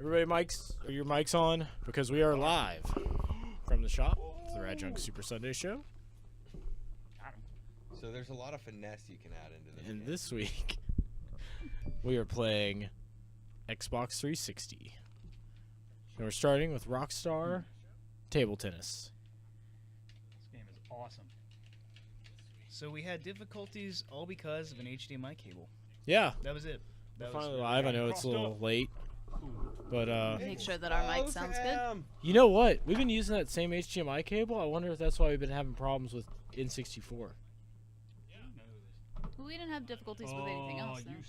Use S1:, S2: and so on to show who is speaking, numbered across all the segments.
S1: Everybody, are your mics on? Because we are live from the shop. It's the RadJunk Super Sunday Show.
S2: So there's a lot of finesse you can add into this.
S1: And
S2: game.
S1: this week, we are playing Xbox 360. And we're starting with Rockstar Table Tennis.
S3: This game is awesome. So we had difficulties all because of an HDMI cable.
S1: Yeah.
S3: That was it.
S1: We're
S3: That
S1: finally
S3: was
S1: live. I know it's a little late. But,
S4: Make sure that our mic sounds good.
S1: you know what? We've been using that same HDMI cable. I wonder if that's why we've been having problems with N64.
S4: We didn't have difficulties with anything else, though.
S3: You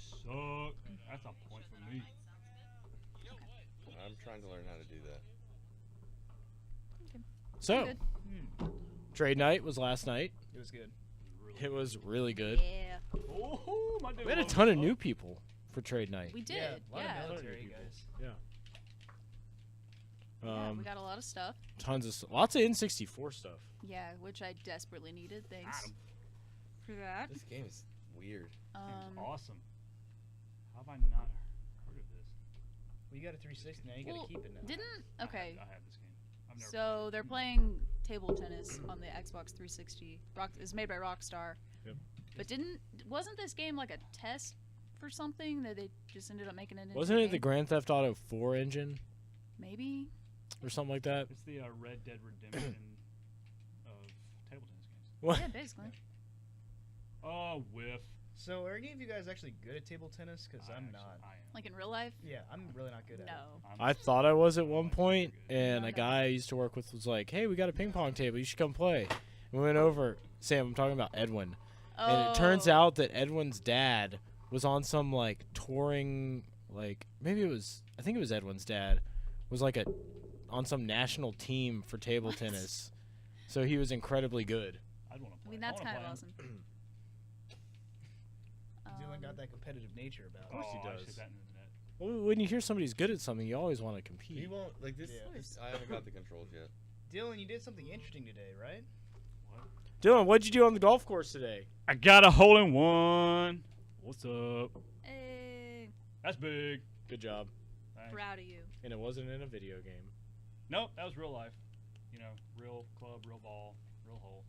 S3: suck. That's a point for me.
S2: I'm trying to learn how to do that.
S4: Okay.
S1: So,
S4: Good.
S1: trade night was last night.
S3: It was good.
S1: It was really good.
S4: Yeah.
S3: Oh, my
S1: We had a ton of new people for trade night.
S4: We did.
S3: Yeah, a lot
S4: Yeah.
S3: of military guys.
S4: Yeah, we got a lot of stuff.
S1: Lots of N64 stuff.
S4: Yeah, which I desperately needed. Thanks for that.
S2: This game is weird.
S3: Game's awesome. How have I not heard of this? Well, you got a 360 now. You
S4: Well,
S3: gotta keep it now.
S4: Okay.
S3: I have this game. I've never
S4: So they're playing table tennis on the Xbox 360. It's made by Rockstar.
S1: Yep.
S4: But wasn't this game like a test for something that they just ended up making it into?
S1: Wasn't
S4: a
S1: it the
S4: game?
S1: Grand Theft Auto 4 engine
S4: Maybe.
S1: or something like that?
S3: It's the Red Dead Redemption of table tennis games.
S1: What?
S4: Yeah, basically.
S3: Oh, whiff. So are any of you guys actually good at table tennis? Because I'm not.
S4: Like in real life?
S3: Yeah, I'm really not good at it.
S4: No.
S1: I thought I was at one point, and
S4: No,
S1: a
S4: no.
S1: guy I used to work with was like, "Hey, we got a ping pong table. You should come play." We went over. Sam, I'm talking about Edwin. And it turns
S4: Oh.
S1: out that Edwin's dad was on some like touring, like I think it was Edwin's dad, was like on some national team for table tennis. So he was incredibly good.
S3: I'd want to play.
S4: I mean, that's kind of awesome.
S3: Dylan got that competitive nature about
S1: Of course he
S3: I
S1: does.
S3: should that in the net.
S1: Well, when you hear somebody's good at something, you always want to compete.
S2: He won't like this.
S3: Yeah.
S2: I haven't got the controls yet.
S3: Dylan, you did something interesting today, right?
S1: Dylan, what'd you do on the golf course today?
S3: I got a hole in one. What's up?
S4: Hey,
S3: That's big.
S1: Good job.
S3: Thanks.
S4: proud of you.
S1: And it wasn't in a video game.
S3: Nope, that was real life. You know, real club, real ball, real hole.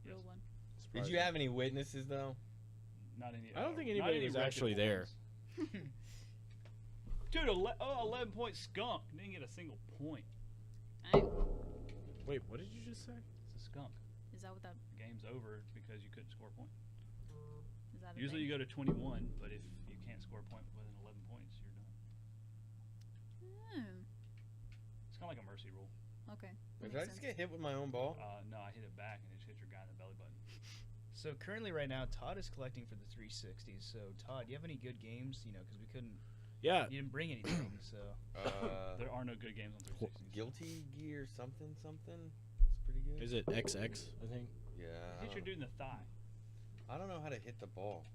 S4: Real one.
S2: Did you have any witnesses though?
S3: Not any.
S1: I don't think
S3: not
S1: anybody
S3: any
S1: was actually there.
S3: reputable ones. Dude, 11-point skunk. Didn't get a single point.
S1: Wait, what did you just say?
S3: It's a skunk.
S4: Is that what that?
S3: The game's over because you couldn't score a point.
S4: Is that?
S3: Usually you go to 21, but if you can't score a point within 11 points, you're done. It's kind of like a mercy rule.
S4: Okay.
S2: Did I just get hit with my own ball?
S3: No, I hit it back and it just hit your guy in the belly button. So currently, right now, Todd is collecting for the 360s. So Todd, do you have any good games? You know, because we couldn't.
S1: Yeah.
S3: You didn't bring anything, so there are no good games on 360s.
S2: Guilty Gear something. It's pretty good.
S1: Is it XX, I think?
S2: Yeah.
S3: Hit your dude in the thigh.
S2: I don't know how to hit the ball.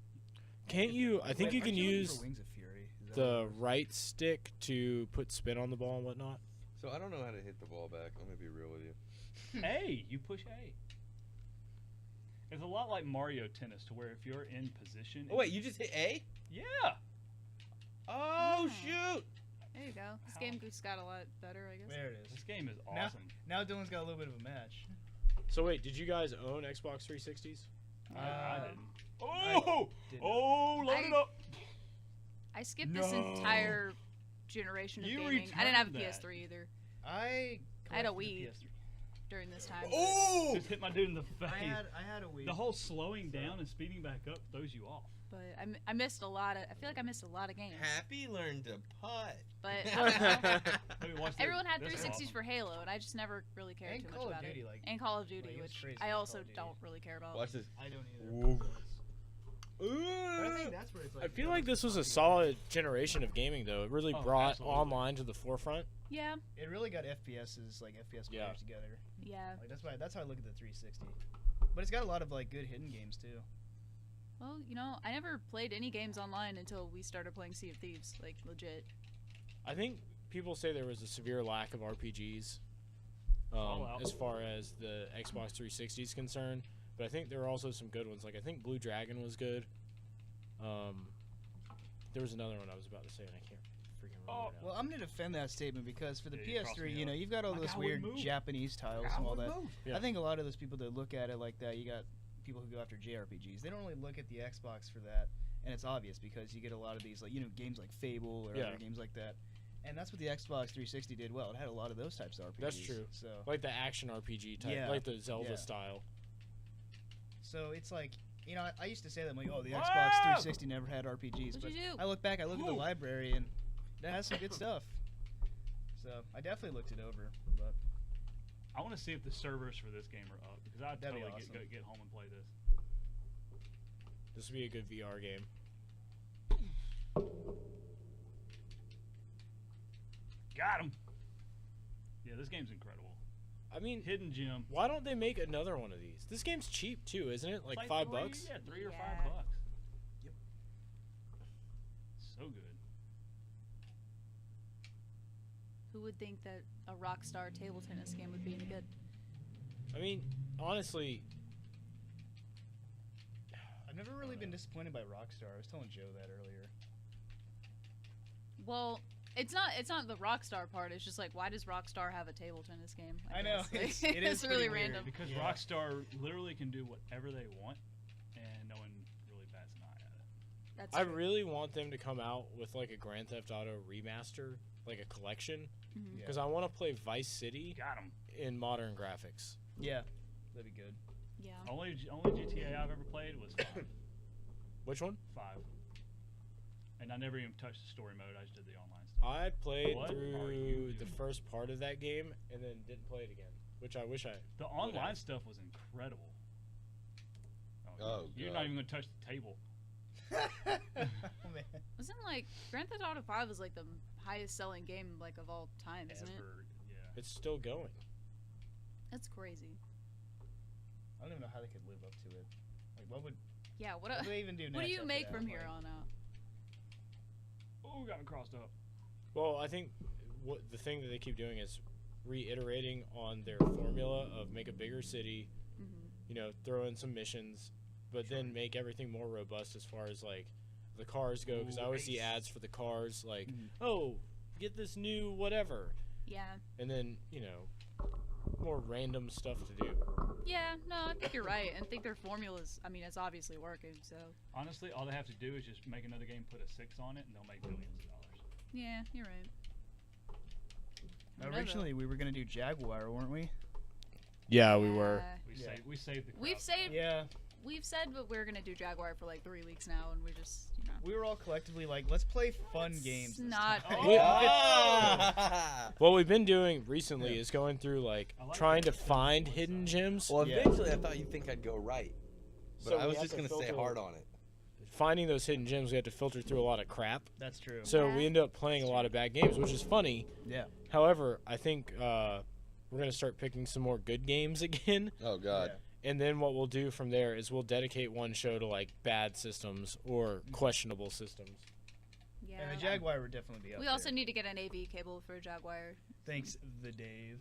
S1: Can't you? I think you can
S3: Aren't looking
S1: use
S3: for Wings of Fury. Is that
S1: the
S3: what it is?
S1: right stick to put spin on the ball and whatnot.
S2: So I don't know how to hit the ball back. Let me be real with you.
S3: A, you push A. It's a lot like Mario Tennis, to where if you're in position.
S2: Oh wait, you just hit A?
S3: Yeah.
S2: Oh shoot!
S4: There you go. This game just got a lot better, I guess.
S3: There it is. This game is
S4: Oh.
S3: awesome. Now Dylan's got a little bit of a match.
S1: So wait, did you guys own Xbox 360s?
S3: I didn't.
S4: I
S3: Oh!
S4: did
S3: Oh, load it up!
S4: I skipped this entire generation of
S3: You
S4: gaming. I didn't have a
S3: returned that.
S4: PS3 either
S3: I
S4: had a
S3: collected the
S4: Wii.
S3: PS3.
S4: during this time.
S2: Oh!
S3: Just hit my dude in the face.
S5: I had a Wii.
S3: The whole slowing down and speeding back up throws you off.
S4: But I missed a lot of. I feel like I missed a lot of games.
S2: Happy learned to putt.
S4: But I don't know.
S3: Let me watch
S4: Everyone had
S3: this
S4: 360s
S3: awesome.
S4: for Halo, and I just never really cared
S5: And
S4: too
S5: Call
S4: much
S5: of
S4: about
S5: Duty,
S4: it.
S5: like-
S4: And Call of Duty,
S5: like, it was
S4: which
S5: crazy
S4: I
S5: with
S4: also
S5: Call of Duty.
S4: don't really care about.
S2: Watch this.
S5: I don't
S2: Ooh.
S5: either. But I think that's where it's like.
S1: I feel like this was a solid generation of gaming, though. It really
S3: Oh,
S1: brought
S3: absolutely.
S1: online to the forefront.
S4: Yeah,
S5: It really got FPSs, like FPS
S1: Yeah.
S5: players together.
S4: yeah.
S5: Like that's how I look at the 360. But it's got a lot of like good hidden games too.
S4: Well, you know, I never played any games online until we started playing Sea of Thieves, like legit.
S1: I think people say there was a severe lack of RPGs
S3: Fallout.
S1: as far as the Xbox 360 is concerned. But I think there were also some good ones. Like, I think Blue Dragon was good. There was another one I was about to say, and I can't freaking
S6: Oh.
S3: Well, I'm gonna defend that statement because for the
S6: Yeah, you crossed
S3: PS3,
S6: me
S3: you know,
S6: up.
S3: you've got all
S6: My
S3: those
S6: guy
S3: weird
S6: wouldn't move.
S3: Japanese tiles
S6: Guy
S3: and all
S6: wouldn't
S3: that.
S6: move.
S1: Yeah.
S3: I think a lot of those people that look at it like that, you got people who go after JRPGs. They don't really look at the Xbox for that, and it's obvious because you get a lot of these, like, you know, games like Fable or
S1: Yeah.
S3: other games like that. And that's what the Xbox 360 did well. It had a lot of those types of RPGs.
S1: That's true.
S3: So,
S1: Like the action RPG type,
S3: Yeah.
S1: like the Zelda
S3: Yeah.
S1: style.
S3: so it's like, you know, I used to say that, I'm like, oh, the
S6: Wow!
S3: Xbox 360 never had RPGs.
S4: What'd
S3: But
S4: you do?
S3: I look back, I look at the
S6: Ooh.
S3: library, and that has some good stuff. So I definitely looked it over, but
S6: I want to see if the servers for this game are up because I'd
S3: That'd be
S6: totally
S3: awesome.
S6: get home and play this.
S1: This would be a good VR game.
S6: Got him. Yeah, this game's incredible.
S1: I mean,
S6: Hidden gem.
S1: why don't they make another one of these? This game's cheap too, isn't it? Like $5.
S6: Yeah, $3 or
S4: Yeah.
S6: $5. Yep. So good.
S4: Who would think that a Rockstar table tennis game would be any good?
S1: I mean, honestly,
S3: I've never really been disappointed by Rockstar. I was telling Joe that earlier.
S4: Well, it's not the Rockstar part. It's just like, why does Rockstar have a table tennis game?
S3: I know,
S4: guess.
S3: it is
S4: It's really
S3: pretty weird.
S4: random.
S6: Because
S3: Yeah.
S6: Rockstar literally can do whatever they want, and no one really bats an eye at it.
S4: That's
S1: I
S4: true.
S1: really want them to come out with like a Grand Theft Auto remaster, like a collection,
S4: Mhm.
S1: because I want to play Vice City
S6: Got him.
S1: in modern graphics.
S3: Yeah, that'd be good.
S4: Yeah.
S6: Only GTA I've ever played was 5.
S1: Which one?
S6: 5. And I never even touched the story mode. I just did the online stuff.
S1: I played
S6: What are you
S1: through the
S6: doing?
S1: first part of that game and then didn't play it again, which I wish I.
S6: The online stuff was incredible.
S2: Oh,
S6: You're
S2: God.
S6: not even gonna touch the table.
S3: Oh, man.
S4: Wasn't like Grand Theft Auto 5 was like the highest selling game like of all time, isn't it?
S6: Ever. Yeah.
S1: It's still going.
S4: That's crazy.
S3: I don't even know how they could live up to it. Like, what would
S4: Yeah. What
S3: what do they even do next?
S4: what do you
S3: after
S4: make
S3: that?
S4: from here
S3: Like,
S4: on out?
S6: Oh, got me crossed up.
S1: Well, I think what the thing that they keep doing is reiterating on their formula of make a bigger city,
S4: Mhm.
S1: you know, throw in some missions, but then make everything more robust as far as like the cars go. Because I always see
S6: Race.
S1: ads for the cars, like,
S3: Mhm.
S1: oh, get this new whatever,
S4: Yeah.
S1: and then you know, more random stuff to do.
S4: Yeah. No, I think you're right. I think their formulas. I mean, it's obviously working. So.
S6: Honestly, all they have to do is just make another game, put a 6 on it, and they'll make billions of dollars.
S4: Yeah, you're right.
S3: Originally, we were gonna do Jaguar, weren't we?
S1: Yeah, we were.
S6: We
S3: Yeah.
S6: saved the crowd.
S4: We've saved.
S3: Yeah.
S4: We've said that we're gonna do Jaguar for like 3 weeks now, and we just, you know.
S3: We were all collectively like, let's play fun
S4: Let's
S3: games. this
S4: not
S3: time.
S4: pick-
S1: We-
S2: Ah!
S1: What we've been doing recently
S3: Yeah.
S1: is going through like
S6: I like
S1: trying to
S6: that.
S1: find hidden gems.
S2: Well,
S3: Yeah.
S2: eventually I thought you'd think I'd go right. But
S1: So
S2: I
S1: we
S2: was
S1: have
S2: just
S1: to
S2: going to stay
S1: filter-
S2: hard on it.
S1: Finding those hidden gems, we have to filter through a lot of crap.
S3: That's true.
S1: So
S4: Yeah.
S1: we end up playing a lot of bad games, which is funny.
S3: Yeah.
S1: However, I think we're going to start picking some more good games again.
S2: Oh, God.
S3: Yeah.
S1: And then what we'll do from there is we'll dedicate one show to like bad systems or questionable systems.
S4: Yeah.
S3: And the Jaguar would definitely be up
S4: We
S3: there.
S4: also need to get an AV cable for Jaguar.
S3: Thanks, the Dave.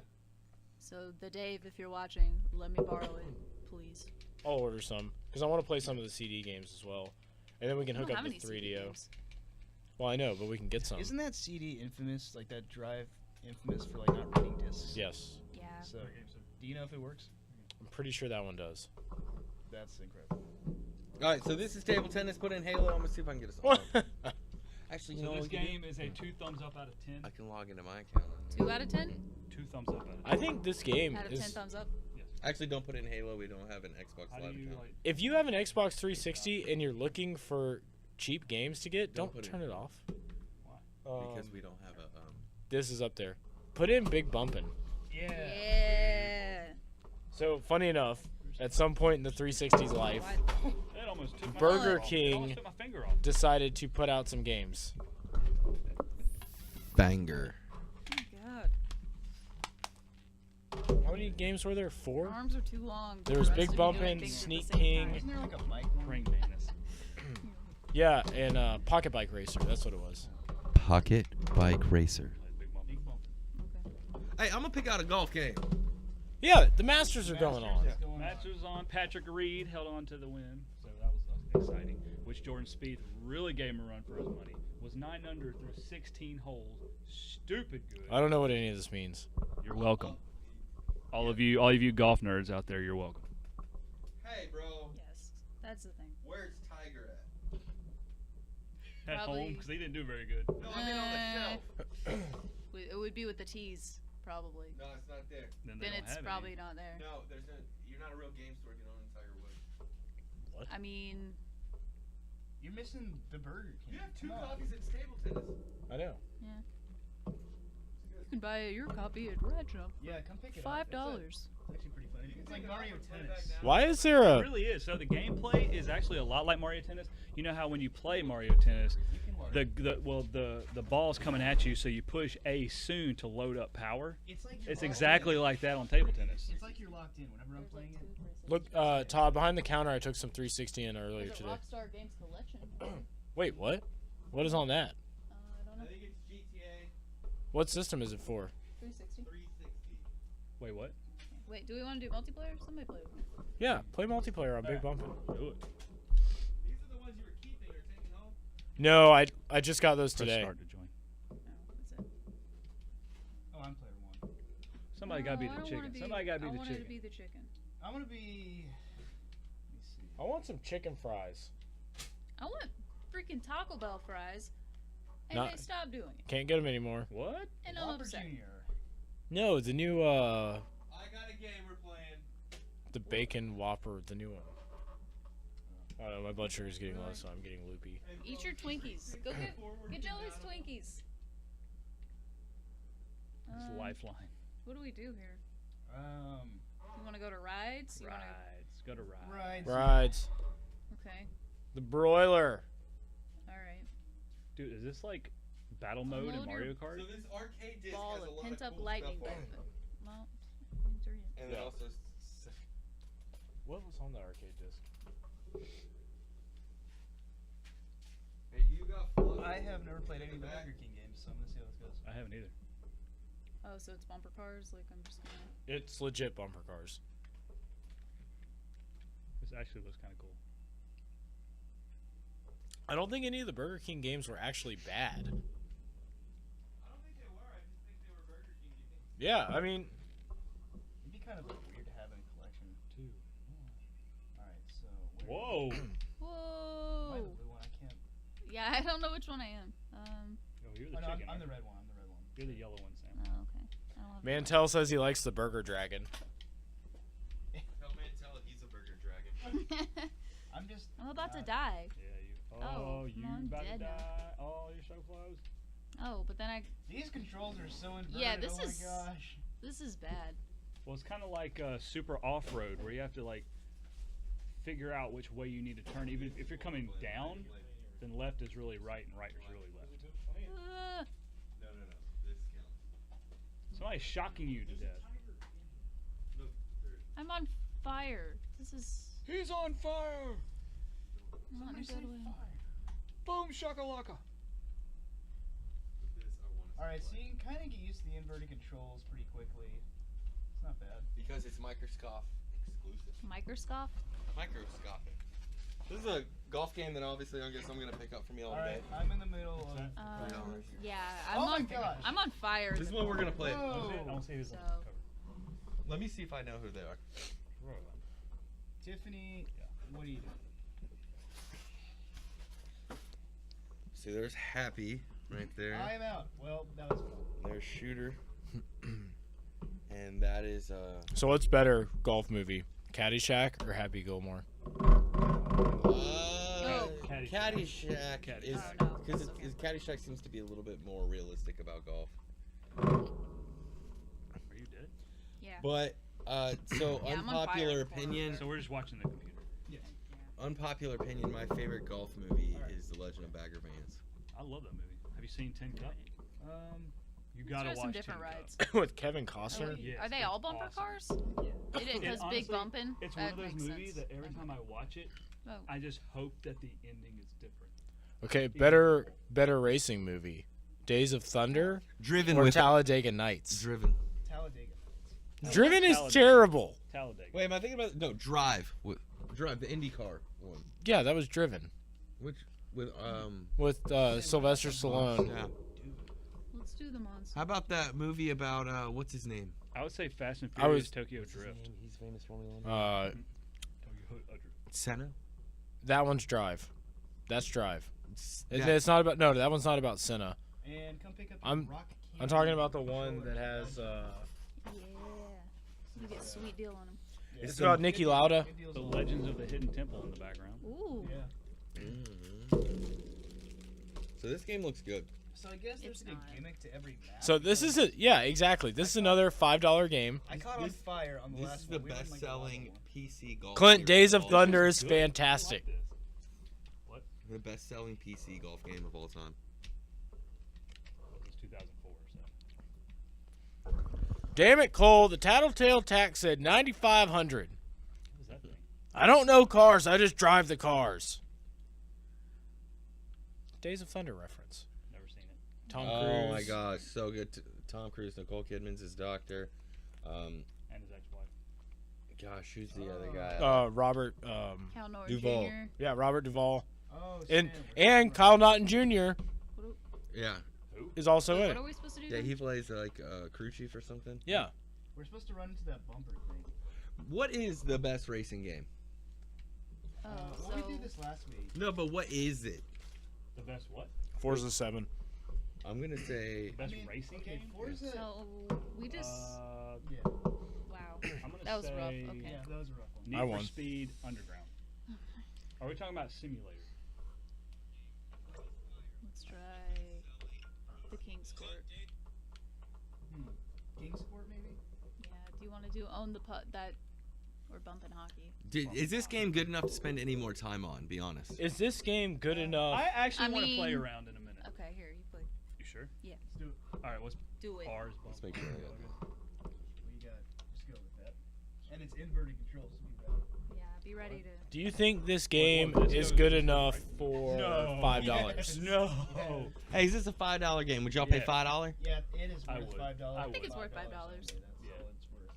S4: So the Dave, if you're watching, let me borrow it, please.
S1: I'll order some because I want to play some of the CD games as well. And then we can
S4: I
S1: hook
S4: don't
S1: up
S4: have
S1: the
S4: any CD
S1: 3DO.
S4: games.
S1: Well, I know, but we can get some.
S3: Isn't that CD infamous? Like that drive infamous for like not reading discs?
S1: Yes.
S4: Yeah.
S3: So, do you know if it works?
S1: I'm pretty sure that one does.
S3: That's incredible.
S2: All right, so this is table tennis. Put in Halo. I'm going to see if I can get us on. Actually, you
S6: So
S2: know
S6: this
S2: what we can do?
S6: game is a 2 thumbs up out of 10.
S2: I can log into my account.
S4: 2 out of 10?
S6: 2 thumbs up out of 10.
S1: I think this game
S4: Out of 10
S1: is.
S4: thumbs up?
S6: Yes.
S2: Actually, don't put in Halo. We don't have an Xbox
S6: How
S2: Live
S6: do you
S2: account.
S6: like?
S1: If you have an Xbox 360 and you're looking for cheap games to get,
S2: Don't
S1: don't
S2: put it-
S1: turn it off.
S2: Because we don't have a...
S1: This is up there. Put in Big Bumpin'.
S3: Yeah.
S4: Yeah.
S1: So, funny enough, at some point in the 360's life,
S4: What?
S6: That almost took my
S1: Burger
S6: finger off. It
S1: King
S6: almost took my finger off.
S1: decided to put out some games.
S2: Banger.
S4: Oh my god.
S1: How many games were there? 4?
S4: Arms are too long.
S1: There was
S4: for us
S1: Big
S4: to be
S1: Bumpin',
S4: doing things at the
S1: Sneak
S4: same
S1: King.
S4: time.
S3: Isn't there like a mic one?
S6: Praying mantis.
S1: Yeah, and Pocket Bike Racer. That's what it was.
S2: Pocket Bike Racer.
S6: Like Big Bump.
S4: Okay.
S2: Hey, I'm going to pick out a golf game.
S1: Yeah, the Masters are going on.
S6: Match was on. Patrick Reed held on to the win, so that was exciting. Which Jordan Spieth really gave him a run for his money. Was 9 under through 16 holes. Stupid good.
S1: I don't know what any of this means.
S6: You're welcome. All of you golf nerds out there, you're welcome.
S2: Hey, bro.
S4: Yes, that's the thing.
S2: Where's Tiger at?
S6: At
S4: Probably-
S6: home, because he didn't do very good.
S2: No, I mean on the shelf.
S4: It would be with the T's, probably.
S2: No, it's not there.
S6: Then, they
S4: Then
S6: don't
S4: it's
S6: have
S4: probably
S6: any.
S4: not there.
S2: No, you're not a real game store if you don't own Tiger Woods.
S4: I mean,
S3: You're missing the Burger King.
S2: You have 2
S3: Come on.
S2: copies at Stable Tennis.
S1: I know.
S4: you can buy your copy at RadJunk.
S3: Yeah, come pick it
S4: $5.
S3: up. It's actually pretty funny. It's like Mario Tennis.
S1: Why is there
S6: It
S1: a?
S6: really is. So the gameplay is actually a lot like Mario Tennis. You know how when you play Mario Tennis, the ball's coming at you, so you push A soon to load up power.
S3: It's like you're
S6: It's
S3: locked
S6: exactly
S3: in.
S6: like that on table tennis.
S3: It's like you're locked in whenever I'm playing it.
S1: Look, Todd, behind the counter, I took some 360 in earlier
S4: There's a
S1: today.
S4: Rockstar Games collection.
S1: Wait, what? What is on that?
S4: I don't know.
S2: I think it's GTA
S1: What system is it for?
S4: 360.
S2: 360.
S6: Wait, what?
S4: Wait, do we want to do multiplayer? Somebody play with me.
S1: Yeah, play multiplayer on Big Bumpin'.
S6: Do it.
S2: These are the ones you were keeping or taking home?
S1: No, I just got those
S6: Press
S1: today.
S6: start to join.
S4: No, that's it.
S3: Oh, I'm player 1.
S6: Somebody gotta be
S4: No, I
S6: the
S4: don't
S6: chicken.
S4: wanna be-
S6: Somebody gotta be
S4: I
S6: the
S4: wanted
S6: chicken.
S4: to be the chicken.
S3: I'm gonna be. Let me see.
S1: I want some chicken fries.
S4: I want freaking Taco Bell fries, and
S1: Not-
S4: they stopped doing it.
S1: Can't get them anymore.
S6: What?
S4: And I'm
S3: Whopper
S4: upset.
S3: Jr.
S1: No, the new
S2: I got a game we're playing.
S1: the bacon Whopper, the new one. I don't know, my blood sugar is getting low, so I'm getting loopy.
S4: Eat your Twinkies. Go get Jelly's Twinkies.
S6: It's lifeline.
S4: What do we do here? You want to go to rides? You wanna-
S6: Rides. Go to rides.
S3: Right.
S1: Rides.
S4: Okay.
S1: The broiler.
S4: All right.
S6: Dude, is this like battle mode in
S4: Unload your
S6: Mario Kart?
S2: So this arcade disc
S4: Ball
S2: has a
S4: of
S2: lot
S4: pent
S2: of
S4: up
S2: cool
S4: lightning
S2: stuff
S4: bolt.
S2: on it.
S4: Well,
S2: And
S1: Yeah.
S2: then also
S1: What was on the arcade disc?
S2: hey, you got fluff
S3: I have never played any of the
S2: back.
S3: Burger King games, so I'm gonna see how this goes.
S6: I haven't either.
S4: oh, so it's bumper cars. Like I'm just gonna.
S1: It's legit bumper cars.
S6: This actually looks kind of cool.
S1: I don't think any of the Burger King games were actually bad.
S2: I don't think they were. I just think they were Burger King games.
S1: Yeah, I mean,
S3: It'd be kind of like weird to have in a collection.
S6: 2.
S3: All right, so. Where
S6: Whoa!
S3: Am I
S4: Whoa.
S3: the blue one? I can't.
S4: Yeah, I don't know which one I am.
S6: Oh, you're
S3: Oh,
S6: the
S3: no,
S6: chicken.
S3: I'm the
S6: aren't
S3: red one. I'm the red one.
S6: you? You're the yellow one, Sam.
S4: Oh, okay. I don't have
S1: Mantel says he likes the Burger Dragon.
S2: Tell Mantel he's a burger dragon.
S4: one.
S3: I'm just.
S4: I'm about to
S3: not-
S4: die.
S6: Yeah, you.
S4: Oh,
S6: you
S4: I'm
S6: about to
S4: dead now.
S6: die. Oh, you're so close.
S4: Oh, but then
S3: These controls are so inverted.
S4: Yeah, this
S3: oh
S4: is-
S3: my gosh.
S4: this is bad.
S6: Well, it's kind of like super off-road, where you have to like figure out which way you need to turn. Even if you're coming down, then left is really right and right is really left.
S2: No. This counts.
S6: Somebody's shocking you to death.
S2: Look, there's
S4: I'm on fire. This is
S6: He's on fire!
S4: not in a
S3: Somebody
S4: good
S3: say
S4: way.
S3: fire.
S6: Boom shakalaka!
S2: this I want to.
S3: All right, so you can kind of get used to the inverted controls pretty quickly. It's not bad.
S2: Because it's Microscope exclusive.
S4: Microscope.
S2: Microscopic. This is a golf game that obviously I guess I'm gonna pick up from you all
S3: All
S2: today.
S3: right, I'm in the middle of.
S2: $3.
S4: Yeah,
S3: Oh my gosh.
S4: I'm on fire.
S2: This is what we're gonna play.
S3: Whoa.
S6: I don't see who's on
S4: So-
S6: the cover.
S2: Let me see if I know who they are.
S3: Tiffany, what are you doing?
S2: See, there's Happy right there.
S3: I'm out. Well, that was fun.
S2: There's Shooter. And that is
S1: So what's better, golf movie, Caddyshack or Happy Gilmore?
S2: Caddyshack
S6: Caddyshack.
S2: is
S4: Oh, no.
S2: because Caddyshack seems to be a little bit more realistic about golf.
S6: Are you dead?
S4: Yeah.
S2: But so
S4: Yeah, I'm on
S2: unpopular
S4: fire.
S2: opinion.
S6: So we're just watching the computer.
S2: Unpopular opinion. My favorite golf movie is The Legend of Bagger Vance.
S6: I love that movie. Have you seen Tin Cup? You gotta
S4: Let's try
S6: watch
S4: some different
S6: Tin
S4: rides.
S6: Cup.
S1: With Kevin Costner?
S6: Yes,
S4: Are they
S6: it's
S4: all bumper
S6: awesome.
S4: cars?
S3: Yeah.
S4: It is
S6: And
S4: because big
S6: honestly,
S4: bumping.
S6: It's one
S4: That
S6: of those
S4: makes
S6: movies
S4: sense.
S6: that every time I watch it,
S4: Oh.
S6: I just hope that the ending is different.
S1: Okay, better racing movie, Days of Thunder
S2: Driven
S1: or
S2: with
S1: Talladega Nights?
S2: Driven.
S3: Talladega.
S1: Driven is
S6: Talladega.
S1: terrible.
S6: Talladega.
S2: Wait, am I thinking about no Drive? Drive the IndyCar one.
S1: Yeah, that was Driven.
S2: Which
S1: with Sylvester Stallone.
S2: Yeah.
S4: Let's do the monster.
S2: How about that movie about what's his name?
S6: I would say Fast and
S1: I was-
S6: Furious Tokyo
S2: What's his
S6: Drift.
S2: name? He's famous Formula One.
S6: Tokyo Drift.
S2: Senna.
S1: That one's Drive. That's Drive.
S2: Yeah.
S1: It's not about that one's not about Senna.
S3: And come pick up your
S1: I'm-
S3: rock
S1: I'm
S3: candy
S1: talking about the
S3: controller.
S1: one that has.
S4: Yeah. You get a sweet deal on them.
S3: Yeah.
S1: It's about Niki Lauda.
S3: Good deals
S6: The
S3: all
S6: Legends of the Hidden Temple in the background.
S4: Ooh.
S3: Yeah.
S2: So this game looks good.
S3: So I guess there's
S4: It's
S3: a
S4: not.
S3: gimmick to every map.
S1: So this is exactly. This is another $5 game.
S3: I caught on
S2: This-
S3: fire on the
S2: This
S3: last
S2: is the
S3: one. We were in, like, the lava
S2: best-selling
S3: one.
S2: PC golf.
S1: Clint,
S2: game
S1: Days of
S2: all
S1: Thunder
S2: time.
S1: is
S6: Good.
S1: fantastic.
S6: I like this. What?
S2: The best-selling PC golf game of all time.
S6: It was 2004, so.
S1: Damn it, Cole! The Tattletale tax said 9,500.
S6: What is that thing?
S1: I don't know cars. I just drive the cars. Days of Thunder reference.
S6: Never seen it.
S1: Tom Cruise.
S2: Oh my gosh, so good. Tom Cruise, Nicole Kidman's his doctor.
S6: And his ex-wife.
S2: Gosh, who's the other guy?
S1: Robert.
S4: Cal Norton
S2: Duval.
S4: Jr.
S1: Yeah, Robert Duvall.
S3: Oh,
S1: And
S3: Stan,
S1: and Kyle Naughton Jr.
S2: Yeah,
S1: is also in
S4: What
S1: it.
S4: are we supposed to do?
S2: yeah,
S4: then?
S2: he plays like crew chief or something.
S1: Yeah.
S3: we're supposed to run into that bumper thing.
S2: What is the best racing game?
S4: Oh,
S3: Well,
S4: so
S3: we did this last week.
S2: No, but what is it?
S6: The best what?
S1: Forza 7.
S2: I'm gonna say
S6: The best racing
S3: okay,
S6: game?
S3: Forza.
S4: so we just
S3: Yeah,
S4: wow.
S6: I'm gonna
S4: That was
S6: say
S4: rough. Okay.
S3: yeah, that was a rough one.
S6: Need
S1: I
S6: for
S1: won.
S6: Speed Underground. Are we talking about simulator?
S4: Let's try the King's Court.
S3: Kingsport, maybe.
S4: Yeah. Do you want to do own the putt that or bumping hockey?
S2: is this game good enough to spend any more time on? Be honest.
S1: Is this game good enough?
S6: I actually
S4: I
S6: want to play
S4: mean-
S6: around in a minute.
S4: Okay, here you play.
S6: You sure?
S4: Yeah,
S3: Let's do it.
S6: All right, what's
S4: do it.
S6: R's?
S2: Let's make sure I got this.
S3: What you got? Just go with that. And it's inverted controls. So be ready.
S4: Yeah, be ready to.
S1: Do you think this game
S6: let's
S1: is
S6: go
S1: good
S6: to-
S1: enough for
S6: No.
S1: $5?
S6: No.
S2: Hey, is this a $5 game? Would y'all pay
S6: Yes.
S2: $5?
S3: Yeah, it is
S6: I
S3: worth
S6: would.
S3: $5.
S6: I think
S4: it's worth $5.
S3: That's all it's worth.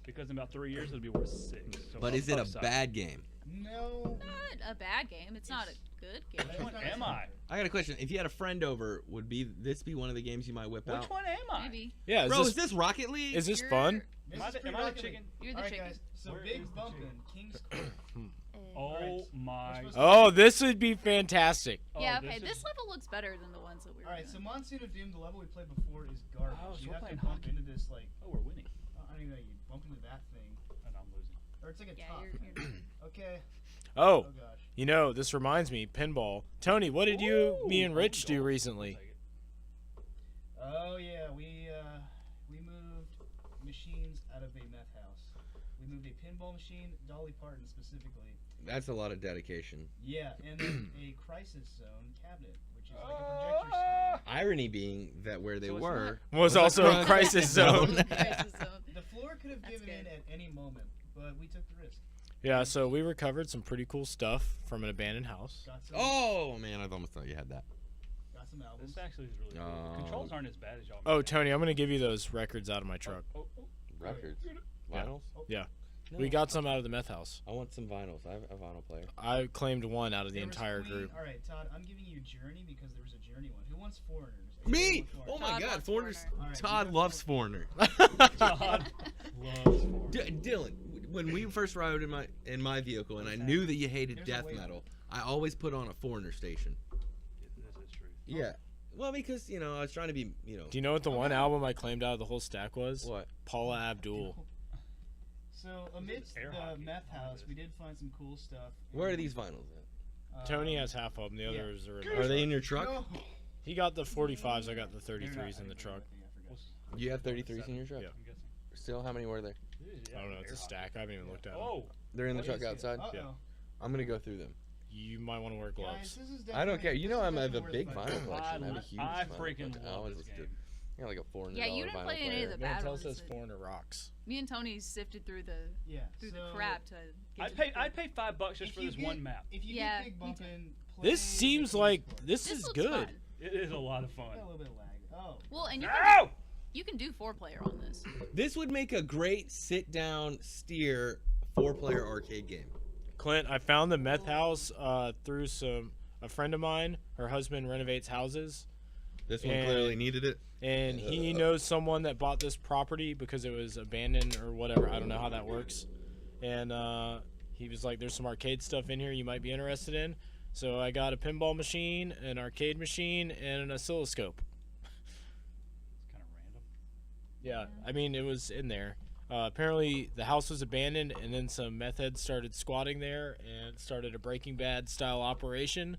S6: Because in about 3 years it'll be worth 6. So
S2: But is it a
S6: upside.
S2: bad game?
S3: No.
S4: Not a bad game. It's not a good game.
S3: It's
S6: one
S3: not
S6: am
S3: a
S6: I?
S3: simulator.
S2: I got a question. If you had a friend over, would this be one of the games you might whip out?
S6: Which one am I?
S4: Maybe.
S1: Yeah,
S2: Bro, is this Rocket League?
S1: is this
S4: You're-
S1: fun?
S3: This
S6: Am I
S3: is
S6: the,
S3: pretty
S6: am I the
S3: Rocket League.
S6: chicken?
S4: You're the
S3: All right,
S4: chicken.
S3: guys. So
S6: Where is
S3: Big
S6: the
S3: Bumpin', King's Court.
S6: Oh my.
S3: supposed to-
S1: Oh, this would be fantastic.
S4: Yeah.
S6: Oh,
S4: Okay.
S6: is-
S4: This level looks better than the ones that we were.
S3: All right, so
S4: doing.
S3: Monsoon of Doom, the level we played before, is garbage.
S6: Oh, so
S3: you
S6: we're
S3: have to
S6: playing
S3: bump
S6: hockey.
S3: into this like
S6: Oh, we're winning.
S3: I don't even know. You bump into that thing,
S6: And I'm losing.
S3: or it's like a
S4: Yeah,
S3: top.
S4: you're.
S3: Okay.
S1: Oh,
S3: Oh gosh.
S1: you know, this reminds me, pinball. Tony, what did me and Rich do recently?
S3: Oh yeah, we moved machines out of a meth house. We moved a pinball machine, Dolly Parton specifically.
S2: That's a lot of dedication.
S3: Yeah, and then a crisis zone cabinet, which is like a projector screen.
S2: Irony being that where they
S6: So it's
S2: were
S1: Was also a crisis zone.
S4: Crisis zone.
S3: The floor could have
S4: That's
S3: given in
S4: good.
S3: at any moment, but we took the risk.
S1: Yeah, so we recovered some pretty cool stuff from an abandoned house.
S3: Got some.
S2: Oh man, I almost thought you had that.
S3: Got some albums.
S6: This actually is really cool. The controls aren't as bad as y'all.
S1: Oh,
S6: make
S1: Tony, I'm gonna give you those records out of my truck.
S6: Oh,
S2: Records,
S1: Yeah.
S2: vinyls.
S1: Yeah.
S2: No,
S1: We got some out of the meth house.
S2: I want some vinyls. I have a vinyl player.
S1: I claimed one out of the
S3: There was
S1: entire
S3: Queen.
S1: group.
S3: All right, Todd, I'm giving you Journey because there was a Journey one. Who wants Foreigners?
S2: Me!
S3: Anyone want
S2: Oh
S3: Foreigners?
S2: my
S4: Todd
S2: God,
S4: loves
S2: Foreigner's.
S4: Foreigner.
S3: All right,
S2: Todd
S3: you
S2: loves
S3: got
S2: Foreigner.
S6: God loves Foreigner.
S2: Dylan, when we first rode in my vehicle, and I knew that you hated
S3: There's a
S2: death
S3: wait.
S2: metal, I always put on a Foreigner station.
S6: This is true.
S2: Yeah. Well, because I was trying to be,
S1: Do you know what the one album I claimed out of the whole stack was?
S2: What?
S1: Paula Abdul.
S3: So amidst
S6: Air
S3: the
S6: hockey.
S3: meth house, we did find some cool stuff.
S2: Where are
S3: and,
S2: these vinyls
S1: Tony has half of them. The
S3: yeah.
S1: others are in
S2: at?
S1: the
S2: Are they
S1: truck.
S2: in your truck?
S3: No.
S1: He got the 45s. I got the
S3: They're not-
S1: 33s
S3: I
S1: in the
S3: didn't
S1: truck.
S3: bring anything, I forgot.
S2: You have 33s in your truck?
S1: Yeah.
S6: I'm guessing.
S2: Still, how many were there?
S1: I don't know. It's a stack. I haven't even looked at them.
S6: Oh,
S2: They're in the
S3: What
S2: truck
S3: is it?
S2: outside?
S3: Uh-oh.
S2: I'm going to go through them.
S1: You might want to wear
S3: Guys,
S1: gloves.
S3: this is
S2: I don't care.
S3: definitely-
S2: You
S3: this
S2: know
S3: is
S2: I have a
S3: definitely
S2: big
S3: worth
S2: vinyl
S3: my-
S2: collection. I have a huge
S6: I
S2: vinyl
S6: freaking
S2: collection. I
S6: love
S2: always
S6: this
S2: listen to
S6: game.
S2: I got like a $400
S4: Yeah, you didn't
S2: vinyl
S4: play any of
S2: player.
S4: the bad
S1: Mantel
S4: ones.
S1: says
S4: that-
S1: Foreigner rocks.
S4: Me and Tony sifted through the
S3: Yeah.
S4: through
S3: so
S4: the crap to. Get
S6: I'd
S4: to
S6: pay
S4: the
S6: I'd pay $5 just
S3: if
S6: for
S3: you
S6: this
S3: get-
S6: one map.
S3: If you
S4: Yeah,
S3: get Big
S4: me too.
S3: Bumpin',
S1: This
S3: play
S1: seems
S3: the
S1: like
S3: Kingsport.
S1: this
S4: This
S1: is
S4: looks
S1: good.
S4: fun.
S6: It is a lot of fun.
S3: Got a little bit of lag. Oh.
S4: Well, and
S6: No!
S4: you can do 4-player on this.
S2: This would make a great sit-down steer 4-player arcade game.
S1: Clint, I found the meth house through some. a friend of mine, her husband renovates houses,
S2: This one
S1: And-
S2: clearly needed it.
S1: and he knows someone that bought this property because it was abandoned or whatever. I don't know how that works. And he was like, there's some arcade stuff in here you might be interested in. So I got a pinball machine, an arcade machine, and an oscilloscope.
S6: It's kind of random.
S1: Yeah, I mean, it was in there. Apparently, the house was abandoned, and then some meth heads started squatting there and started a Breaking Bad style operation.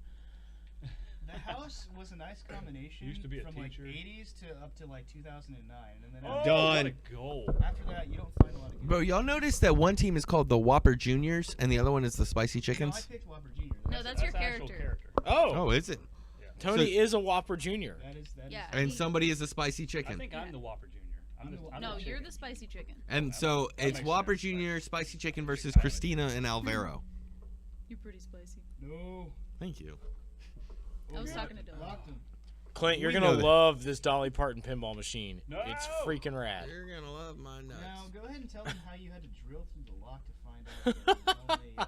S3: The house was a nice combination
S6: Used to be a
S3: from
S6: teacher.
S3: like 80s to up to like 2009, and then
S6: Oh,
S2: Done.
S6: what a goal.
S3: after that, you don't find a lot of.
S7: Bro, y'all notice that one team is called the Whopper Juniors and the other one is the Spicy
S3: No, I
S7: Chickens?
S3: picked Whopper Jr.
S4: No, that's your
S6: actual
S4: character.
S1: Oh,
S7: Oh, is it?
S1: Tony is a Whopper Jr.
S3: That is
S4: Yeah.
S7: And
S4: he-
S7: somebody is a Spicy
S6: I
S7: Chicken.
S6: think I'm the Whopper Junior. I'm the, I'm
S4: No,
S6: the
S4: you're
S6: chicken.
S4: the spicy chicken.
S7: And so
S6: That
S7: it's
S6: makes
S7: Whopper
S6: sense.
S7: Junior, Spicy Chicken versus Christina and Alvaro.
S4: You're pretty spicy.
S3: No.
S7: Thank you.
S4: I was talking to Dylan.
S3: Locked him.
S1: Clint, you're
S7: We
S1: gonna
S7: know that.
S1: love this Dolly Parton pinball machine.
S6: No!
S1: It's freaking rad.
S7: You're gonna love my
S3: Now go ahead and tell them how you had to drill through the lock to find out. That it was only,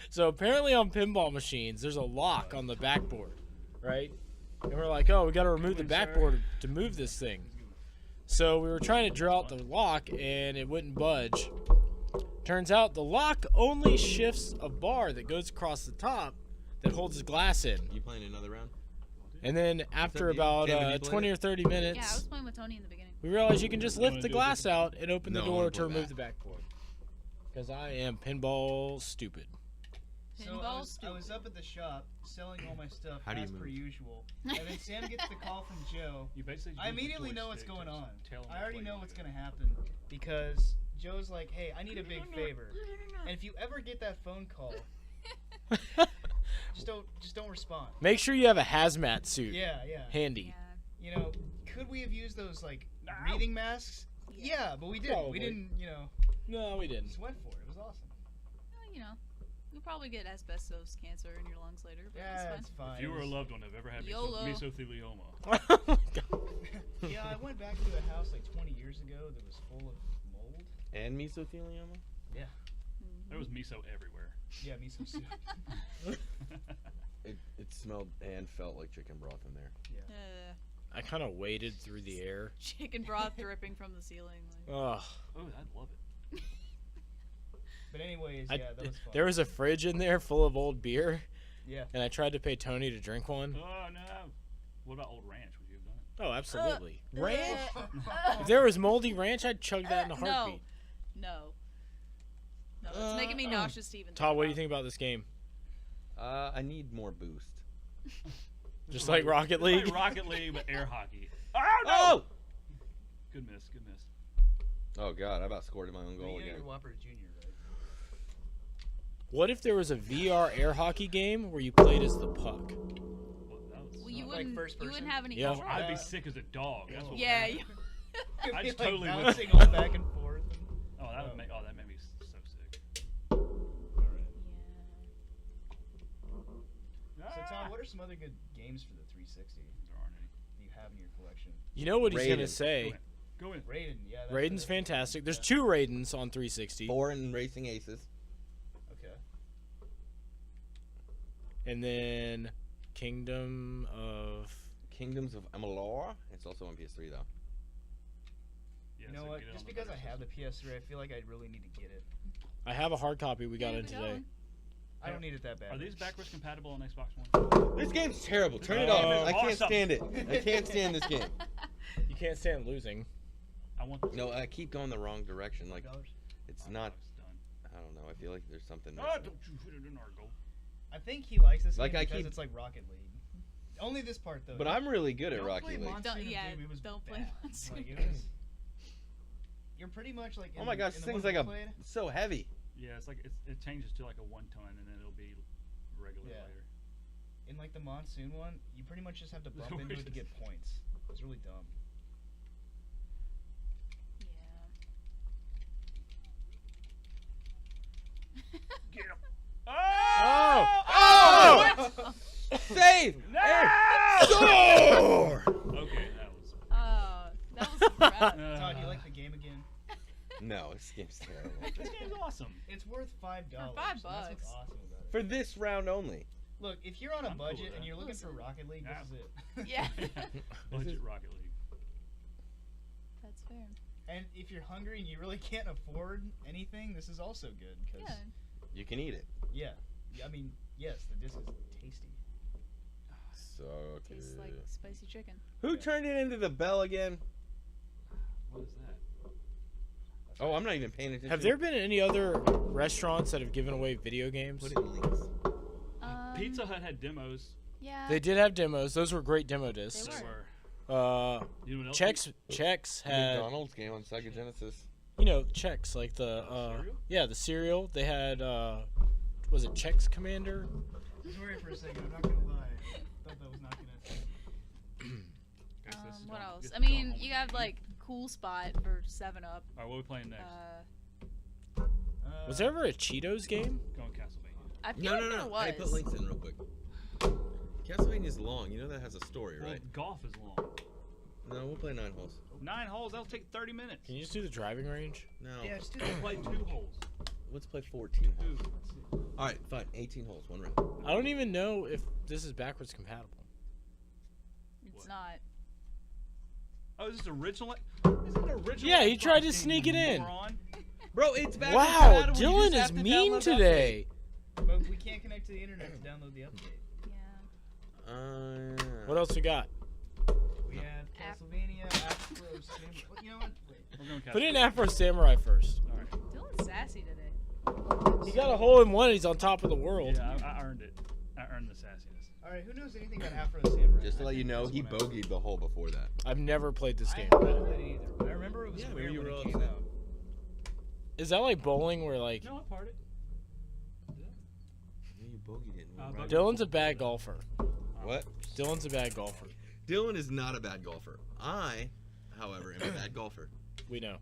S1: So apparently on pinball machines, there's a lock on the backboard, right? And we're like, oh, we got to remove the backboard to move this thing. So we were trying to drill out the lock, and it wouldn't budge. Turns out the lock only shifts a bar that goes across the top that holds the glass in.
S7: You playing another round?
S1: And then after
S7: you?
S1: about
S7: Ken, have you played
S1: 20
S7: it?
S1: or 30
S4: Yeah, I
S1: minutes,
S4: was playing with Tony in the beginning.
S1: we realized you can just lift
S6: wanna
S1: the
S6: do it
S1: glass out and open the
S7: No, I
S1: door
S7: wanna
S1: to
S7: play
S1: remove
S7: that.
S1: the backboard. Because I am pinball stupid.
S3: So
S4: Pinball
S3: I was
S4: stupid.
S3: up at the shop selling all my stuff
S7: How do you
S3: as per
S7: move?
S3: usual, and then Sam gets the call from Joe.
S6: You basically
S3: I
S6: use the
S3: immediately know what's
S6: joystick
S3: going
S6: to
S3: on.
S6: tell 'em
S3: I
S6: which
S3: already
S6: way
S3: know
S6: you
S3: what's
S6: wanna
S3: gonna happen because Joe's like, "Hey, I need a big favor, and if you ever get that phone call, just don't respond."
S1: Make sure you have a hazmat suit
S3: Yeah,
S1: handy.
S4: Yeah.
S3: You know, could we have used those like
S6: No.
S3: breathing masks? Yeah, but we didn't.
S1: Probably.
S3: We didn't. You know,
S1: No, we didn't.
S3: just went for it. It was awesome.
S4: Well, you know, you'll probably get asbestos cancer in your lungs later, but
S3: Yeah,
S4: that's
S3: it's
S4: fine.
S3: fine.
S6: If you
S3: It
S6: or a
S3: was-
S6: loved one have ever had
S4: YOLO.
S6: mesothelioma,
S1: Oh my God.
S3: Yeah, I went back to a house like 20 years ago that was full of mold.
S7: And mesothelioma?
S6: there was miso everywhere.
S3: Yeah, miso soup.
S7: It smelled and felt like chicken broth in there.
S1: I kind of waded through the air.
S4: Chicken broth dripping from the ceiling. Like.
S1: Ugh.
S6: Oh, I'd love it.
S3: But anyways,
S1: I-
S3: yeah, that was fun.
S1: There was a fridge in there full of old beer,
S3: Yeah.
S1: and I tried to pay Tony to drink one.
S6: Oh no! What about Old Ranch? Would you have done it?
S1: Oh, absolutely.
S3: Ranch?
S1: If there was moldy ranch, I'd chug that in a
S4: No.
S1: heartbeat.
S4: No. No, it's making me nauseous to even
S1: Todd, what do you
S4: about.
S1: think about this game?
S7: I need more boost.
S1: Just like Rocket
S6: It's
S1: League?
S6: like Rocket League, but air hockey. Oh no!
S7: Oh!
S6: Good miss. Good miss.
S7: Oh god, I about scored in my own goal
S3: You got
S7: again.
S3: your Whopper Jr., right?
S1: What if there was a VR air hockey game where you played as the puck?
S6: Well, that was
S4: Well, you
S3: Like
S4: wouldn't.
S3: first
S4: You wouldn't
S3: person?
S4: have any.
S1: Yeah.
S6: Oh,
S4: control.
S6: I'd be
S3: Yeah.
S6: sick as a dog. That's what
S4: Yeah.
S6: would
S4: You,
S6: happen. I
S3: You'd
S6: totally
S3: like
S6: would.
S3: bouncing all back and forth.
S6: Oh, that would make me so sick.
S3: So Tom, what are some other good games for the 360
S6: There aren't any.
S3: that you have in your collection?
S1: You know what he's going to
S7: Raiden.
S1: say?
S6: Go in.
S3: Raiden, yeah. That's
S1: Raiden's fantastic. There's 2 Raidens on 360.
S7: 4 in Racing Aces.
S3: Okay.
S1: And then Kingdoms of
S7: Amalur. It's also on PS3 though.
S6: Yeah,
S3: You know
S6: so
S3: what?
S6: get it
S3: Just
S6: on the
S3: because I
S6: better
S3: have the
S6: system.
S3: PS3, I feel like I really need to get it.
S1: I have a hard copy we got
S4: Yeah,
S1: in
S4: we got
S1: today.
S4: one.
S3: I don't need it that bad.
S6: Are these backwards compatible on Xbox One?
S7: This game's terrible. Turn it
S1: Oh,
S7: off. I can't
S6: awesome.
S7: stand it. I can't stand this game.
S1: You can't stand losing.
S6: I want.
S7: No, I keep going the wrong direction. Like it's not.
S6: It's done.
S7: I don't know. I feel like there's something.
S6: Oh,
S7: missing.
S6: don't you put it in our goal.
S3: I think he likes this
S7: Like,
S3: game
S7: I
S3: because
S7: keep-
S3: it's like Rocket League. Only this part though.
S7: But I'm really good at
S3: Don't
S7: Rocket
S3: play
S7: League.
S3: Monsoon
S4: Don't-
S3: and
S4: yeah,
S3: Doom, it was
S4: don't play
S3: bad.
S4: Monsoon
S3: Like,
S4: and
S3: it was, you're pretty much like.
S7: Oh my gosh, this thing's like a so heavy.
S6: Yeah, it's like it changes to like a 1 ton, and then it'll be regular
S3: Yeah.
S6: later.
S3: In like the Monsoon one, you pretty much just have to bump into it to
S6: Where's
S3: get points. It's really dumb.
S6: Get him.
S1: Oh!
S7: Oh! Save! Score!
S6: Okay, that was.
S4: That was rough.
S3: Todd, you like the game again?
S7: No, this game's terrible.
S6: This game's awesome.
S3: It's worth $5.
S4: $5.
S3: That's what's awesome about it.
S7: For this round only.
S3: Look, if you're on a
S6: I'm cool with
S3: budget and
S6: that.
S3: you're looking for
S4: Listen.
S3: Rocket League,
S6: Yeah.
S3: this is it.
S4: Yeah.
S6: Budget Rocket League.
S4: That's fair.
S3: And if you're hungry and you really can't afford anything, this is also good. Cause
S4: Yeah.
S2: You can eat it.
S3: yeah. I mean, yes, the disc is tasty.
S2: So
S4: Tastes like spicy chicken.
S2: Who turned it into the bell again?
S6: What is that?
S2: Oh, I'm not even paying attention.
S1: Have there been any other restaurants that have given away video games?
S2: Put in links.
S6: Pizza Hut had demos.
S4: Yeah.
S1: They did have demos. Those were great demo discs.
S4: They
S6: They
S4: were.
S6: were. You know what else?
S1: Chex had,
S2: McDonald's game on Sega Genesis.
S1: you know, Chex, like the
S6: Cereal?
S1: yeah, the cereal. They had was it Chex Commander?
S3: Sorry for a second, I'm not gonna lie. I thought that was not gonna.
S6: Guess this is
S4: What
S6: going-
S4: else?
S6: this
S4: I
S6: is
S4: mean,
S6: going
S4: you
S6: home.
S4: have like Cool Spot for 7-Up.
S6: All right, what are we playing next?
S1: Was there ever a Cheetos game?
S6: Going Castlevania.
S4: I feel
S2: No,
S4: like
S2: no,
S4: there
S2: no.
S4: was.
S2: I put links in real quick. Castlevania's long. You know that has a story,
S6: Well,
S2: right?
S6: golf is long.
S2: No, we'll play 9 holes.
S6: 9 holes. That'll take 30 minutes.
S1: Can you just do the driving range?
S2: No.
S3: Yeah, just do
S6: We'll play 2 holes.
S2: Let's play 14 holes.
S6: Two.
S2: All right, fine. 18 holes, 1 round.
S1: I don't even know if this is backwards compatible.
S4: It's
S6: What?
S4: not.
S6: Oh, is this original? Is it original?
S1: Yeah, he tried to
S6: Fucking
S1: sneak it in.
S6: moron.
S2: Bro, it's back.
S1: Wow, Dylan is mean today.
S3: But we can't connect to the internet to download the update.
S4: Yeah.
S1: What else we got?
S3: We have Castlevania, Afro Samurai. You know what? Wait.
S6: We're going
S1: Put in
S6: Castlevania.
S1: Afro Samurai first.
S6: All right.
S4: Dylan's sassy today.
S1: He got a hole in one. He's on top of the world.
S6: Yeah, I earned it. I earned the sassiness.
S3: Alright, who knows anything about Afro Samurai?
S2: Just to let you know, he
S6: That's what I-
S2: bogeyed the hole before that.
S1: I've never played this
S3: I
S1: game.
S3: haven't played it either, but I remember it was
S2: Yeah, maybe
S3: weird
S2: you
S3: when
S2: were
S3: it
S2: all
S3: came
S2: upset.
S3: out.
S1: Is that like bowling where like
S6: No, I partied.
S2: Yeah, you bogeyed it. in one
S6: but-
S2: round.
S1: Dylan's a bad golfer?
S2: What?
S1: Dylan's a bad golfer.
S2: Dylan is not a bad golfer. I, however, am a bad golfer.
S1: We know.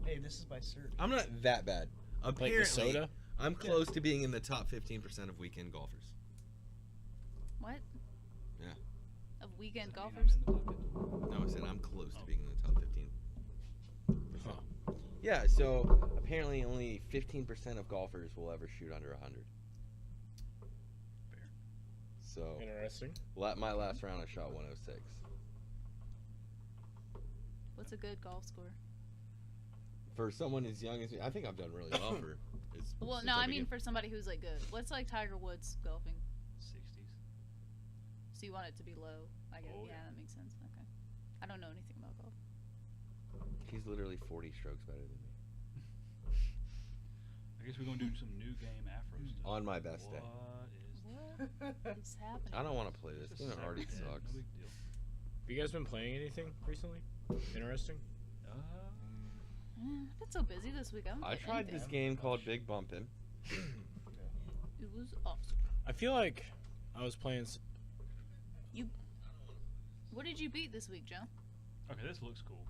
S3: Hey, this is by Cert.
S2: I'm not that bad.
S1: Like
S2: Apparently,
S1: the soda?
S2: I'm close to being in the top 15% of weekend golfers.
S4: What?
S2: Yeah.
S4: Of weekend
S6: Does that mean
S4: golfers?
S6: I'm in the top 50?
S2: No, I said I'm close to being in the top 15.
S1: Huh.
S2: Yeah, so apparently only 15% of golfers will ever shoot under 100.
S6: Fair.
S2: So
S1: Interesting.
S2: my last round, I shot 106.
S4: What's a good golf score?
S2: For someone as young as me, I think I've done really well for.
S4: Well,
S2: since
S4: no, I
S2: began.
S4: mean for somebody who's like good. What's like Tiger Woods golfing?
S6: 60s.
S4: So you want it to be low? I guess.
S6: Oh,
S4: yeah,
S6: yeah.
S4: that makes sense. Okay. I don't know anything about golf.
S2: He's literally 40 strokes better than me.
S6: I guess we're going to do some new game Afro stuff.
S2: On my best day.
S4: What is happening?
S2: I don't want to play this.
S6: Just
S2: This game already
S6: separate,
S2: sucks.
S6: No big deal.
S1: Have you guys been playing anything recently? Interesting?
S4: I've been so busy this week. I haven't
S2: I
S4: played
S2: tried
S4: anything.
S2: this game called Big Bumpin'.
S4: It was awesome.
S1: I feel like I was playing.
S4: What did you beat this week, Joe?
S6: Okay, this looks cool.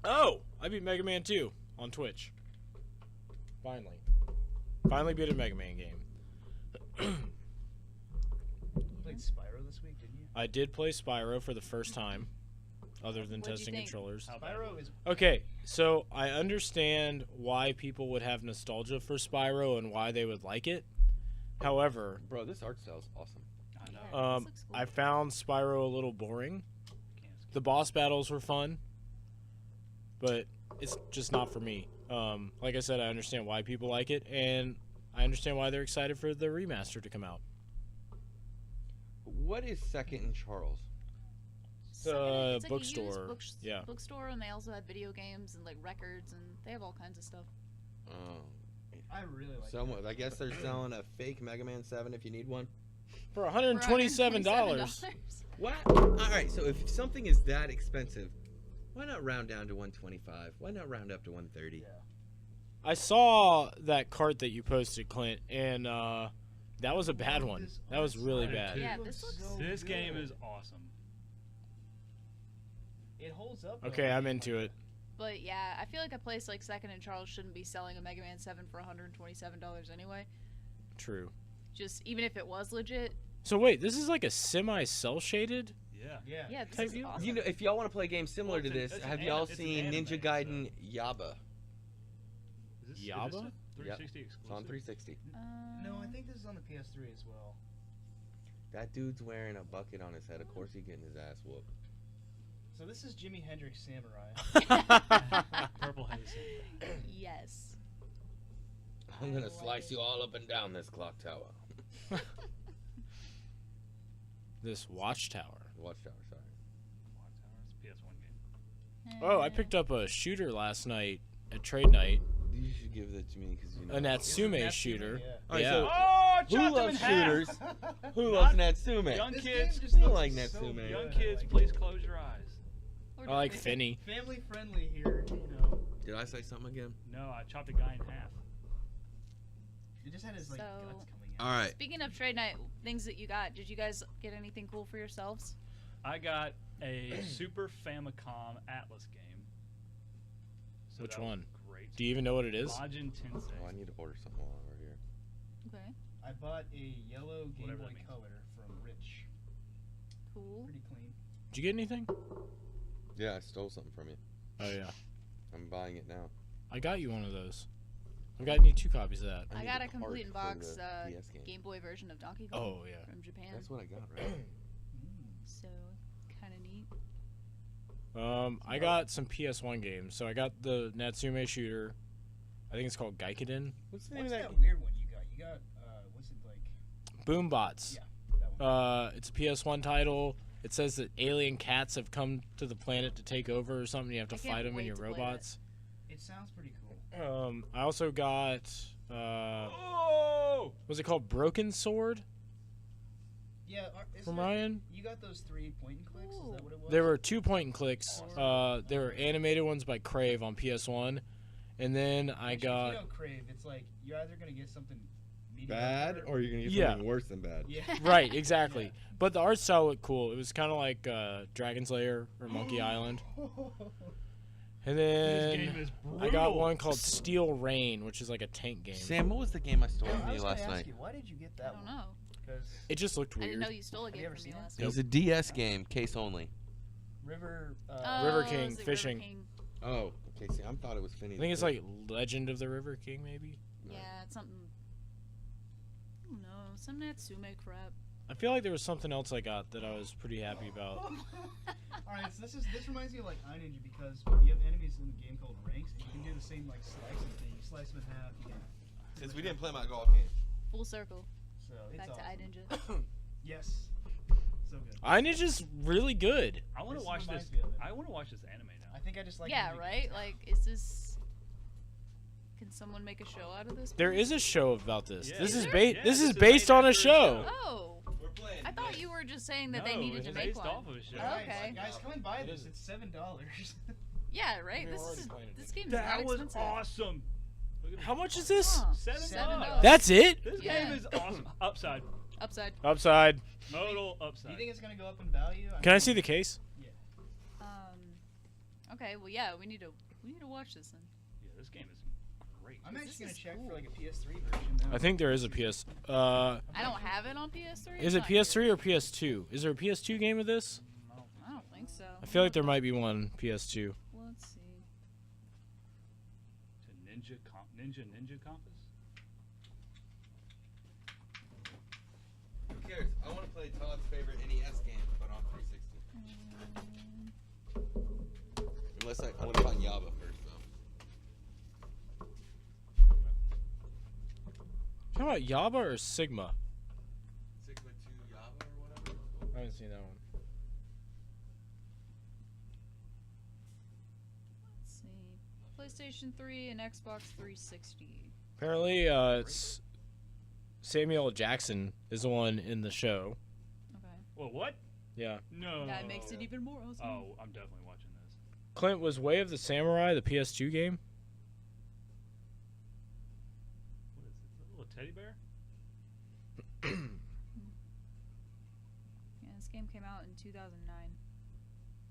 S1: Oh! I beat Mega Man 2 on Twitch. Finally. Finally beat a Mega Man game.
S3: You played Spyro this week, didn't you?
S1: I did play Spyro for the first time, other than
S4: What'd you
S1: testing
S4: think?
S1: controllers.
S6: How bad
S3: Spyro
S6: was
S3: is.
S1: Okay, so I understand why people would have nostalgia for Spyro and why they would like it. However,
S2: Bro, this art style's awesome.
S6: it? I know.
S4: Yeah, this looks cool.
S1: I found Spyro a little boring.
S6: Can't skip.
S1: The boss battles were fun, but it's just not for me. Like I said, I understand why people like it, and I understand why they're excited for the remaster to come out.
S2: What is Second and Charles?
S1: It's
S4: It's
S1: a
S4: like
S1: bookstore.
S4: yeah. Bookstore, and they also have video games and like records, and they have all kinds of stuff.
S2: Oh,
S3: I really like
S2: someone. I guess they're selling a fake Mega Man 7 if you need one.
S1: For
S4: For
S1: $127.
S4: $127.
S2: What? All right. So if something is that expensive, why not round down to 125? Why not round up to 130?
S3: Yeah.
S1: I saw that cart that you posted, Clint, and that was a bad one. That was really
S6: I did
S1: bad.
S6: too.
S4: Yeah, this looks.
S3: so
S6: This game
S3: good.
S6: is awesome.
S3: It holds up. though.
S1: Okay, I'm into it.
S4: But yeah, I feel like a place like Second and Charles shouldn't be selling a Mega Man 7 for $127 anyway.
S1: True.
S4: Just even if it was legit.
S1: So wait, this is like a semi-cell shaded?
S6: Yeah.
S3: Yeah.
S4: Yeah, this
S1: Type
S4: is
S1: deal?
S4: awesome.
S2: You know, if y'all want to play a game similar
S6: Well,
S2: to
S6: it's
S2: this,
S6: an
S2: have y'all
S6: it's an
S2: seen
S6: anime,
S2: Ninja Gaiden Yaba?
S6: Is
S1: Yaba?
S6: this a 360
S2: It's on
S6: exclusive?
S2: 360.
S3: No, I think this is on the PS3 as well.
S2: That dude's wearing a bucket on his head. Of course, he's getting his ass whooped.
S3: So this is Jimi Hendrix Samurai.
S6: Purple haze.
S4: Yes.
S2: I'm gonna slice you all up and down this clock tower.
S1: This watchtower.
S2: Watchtower, sorry.
S6: PS1 game.
S1: Oh, I picked up a shooter last night at trade night.
S2: You should give that to me because you know.
S1: A Natsume shooter.
S3: Yeah.
S2: Alright,
S1: Yeah.
S2: so
S6: Oh,
S2: who
S6: chopped him in
S2: loves
S6: half.
S2: shooters? Who loves Natsume?
S6: Young
S3: This
S6: kids,
S3: game just
S2: I
S3: looks
S2: like
S3: so
S2: Natsume.
S3: good.
S6: young kids, please close your eyes.
S1: I like Finny.
S3: Family friendly here, you know.
S2: Did I say something again?
S6: No, I chopped a guy in half.
S3: It just had his like
S4: So-
S3: guts coming out.
S2: All right.
S4: Speaking of trade night, things that you got, did you guys get anything cool for yourselves?
S6: I got a Super Famicom Atlas game. So
S1: Which
S6: that was
S1: one?
S6: Great.
S1: Do you even know what it is?
S6: Majin Tensei.
S2: Oh, I need to order something while we're here.
S4: Okay.
S3: I bought a yellow Game
S6: Whatever
S3: Boy
S6: that means.
S3: Color from Rich.
S4: Cool.
S3: Pretty clean.
S1: Did you get anything?
S2: Yeah, I stole something from you.
S1: Oh yeah.
S2: I'm buying it now.
S1: I got you one of those. I got you 2 copies of that.
S4: I
S2: need
S4: got
S2: the
S4: a complete
S2: card
S4: in-box
S2: for the PS game.
S4: Game Boy version of Donkey Kong
S1: Oh yeah.
S4: from Japan.
S2: That's what I got, right?
S4: So, kind of neat.
S1: I got some PS1 games. So I got the Natsume shooter. I think it's called Gaikiden.
S2: What's the name
S3: What's
S2: of
S3: that
S2: that?
S3: weird one you got? You got what's it like?
S1: Boombots.
S3: Yeah, that one.
S1: It's a PS1 title. It says that alien cats have come to the planet to take over or something. You have to
S4: I can't
S1: fight them in
S4: wait
S1: your
S4: to play
S1: robots.
S3: It sounds pretty cool.
S1: I also got
S6: Oh!
S1: was it called Broken Sword
S3: Yeah,
S1: from Ryan?
S3: You got those 3 point and clicks? Is that what it was?
S1: There were 2 point and clicks. There were animated ones by Crave on PS1, and then I
S3: Which, if
S1: got
S3: you don't crave. It's like you're either gonna get something
S2: Bad,
S3: mediocre
S2: or you're gonna get
S1: Yeah.
S2: something worse than bad.
S3: yeah.
S1: right exactly.
S3: Yeah.
S1: But the art style looked cool. It was kind of like Dragon's Lair or Monkey Island. And
S6: This game
S1: then
S6: is
S1: I got
S6: brutal.
S1: one called Steel Rain, which is like a tank game.
S2: Sam, what was the game I stole
S3: Yeah,
S2: from
S3: I
S2: you
S3: was gonna
S2: last
S3: ask
S2: night?
S3: you, why did you get
S4: I
S3: that
S4: don't
S3: one?
S4: know.
S3: Because
S1: It just looked
S4: I didn't
S1: weird.
S4: know you stole a
S3: Have you
S4: game
S3: ever
S4: from me
S3: seen it?
S4: last
S2: It was a DS game, case only.
S3: River.
S1: River
S4: Oh,
S1: King,
S4: is it
S1: fishing.
S4: River King?
S2: Oh, okay. See, I thought it was Finny.
S1: I think it's like Legend of the River King, maybe.
S4: Yeah, it's something. I don't know, some Natsume crap.
S1: I feel like there was something else I got that I was pretty happy about.
S3: All right, so this reminds me of like iNinja because you have enemies in the game called ranks, and you can do the same like slicing thing. You slice them in half. You can.
S2: Since we didn't play my golf game.
S4: Full circle.
S3: So it's
S4: Back to
S3: awesome.
S4: iNinja.
S3: Yes. So good.
S1: iNinja's really good.
S6: I want
S3: This
S6: to watch
S3: reminds
S6: this.
S3: me of it.
S6: I want to watch this anime now.
S3: I think I just like.
S4: Yeah,
S3: the-
S4: right? Like, is this. Can someone make a show out of this?
S1: There
S4: please?
S1: is a show about this.
S6: Yeah,
S1: this
S6: is
S1: is
S6: there?
S1: ba-
S6: Yeah,
S1: this
S6: this
S1: is
S6: is
S1: based
S6: made
S1: on a
S6: after a
S1: show.
S6: show.
S4: Oh!
S2: We're playing.
S4: I thought you were just saying that they
S6: No,
S4: needed
S6: it's
S4: to make
S6: based
S4: one.
S6: off of a show.
S3: Guys,
S4: Okay.
S3: guys, come and buy
S1: It
S3: this.
S1: is.
S3: It's $7.
S4: Yeah, right?
S1: We're
S4: This
S1: already
S4: is
S1: playing it.
S4: this game is
S6: That
S4: not
S6: was
S4: expensive.
S6: awesome. Look at
S1: How much is this?
S4: Huh.
S6: $7.
S4: $7.
S1: That's it?
S6: This
S4: Yeah.
S6: game is awesome. Upside.
S4: Upside.
S1: Upside.
S6: Modal
S3: Do
S6: upside.
S3: you think it's gonna go up in value?
S1: Can I
S3: mean,
S1: see the case?
S4: Okay, well, yeah, we need to watch this then.
S6: Yeah, this game is great.
S3: I'm
S4: This
S3: actually gonna
S4: is
S3: check
S4: cool.
S3: for like a PS3 version. Now.
S1: I think there is a PS.
S4: I don't have it on PS3.
S1: Is
S4: It's
S1: it
S4: not here.
S1: PS3 or PS2? Is there a PS2 game of this?
S4: I don't think so.
S1: I feel like there might be one PS2.
S4: Let's see.
S6: To Ninja Compass.
S2: Who cares? I want to play Todd's favorite NES game, but on 360. Unless I want to find Yaba first, though.
S1: Talking about Yaba or Sigma?
S2: Sigma 2 Yaba or whatever.
S1: I haven't seen that one.
S4: Let's see. PlayStation 3 and Xbox 360.
S1: Apparently, it's Samuel L. Jackson is the one in the show.
S4: Okay.
S6: Well, what?
S1: Yeah.
S6: No.
S4: That makes it even more awesome.
S6: Oh, I'm definitely watching this.
S1: Clint, was Way of the Samurai the PS2 game?
S6: What is it? A little teddy bear?
S4: Yeah, this game came out in 2009.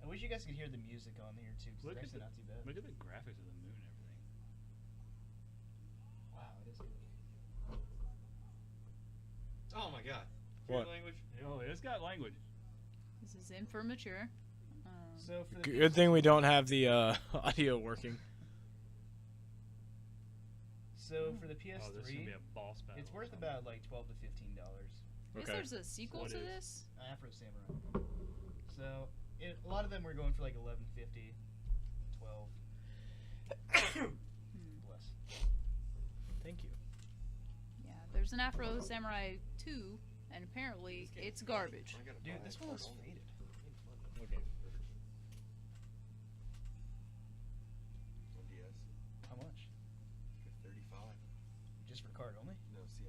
S3: I wish you guys could hear the music on here too, because
S6: Look
S3: it's
S6: at
S3: actually not too bad.
S6: Look at the graphics of the moon and everything.
S3: Wow, it is good.
S2: Oh my god.
S1: What?
S2: Language?
S6: Oh, it's got language.
S4: This is in for mature.
S3: So for the
S1: Good thing we don't have the audio working.
S3: So for the
S6: Oh, this is gonna
S3: PS3,
S6: be a boss battle.
S3: it's
S6: or
S3: worth
S6: something.
S3: about like $12 to $15.
S4: I guess
S1: Okay.
S4: there's a sequel
S6: What
S4: to
S6: is?
S4: this.
S3: Afro Samurai. So a lot of them were going for like 1150, 12. Bless.
S1: Thank you.
S4: Yeah, there's an Afro Samurai 2, and apparently it's garbage.
S2: I gotta
S3: Dude,
S2: buy
S3: this
S2: it.
S3: one looks faded.
S1: Okay.
S2: On DS
S3: How much?
S2: for 35.
S3: Just for card only?
S2: No CIV.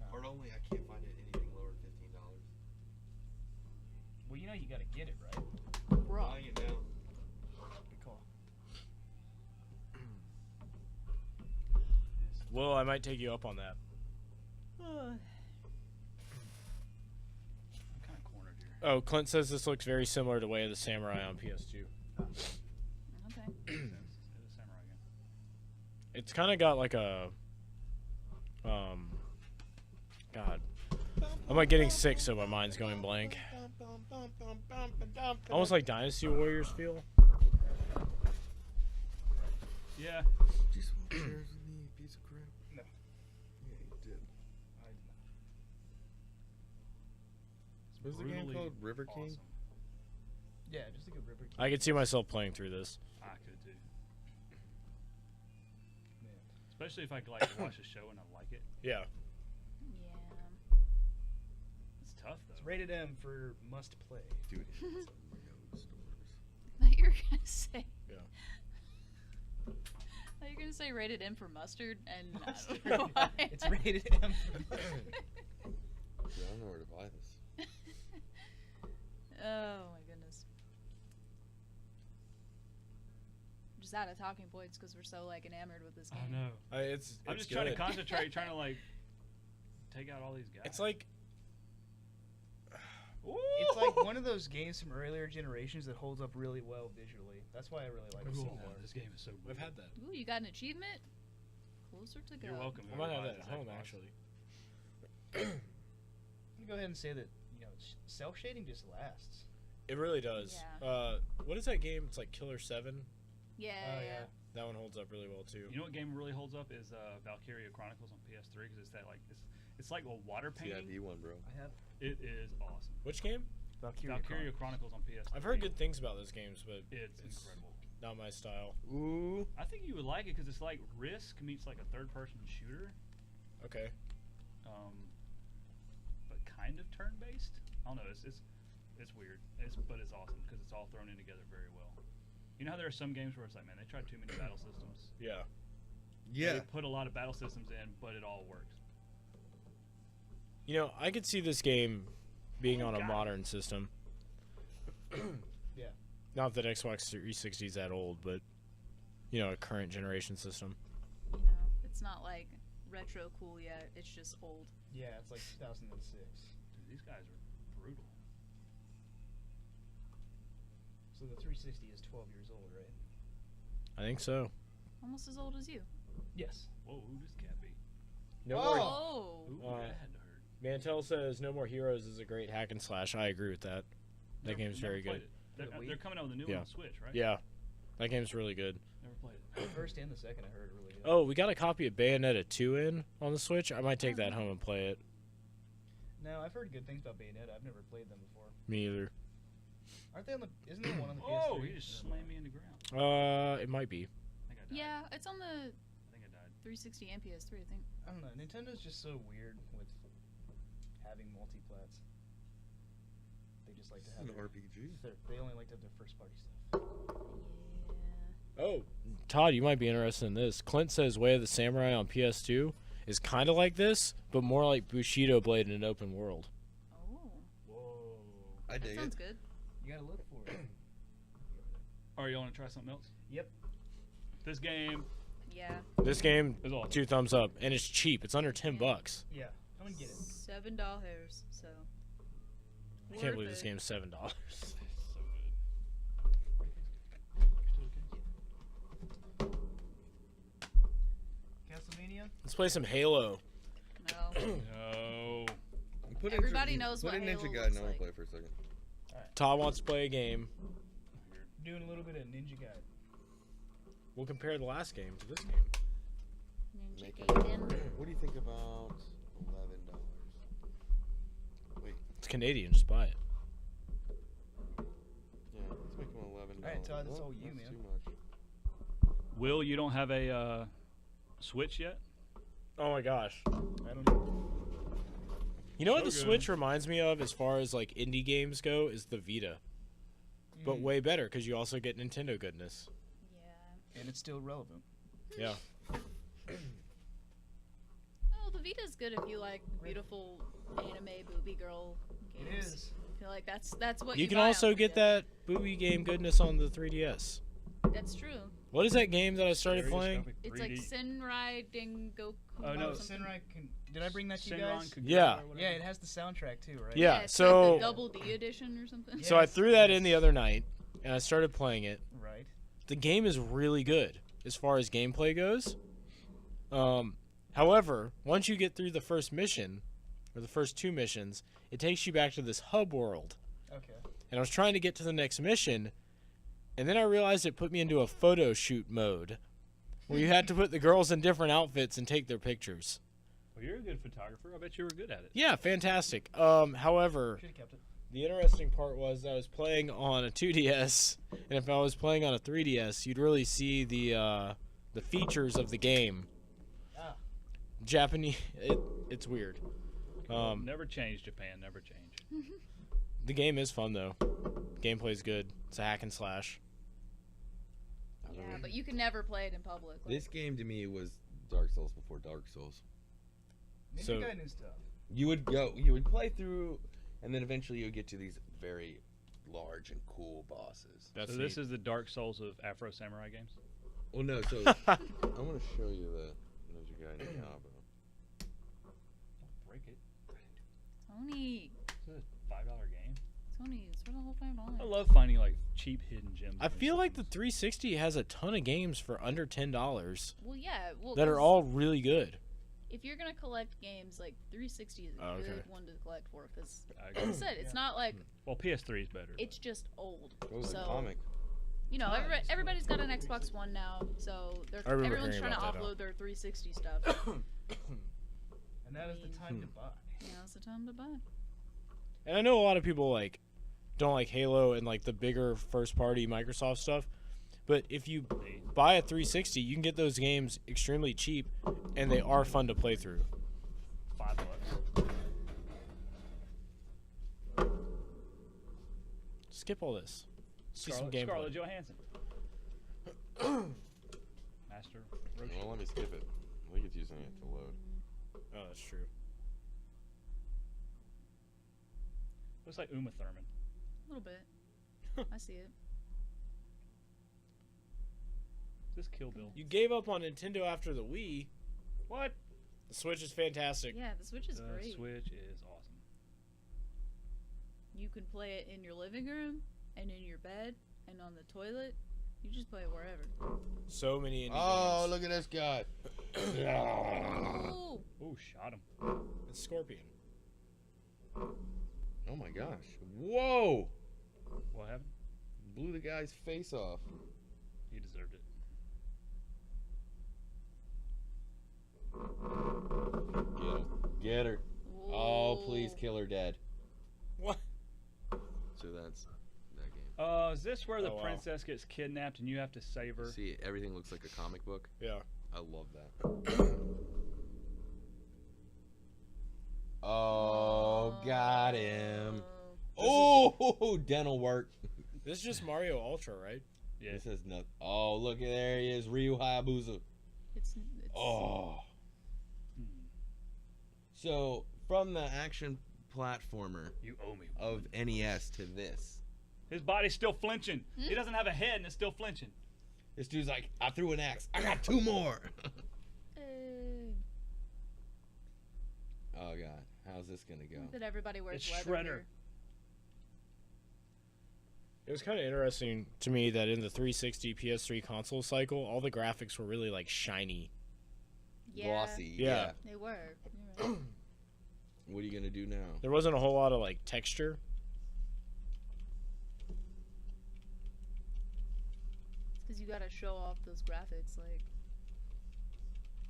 S3: Oh.
S2: Card only. I can't find it anything lower than $15.
S3: Well, you know you gotta get it, right?
S4: Bro.
S2: Buying it now.
S3: Good call.
S1: Well, I might take you up on that.
S6: I'm kind of cornered here.
S1: Oh, Clint says this looks very similar to Way of the Samurai on PS2.
S4: Okay.
S6: It is Samurai again.
S1: It's kind of got like a, God, I'm like getting sick, so my mind's going blank. Almost like Dynasty Warriors feel.
S6: Yeah.
S2: Did you swap chairs with me, you piece of crap?
S3: No.
S2: Yeah, you did.
S3: I did not.
S2: What's the game
S6: Brutally
S2: called? River King?
S6: awesome.
S3: Yeah, just a good River King.
S1: I could see myself playing through this.
S6: I could too.
S3: Yeah.
S6: Especially if I could like watch a show and I like it.
S1: Yeah.
S4: Yeah.
S6: It's tough though.
S3: It's rated M for must play.
S2: Dude, it's on Rio stores.
S4: I thought you were gonna say.
S1: Yeah.
S4: I thought you were gonna say rated M for mustard, and
S3: Mustard.
S4: I don't know why.
S3: It's rated M for mustard.
S2: Yeah, I don't know where to buy this.
S4: Oh my goodness. I'm just out of talking points because we're so like enamored with this game.
S6: I know.
S1: It's
S6: I'm just trying to concentrate, trying to like take out all these guys.
S1: It's like,
S3: It's like one of those games from earlier generations that holds up really well visually. That's why I really like it so
S6: Ooh,
S3: much.
S6: this game is so good.
S1: we've had that.
S4: Ooh, you got an achievement? Closer to go.
S6: You're welcome.
S1: I might have
S6: whoever
S1: that
S6: buys
S1: at home
S6: Xbox.
S1: actually.
S3: I'm gonna go ahead and say that cell shading just lasts.
S1: It really does.
S4: Yeah.
S1: What is that game? It's like Killer 7.
S4: Yeah.
S3: Oh,
S4: yeah.
S3: yeah.
S1: That one holds up really well too.
S6: You know what game really holds up is Valkyria Chronicles on PS3 because it's that like it's like a water painting.
S2: CIV one, bro.
S3: I have
S6: It is awesome.
S1: Which game?
S6: Valkyria Chronicles on PS3.
S1: I've heard good things about those games, but
S6: It's incredible.
S1: not my style.
S2: Ooh.
S6: I think you would like it because it's like Risk meets like a third-person shooter,
S1: Okay.
S6: but kind of turn-based. I don't know. It's weird. But it's awesome because it's all thrown in together very well. You know how there are some games where it's like, man, they tried too many battle systems.
S1: Yeah.
S2: Yeah.
S6: They put a lot of battle systems in, but it all works.
S1: You know, I could see this game being on a
S6: God.
S1: modern system.
S3: Yeah.
S1: Not that Xbox 360 is that old, but you know, a current generation system.
S4: You know, it's not like retro cool yet. It's just old.
S3: Yeah, it's like 2006.
S6: Dude, these guys are brutal.
S3: So the 360 is 12 years old, right?
S1: I think so.
S4: Almost as old as you.
S3: Yes.
S6: Whoa, who does cat be?
S1: No
S3: Oh!
S1: more.
S4: Oh.
S6: Ooh,
S1: Uh,
S6: that had to hurt.
S1: Mantel says No More Heroes is a great hack and slash. I agree with that. That game's very
S6: played
S1: good.
S6: it. They're,
S3: The Wii?
S6: they're coming out with a new
S1: Yeah.
S6: one on Switch, right?
S1: Yeah. That game's really good.
S6: Never played it.
S3: The first and the second I heard are really good.
S1: Oh, we got a copy of Bayonetta 2 in on the Switch. I might take that home and play it.
S3: No, I've heard good things about Bayonetta. I've never played them before.
S1: Me either.
S3: Aren't they on the? Isn't there one on the
S6: Oh,
S3: PS3?
S6: he just slammed me in the ground.
S1: It might be.
S6: I think I died.
S4: Yeah, it's on the
S6: I think I died.
S4: 360 and PS3, I think.
S3: I don't know. Nintendo's just so weird with having multiplats. They just like to have
S2: An
S3: their,
S2: RPG.
S3: they only like to have their first party stuff.
S4: Yeah.
S1: Oh, Todd, you might be interested in this. Clint says Way of the Samurai on PS2 is kind of like this, but more like Bushido Blade in an open world.
S4: Oh.
S6: Whoa.
S2: I
S4: That
S2: dig
S4: sounds
S2: it.
S4: good.
S3: You gotta look for it.
S6: All right, you want to try something else?
S3: Yep.
S6: This game
S4: Yeah.
S1: This game,
S6: is awesome.
S1: 2 thumbs up, and it's cheap. It's under $10.
S3: Yeah. Come and get it.
S4: $7, so.
S1: I can't believe this game's $7.
S3: Castlevania.
S1: Let's play some Halo.
S4: No.
S6: No.
S2: Put
S4: Everybody
S2: in,
S4: knows
S2: put
S4: what
S2: in
S4: Halo
S2: Ninja Gaiden.
S4: looks
S2: I want
S4: like.
S2: to play for a second.
S1: Todd wants to play a game.
S3: Doing a little bit of Ninja Gaiden.
S1: We'll compare the last game to this game.
S4: Ninja
S2: Make it-
S4: Gaiden.
S2: What do you think about $11?
S1: It's Canadian. Just buy it.
S2: Yeah, let's make him $11.
S3: Alright, Todd, that's all you,
S2: that's
S3: man.
S2: Too much.
S6: Will, you don't have a Switch yet?
S1: Oh my gosh.
S3: I don't know.
S1: You know what the
S6: So good.
S1: Switch reminds me of as far as like indie games go is the Vita, but way better because you also get Nintendo goodness.
S4: Yeah.
S3: And it's still relevant.
S1: Yeah.
S4: Oh, the Vita's good if you like beautiful anime booby girl games.
S3: It is.
S4: I feel like that's what
S1: You can
S4: buy on
S1: also
S4: the
S1: get
S4: Vita.
S1: that booby game goodness on the 3DS.
S4: That's true.
S1: What is that game that I started playing?
S6: Stereoscopic
S4: It's like
S6: 3D.
S4: Senrai Dengoku.
S6: Oh, no,
S4: or something.
S3: Senrai did I bring that to you
S6: Shenron
S3: guys?
S6: Kagura
S1: Yeah.
S6: or whatever.
S3: Yeah, it has the soundtrack too, right?
S1: Yeah,
S4: it's
S1: so-
S4: like the double D edition or something.
S1: So I
S3: Yes,
S1: threw that in
S3: yes.
S1: the other night, and I started playing it.
S3: Right.
S1: The game is really good as far as gameplay goes. However, once you get through the first mission, or the first 2 missions, it takes you back to this hub world.
S3: Okay.
S1: And I was trying to get to the next mission, and then I realized it put me into a photo shoot mode, where you had to put the girls in different outfits and take their pictures.
S6: Well, you're a good photographer. I bet you were good at it.
S1: Yeah, fantastic. However,
S3: Should have kept it.
S1: the interesting part was I was playing on a 2DS, and if I was playing on a 3DS, you'd really see the features of the game.
S3: Ah.
S1: Japanese, it's weird.
S6: Never change, Japan. Never change.
S1: The game is fun though. Gameplay's good. It's a hack and slash.
S4: Yeah, but you can never play it in public. Like,
S2: This game to me was Dark Souls before Dark Souls.
S3: Maybe
S1: So-
S3: you got new stuff.
S2: You would play through, and then eventually you would get to these very large and cool bosses.
S1: That's
S6: So this is the Dark Souls of Afro Samurai games.
S2: Well, no, so I want to show you the Ninja Gaiden Diablo.
S6: Break it.
S4: Tony,
S6: It's a $5 game.
S4: Tony, it's for the whole
S6: I
S4: $5.
S6: love finding like cheap hidden gems.
S1: I
S6: in
S1: feel like the
S6: systems.
S1: 360 has a ton of games for under $10
S4: Well, yeah. Well,
S1: that are
S4: 'cause
S1: all really good.
S4: If you're gonna collect games, like 360 is a
S1: Oh, okay.
S4: good one to collect for, because
S6: I
S4: like
S6: agree.
S4: I said, it's not like
S6: Well, PS3 is better.
S4: it's just old.
S2: What was
S4: So
S2: the comic?
S4: you know,
S3: Nice.
S4: everybody's got an Xbox One now, so
S1: I remember
S4: everyone's
S1: hearing
S4: trying to
S1: about that
S4: offload their 360 stuff.
S3: And that is the time to buy.
S4: Now's the time to buy.
S1: And I know a lot of people like don't like Halo and like the bigger first party Microsoft stuff, but if you buy a 360, you can get those games extremely cheap and they are fun to play through.
S6: $5.
S1: Skip all this. See some
S6: Scarlett,
S1: gameplay.
S6: Scarlett Johansson. Master Roshi.
S2: Well, let me skip it. I think it's using it to load.
S1: Oh, that's true.
S6: Looks like Uma Thurman.
S4: A little bit. I see it.
S6: Is this Kill Bill?
S1: You gave up on Nintendo after the Wii.
S6: What?
S1: The Switch is fantastic.
S4: Yeah, the Switch is
S6: The
S4: great.
S6: Switch is awesome.
S4: You can play it in your living room, and in your bed, and on the toilet. You just play it wherever.
S1: So many indie
S2: Oh,
S1: games.
S2: look at this guy.
S4: Ooh.
S6: Ooh, shot him.
S1: It's Scorpion.
S2: Oh my gosh. Whoa!
S6: What happened?
S2: Blew the guy's face off.
S6: He deserved it.
S2: Get her. Get her. Oh, please
S4: Ooh.
S2: kill her dead.
S1: What?
S2: So that's that game.
S6: Is this where the
S1: Oh, wow.
S6: princess gets kidnapped and you have to save her?
S2: See, everything looks like a comic book.
S1: Yeah.
S2: I love that. Oh, got him. Oh, dental work.
S1: This is just Mario Ultra, right?
S6: Yeah.
S2: This is nothing. Oh, look at there he is, Ryu Hayabusa.
S4: It's
S2: Oh.
S6: Hmm.
S2: So from the action platformer
S6: You owe me.
S2: of NES to this,
S6: His body's still flinching. He doesn't have a head and it's still flinching.
S2: this dude's like, I threw an axe. I got 2 more. Oh god, how's this gonna go?
S4: that everybody wears
S6: It's
S4: leather
S6: Shredder.
S4: here.
S1: It was kind of interesting to me that in the 360 PS3 console cycle, all the graphics were really like shiny.
S4: Yeah,
S2: Glossy.
S1: Yeah.
S4: they were. You're right.
S2: What are you gonna do now?
S1: There wasn't a whole lot of like texture.
S4: Because you gotta show off those graphics, like,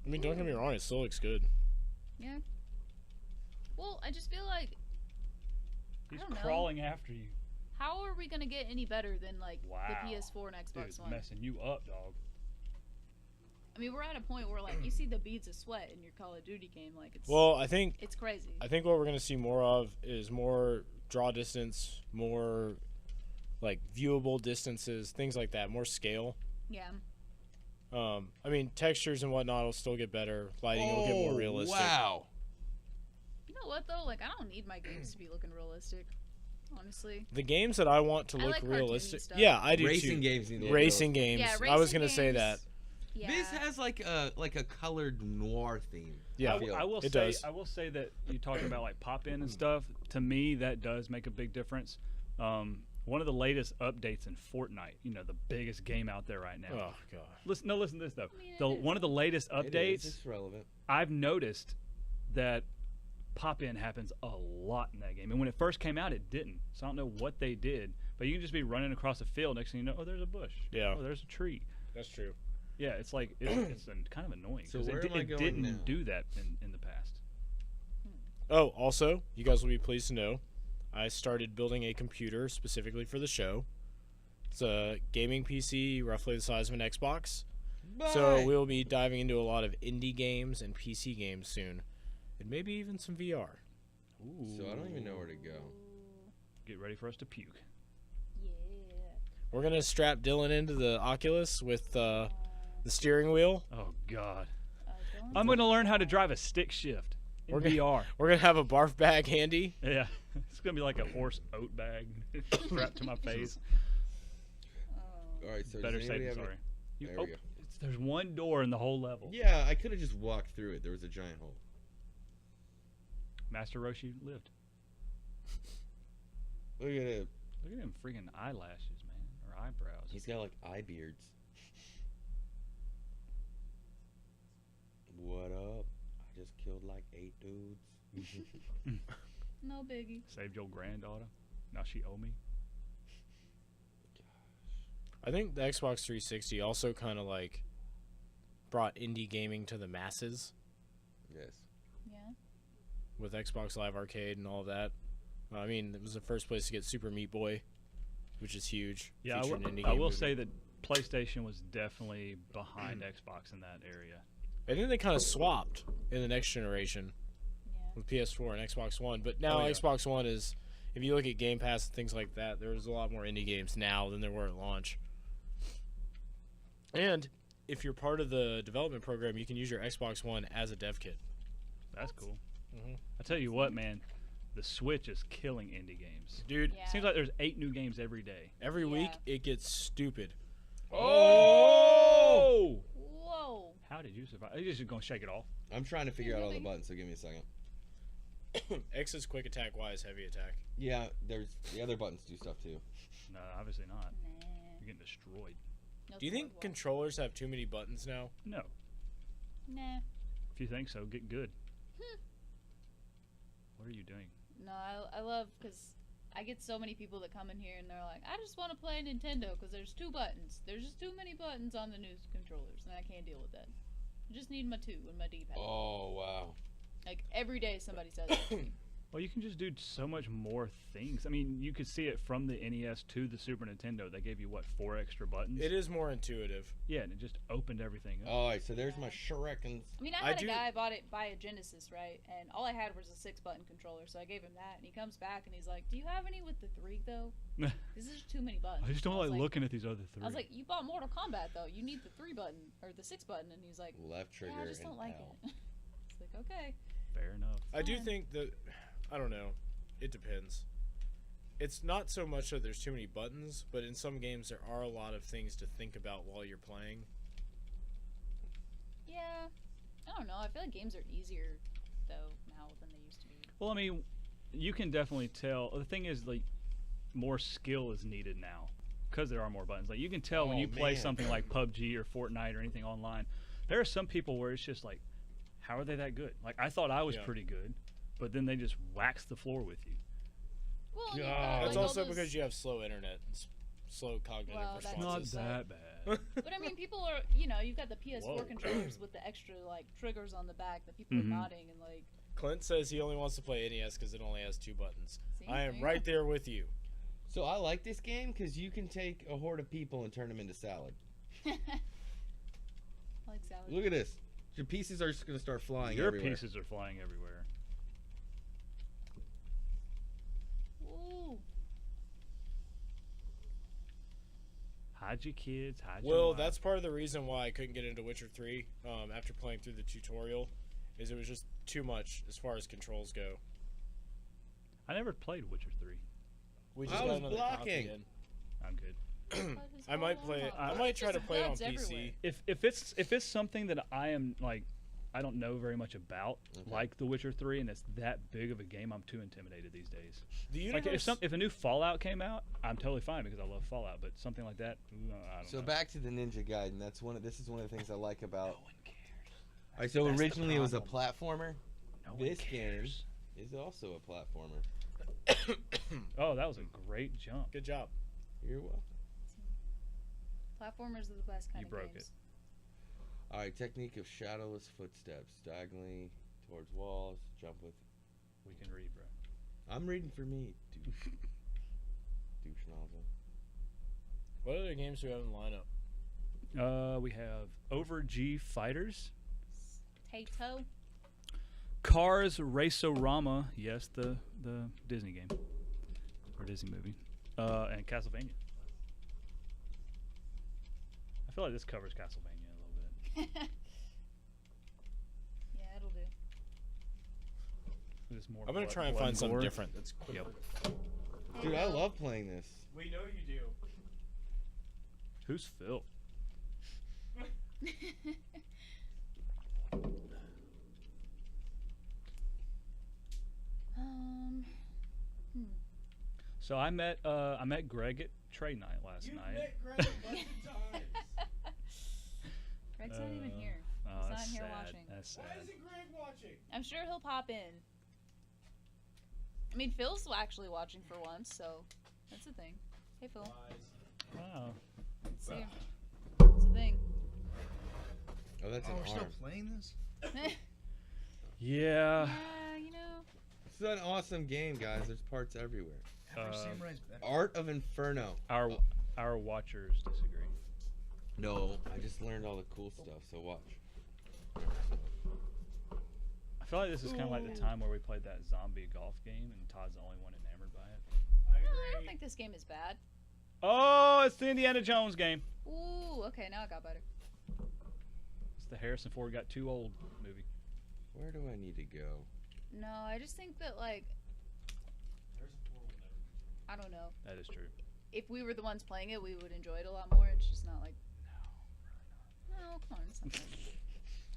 S1: I mean, don't get me wrong, it still looks good.
S4: yeah. Well, I just feel like
S6: He's
S4: don't know.
S6: crawling after you.
S4: How are we gonna get any better than like
S6: Wow.
S4: the PS4 and Xbox
S6: Dude's
S4: One?
S6: messing you up, dog.
S4: I mean, we're at a point where like you see the beads of sweat in your Call of Duty game, like it's
S1: Well, I think
S4: it's crazy.
S1: what we're gonna see more of is more draw distance, more like viewable distances, things like that, more scale.
S4: Yeah.
S1: I mean, textures and whatnot will still get better. Lighting will get more realistic.
S7: Wow.
S4: You know what though? Like I don't need my games to be looking realistic. Honestly.
S1: The games that I want to
S4: I
S1: look
S4: like cartoony
S1: realistic,
S4: stuff.
S1: yeah, I do
S2: Racing
S1: too.
S2: games need to look
S1: Racing games.
S4: Yeah,
S1: I was
S4: racing
S1: gonna say
S4: games-
S1: that.
S4: Yeah.
S2: This has like a colored noir theme.
S1: Yeah,
S2: feel.
S6: I will
S1: it
S6: say
S1: does.
S6: I will say that you talking about like pop in and stuff. To me, that does make a big difference. One of the latest updates in Fortnite, you know, the biggest game out there right now.
S1: Oh god.
S6: Listen to this though.
S4: I mean, it is.
S6: One of the latest
S2: It is,
S6: updates,
S2: it's relevant.
S6: I've noticed that pop in happens a lot in that game. And when it first came out, it didn't. So I don't know what they did, but you can just be running across a field. Next thing you know, oh, there's a bush.
S1: Yeah.
S6: Oh, there's a tree.
S1: That's true.
S6: Yeah, it's like it's kind of annoying.
S2: So
S6: 'cause
S2: where
S6: it,
S2: am I
S6: it
S2: going
S6: didn't
S2: now?
S6: do that in the past.
S1: Oh, also, you guys will be pleased to know, I started building a computer specifically for the show. It's a gaming PC, roughly the size of an Xbox. So we'll be diving into a lot of indie games and PC games soon, and maybe even some VR.
S6: Ooh.
S2: So I don't even know where to go.
S6: Get ready for us to puke.
S4: Yeah.
S1: We're gonna strap Dylan into the Oculus with the steering wheel.
S6: Oh God.
S4: Don't
S6: I'm gonna learn how to drive a stick shift in
S1: We're gonna-
S6: VR.
S1: We're gonna have a barf bag handy.
S6: Yeah, it's gonna be like a horse oat bag strapped to my face.
S2: All right, so
S6: Better
S2: does
S6: safe
S2: anybody
S6: than
S2: have
S6: sorry. You,
S2: There
S6: oh,
S2: we go.
S6: there's one door in the whole level.
S2: Yeah, I could have just walked through it. There was a giant hole.
S6: Master Roshi lived.
S2: Look at it.
S6: Look at him freaking eyelashes, man, or eyebrows.
S2: He's got like eye beards. What up? I just killed like 8 dudes.
S4: No biggie.
S6: Saved your granddaughter. Now she owe me.
S1: I think the Xbox 360 also kind of like brought indie gaming to the masses
S2: Yes.
S4: Yeah.
S1: with Xbox Live Arcade and all of that. I mean, it was the first place to get Super Meat Boy, which is huge.
S6: Yeah,
S1: Featured an indie
S6: I
S1: game
S6: will
S1: movie.
S6: say that PlayStation was definitely behind Xbox in that area.
S1: I think they kind of swapped in the next generation
S4: Yeah.
S1: with PS4 and Xbox One. But now
S6: Oh, yeah.
S1: Xbox One is, if you look at Game Pass and things like that, there's a lot more indie games now than there were at launch. And if you're part of the development program, you can use your Xbox One as a dev kit.
S6: That's cool.
S1: Mhm.
S6: I tell you what, man, the Switch is killing indie games.
S1: Dude,
S4: Yeah.
S6: Seems like there's 8 new games every day.
S1: every week
S4: Yeah.
S1: it gets stupid.
S6: Oh!
S4: Whoa.
S6: How did you survive? Are you just gonna shake it off?
S2: I'm trying to figure out all the
S4: nothing.
S2: buttons, so give me a second.
S1: X is quick attack, Y is heavy attack.
S2: Yeah, there's the other buttons do stuff too.
S6: No, obviously not.
S4: Nah.
S6: You're getting destroyed.
S4: No
S1: Do you think
S4: sword
S1: controllers have too many buttons now?
S6: No.
S4: wall. Nah.
S6: If you think so, get good. What are you doing?
S4: No, I love because I get so many people that come in here and they're like, I just want to play Nintendo because there's 2 buttons. There's just too many buttons on the new controllers, and I can't deal with that. I just need my 2 and my D-pad.
S2: Oh wow.
S4: Like every day somebody says that to me.
S6: Well, you can just do so much more things. I mean, you could see it from the NES to the Super Nintendo. They gave you, what, 4 extra buttons?
S1: It is more intuitive.
S6: Yeah, and it just opened everything up.
S2: All right, so there's my Shrekins.
S4: I mean, I
S1: I
S4: had
S1: do-
S4: a guy buy a Genesis, right? And all I had was a 6-button controller, so I gave him that. And he comes back and he's like, "Do you have any with the 3 though? This is too many buttons."
S6: I just don't
S4: I was
S6: like looking at these other 3.
S4: I was like, "You bought Mortal Kombat though. You need the 3-button or the 6-button." And he's like,
S2: Left trigger
S4: "Yeah, I just
S2: and
S4: don't like
S2: L.
S4: it." It's like, okay.
S6: Fair enough.
S1: I do
S4: Fine.
S1: think that, I don't know, it depends. It's not so much that there's too many buttons, but in some games there are a lot of things to think about while you're playing.
S4: Yeah. I don't know. I feel like games are easier though now than they used to be.
S6: Well, I mean, you can definitely tell. The thing is, like, more skill is needed now because there are more buttons. Like, you can tell when
S2: Oh,
S6: you play
S2: man.
S6: something like PUBG or Fortnite or anything online. There are some people where it's just like, how are they that good? Like, I thought I was
S1: Yeah.
S6: pretty good, but then they just wax the floor with you.
S4: Well,
S6: God.
S4: you've got,
S1: It's
S4: like,
S1: also
S4: all those-
S1: because you have slow internet, slow cognitive
S4: Well, that's
S1: responses.
S6: Not
S4: Not
S6: that bad.
S4: But I mean, people are, you've got the PS4
S6: Whoa.
S4: controllers with the extra like triggers on the back that people
S6: Mhm.
S4: are nodding and like
S1: Clint says he only wants to play NES because it only has 2 buttons.
S4: See?
S1: I
S4: There
S1: am
S4: you
S1: right
S4: go.
S1: there with you.
S2: So I like this game because you can take a horde of people and turn them into salad.
S4: I like salad.
S2: Look at this. Your pieces are just gonna start flying
S6: Your
S2: everywhere.
S6: pieces are flying everywhere.
S4: Ooh.
S6: Hide your kids. Hide your
S1: Well,
S6: wife.
S1: that's part of the reason why I couldn't get into Witcher 3 after playing through the tutorial, is it was just too much as far as controls go.
S6: I never played Witcher 3.
S1: We
S2: I
S1: just got
S2: was
S1: another copy
S2: blocking.
S1: in.
S6: I'm good.
S1: I might play it. I might try to play it on PC.
S6: If it's something that I am like, I don't know very much about,
S2: Okay.
S6: like The Witcher 3, and it's that big of a game, I'm too intimidated these days.
S1: The universe.
S6: Like if a new Fallout came out, I'm totally fine because I love Fallout. But something like that, I don't
S2: So
S6: know.
S2: back to the Ninja Gaiden. This is one of the things I like about.
S6: No one cares.
S2: All right, so
S6: That's the
S2: originally it was a
S6: problem.
S2: platformer.
S6: No one
S2: This game
S6: cares.
S2: is also a platformer.
S6: Oh, that was a great jump.
S1: Good job.
S2: You're welcome.
S4: Platformers are the best kind
S6: You
S4: of
S6: broke
S4: games.
S2: All right, technique of shadowless footsteps, diagonally towards walls, jump with.
S6: We can read, bro.
S2: I'm reading for me, douche. Douche nozzle.
S1: What other games do we have in the lineup?
S6: We have Over G Fighters,
S4: Tato.
S6: Cars Racerama, yes, the Disney game or Disney movie, and Castlevania. I feel like this covers Castlevania a little bit.
S4: Yeah, it'll do.
S6: It's more
S1: I'm gonna
S6: blood-
S1: try and
S6: blood
S1: find something
S6: gore.
S1: different. That's quicker.
S6: Yep.
S2: Dude, I love playing this.
S1: We know you do.
S6: Who's Phil?
S4: um.
S6: So I met Greg at trade night last night.
S4: Greg's not even here.
S6: Oh,
S4: He's
S6: that's
S4: not here
S6: sad.
S4: watching.
S6: That's sad.
S1: Greg watching?
S4: I'm sure he'll pop in. I mean, Phil's actually watching for once, so that's a thing. Hey, Phil.
S6: Wow.
S4: See him. That's a thing.
S2: Oh, that's
S3: Oh,
S2: an
S3: we're still
S2: arm.
S3: playing this?
S6: Yeah.
S4: Yeah, you know.
S2: This is an awesome game, guys. There's parts everywhere.
S3: Afro
S6: Uh,
S3: Samurai's better.
S2: Art of Inferno.
S6: Our watchers disagree.
S2: No, I just learned all the cool stuff, so watch.
S6: I feel like this is kind of like the time where we played that zombie golf game, and Todd's the only one enamored by it.
S4: I don't think this game is bad.
S6: Oh, it's the Indiana Jones game.
S4: Ooh, okay, now it got better.
S6: It's the Harrison Ford got too old movie.
S2: Where do I need to go?
S4: No, I just think that, like, I don't know.
S6: That is true.
S4: If we were the ones playing it, we would enjoy it a lot more. It's just not like. No, come on. It's not bad.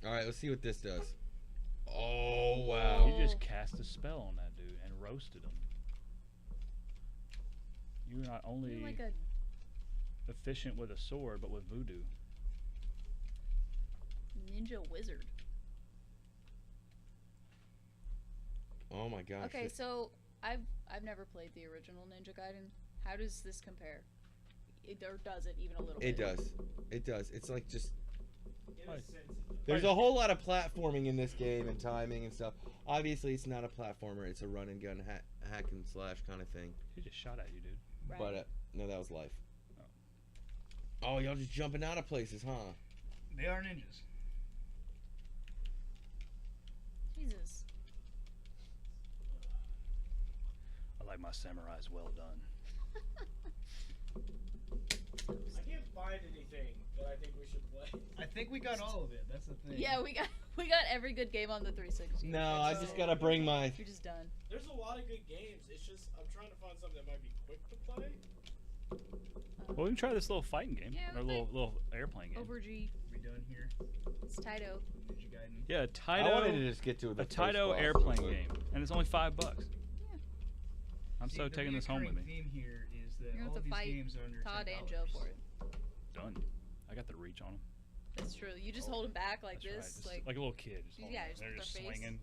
S2: All right, let's see what this does. Oh, wow.
S6: You just cast a spell on that dude and roasted him. You're not only
S4: You're like a
S6: efficient with a sword, but with voodoo.
S4: ninja wizard.
S2: Oh, my gosh.
S4: Okay, so I've never played the original Ninja Gaiden. How does this compare? Or does it even a little
S2: It
S4: bit?
S2: does. It does. It's like just.
S6: Like,
S2: There's a whole lot of platforming in this game and timing and stuff. Obviously, it's not a platformer. It's a run and gun hack and slash kind of thing.
S6: he just shot at you, dude.
S4: Right.
S2: But no, that was life. Oh, y'all just jumping out of places, huh?
S3: They are ninjas.
S4: Jesus.
S6: I like my samurais well done.
S1: I can't find anything that I think we should play.
S3: I think we got all of it. That's the thing.
S4: Yeah, we got every good game on the 360.
S2: No, I just gotta bring my.
S4: You're just done.
S1: There's a lot of good games. It's just I'm trying to find something that might be quick to play.
S6: Well, we can try this little fighting game,
S4: Yeah,
S6: or
S4: okay.
S6: little airplane game.
S4: Over G.
S3: We done here.
S4: It's Taito.
S3: Ninja Gaiden.
S6: Yeah,
S2: I wanted to
S6: Taito,
S2: just get to the
S6: a
S2: first
S6: Taito
S2: boss,
S6: airplane
S2: but-
S6: game, and it's only $5.
S4: Yeah.
S6: I'm
S3: See,
S6: so
S3: the
S6: taking this home with
S3: reoccurring
S6: me.
S3: theme here is that
S4: You're gonna
S3: all
S4: have
S3: of
S4: to
S3: these
S4: fight
S3: games are under
S4: Todd
S3: $10.
S4: and Joe for it.
S6: Done. I got the reach on them.
S4: That's true. You just hold him back like
S6: That's
S4: this,
S6: right. Just like a little kid. Just holding
S4: Yeah,
S6: them.
S4: just
S6: They're
S4: with
S6: just
S4: their face.
S6: swinging.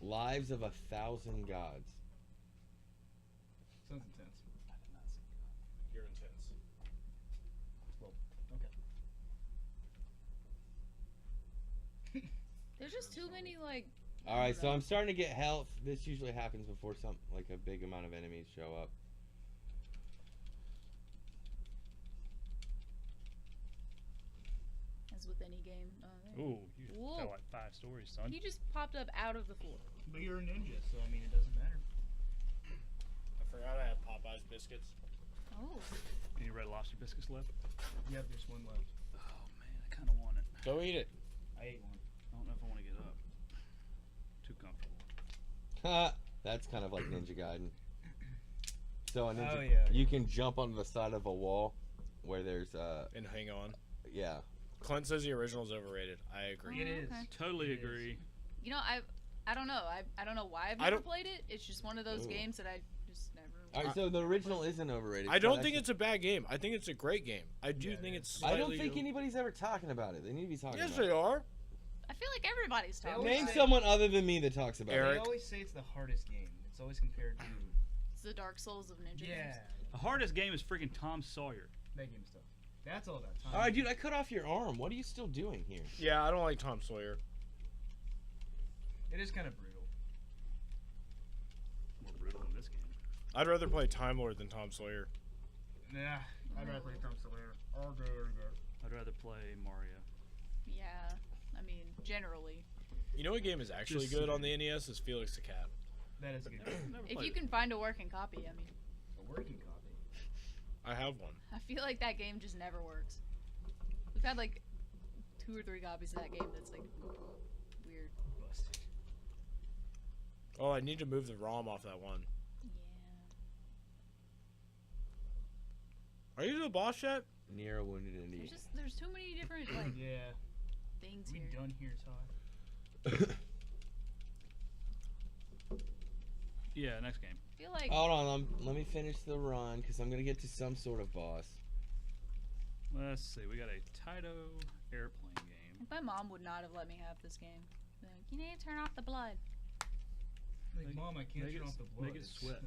S2: Lives of 1,000 Gods.
S3: Sounds intense.
S1: You're intense.
S3: Well, okay.
S4: There's just too many like.
S2: All right, so I'm starting to get health. This usually happens before a big amount of enemies show up.
S4: As with any game.
S6: Ooh, you
S4: Whoa.
S6: tell like 5 stories, son.
S4: He just popped up out of the floor.
S3: But you're a ninja, so I mean it doesn't matter.
S1: I forgot I had Popeye's biscuits.
S4: Oh.
S6: Any Red Lobster biscuits left?
S3: Yep, there's one left.
S6: Oh man, I kind of want it.
S1: Go eat it.
S3: I ate one.
S6: I don't know if I want to get up. Too comfortable.
S2: That's kind of like Ninja Gaiden. So a ninja,
S3: Oh, yeah.
S2: you can jump onto the side of a wall where there's
S1: And hang on.
S2: yeah.
S1: Clint says the original is overrated. I agree.
S3: It is.
S4: Okay.
S6: Totally
S3: It is.
S6: agree.
S4: You know, I don't know. I don't know why I've
S1: I
S4: never
S1: don't-
S4: played it. It's just one of those
S2: Ooh.
S4: games that I just never.
S2: All right, so the original isn't overrated.
S1: I don't think it's a bad game. I think it's a great game. I do
S3: Yeah,
S1: think
S3: it
S1: it's.
S2: I don't
S1: slightly
S2: think anybody's ever talking about it. They need to be talking
S1: Yes,
S2: about
S1: they
S2: it.
S1: are.
S4: I feel like everybody's
S3: They
S4: talking.
S3: always
S2: Name
S3: say-
S2: someone other than me that talks about
S1: Eric.
S3: They always say it's the hardest game. It's always compared to.
S4: It's the Dark Souls of ninja
S3: Yeah.
S4: games.
S6: The hardest game is freaking Tom Sawyer.
S3: That game stuff. That's all about time.
S2: it. All right, dude, I cut off your arm. What are you still doing here?
S1: Yeah, I don't like Tom Sawyer.
S3: It is kind of brutal.
S6: More brutal in this game.
S1: I'd rather play Time Lord than Tom Sawyer.
S3: Nah, I'd rather play Tom Sawyer all day, every day.
S6: I'd rather play Mario.
S4: Yeah. I mean, generally.
S1: You know what game is actually
S6: Just
S1: good on the
S6: saying.
S1: NES is Felix the Cat.
S3: That is a good game.
S6: Never
S4: If
S6: played
S4: you
S6: it.
S4: can find a working copy, I mean,
S3: A working copy.
S1: I have one.
S4: I feel like that game just never works. We've had like 2 or 3 copies of that game that's like weird.
S3: Busted.
S1: Oh, I need to move the ROM off that one.
S4: Yeah.
S1: Are you the boss yet?
S2: Near a wounded Indian.
S4: There's too many different like
S3: Yeah.
S4: things
S3: We
S4: here.
S3: done here, Todd.
S6: Yeah, next game.
S4: I feel like
S2: Hold on, let me finish the run because I'm gonna get to some sort of boss.
S6: Let's see. We got a Taito airplane game.
S4: my mom would not have let me have this game. Like, you need to turn off the blood.
S3: Like,
S6: Make-
S3: Mom, I can't
S6: make
S3: turn
S6: it-
S3: off the blood.
S6: make it sweat.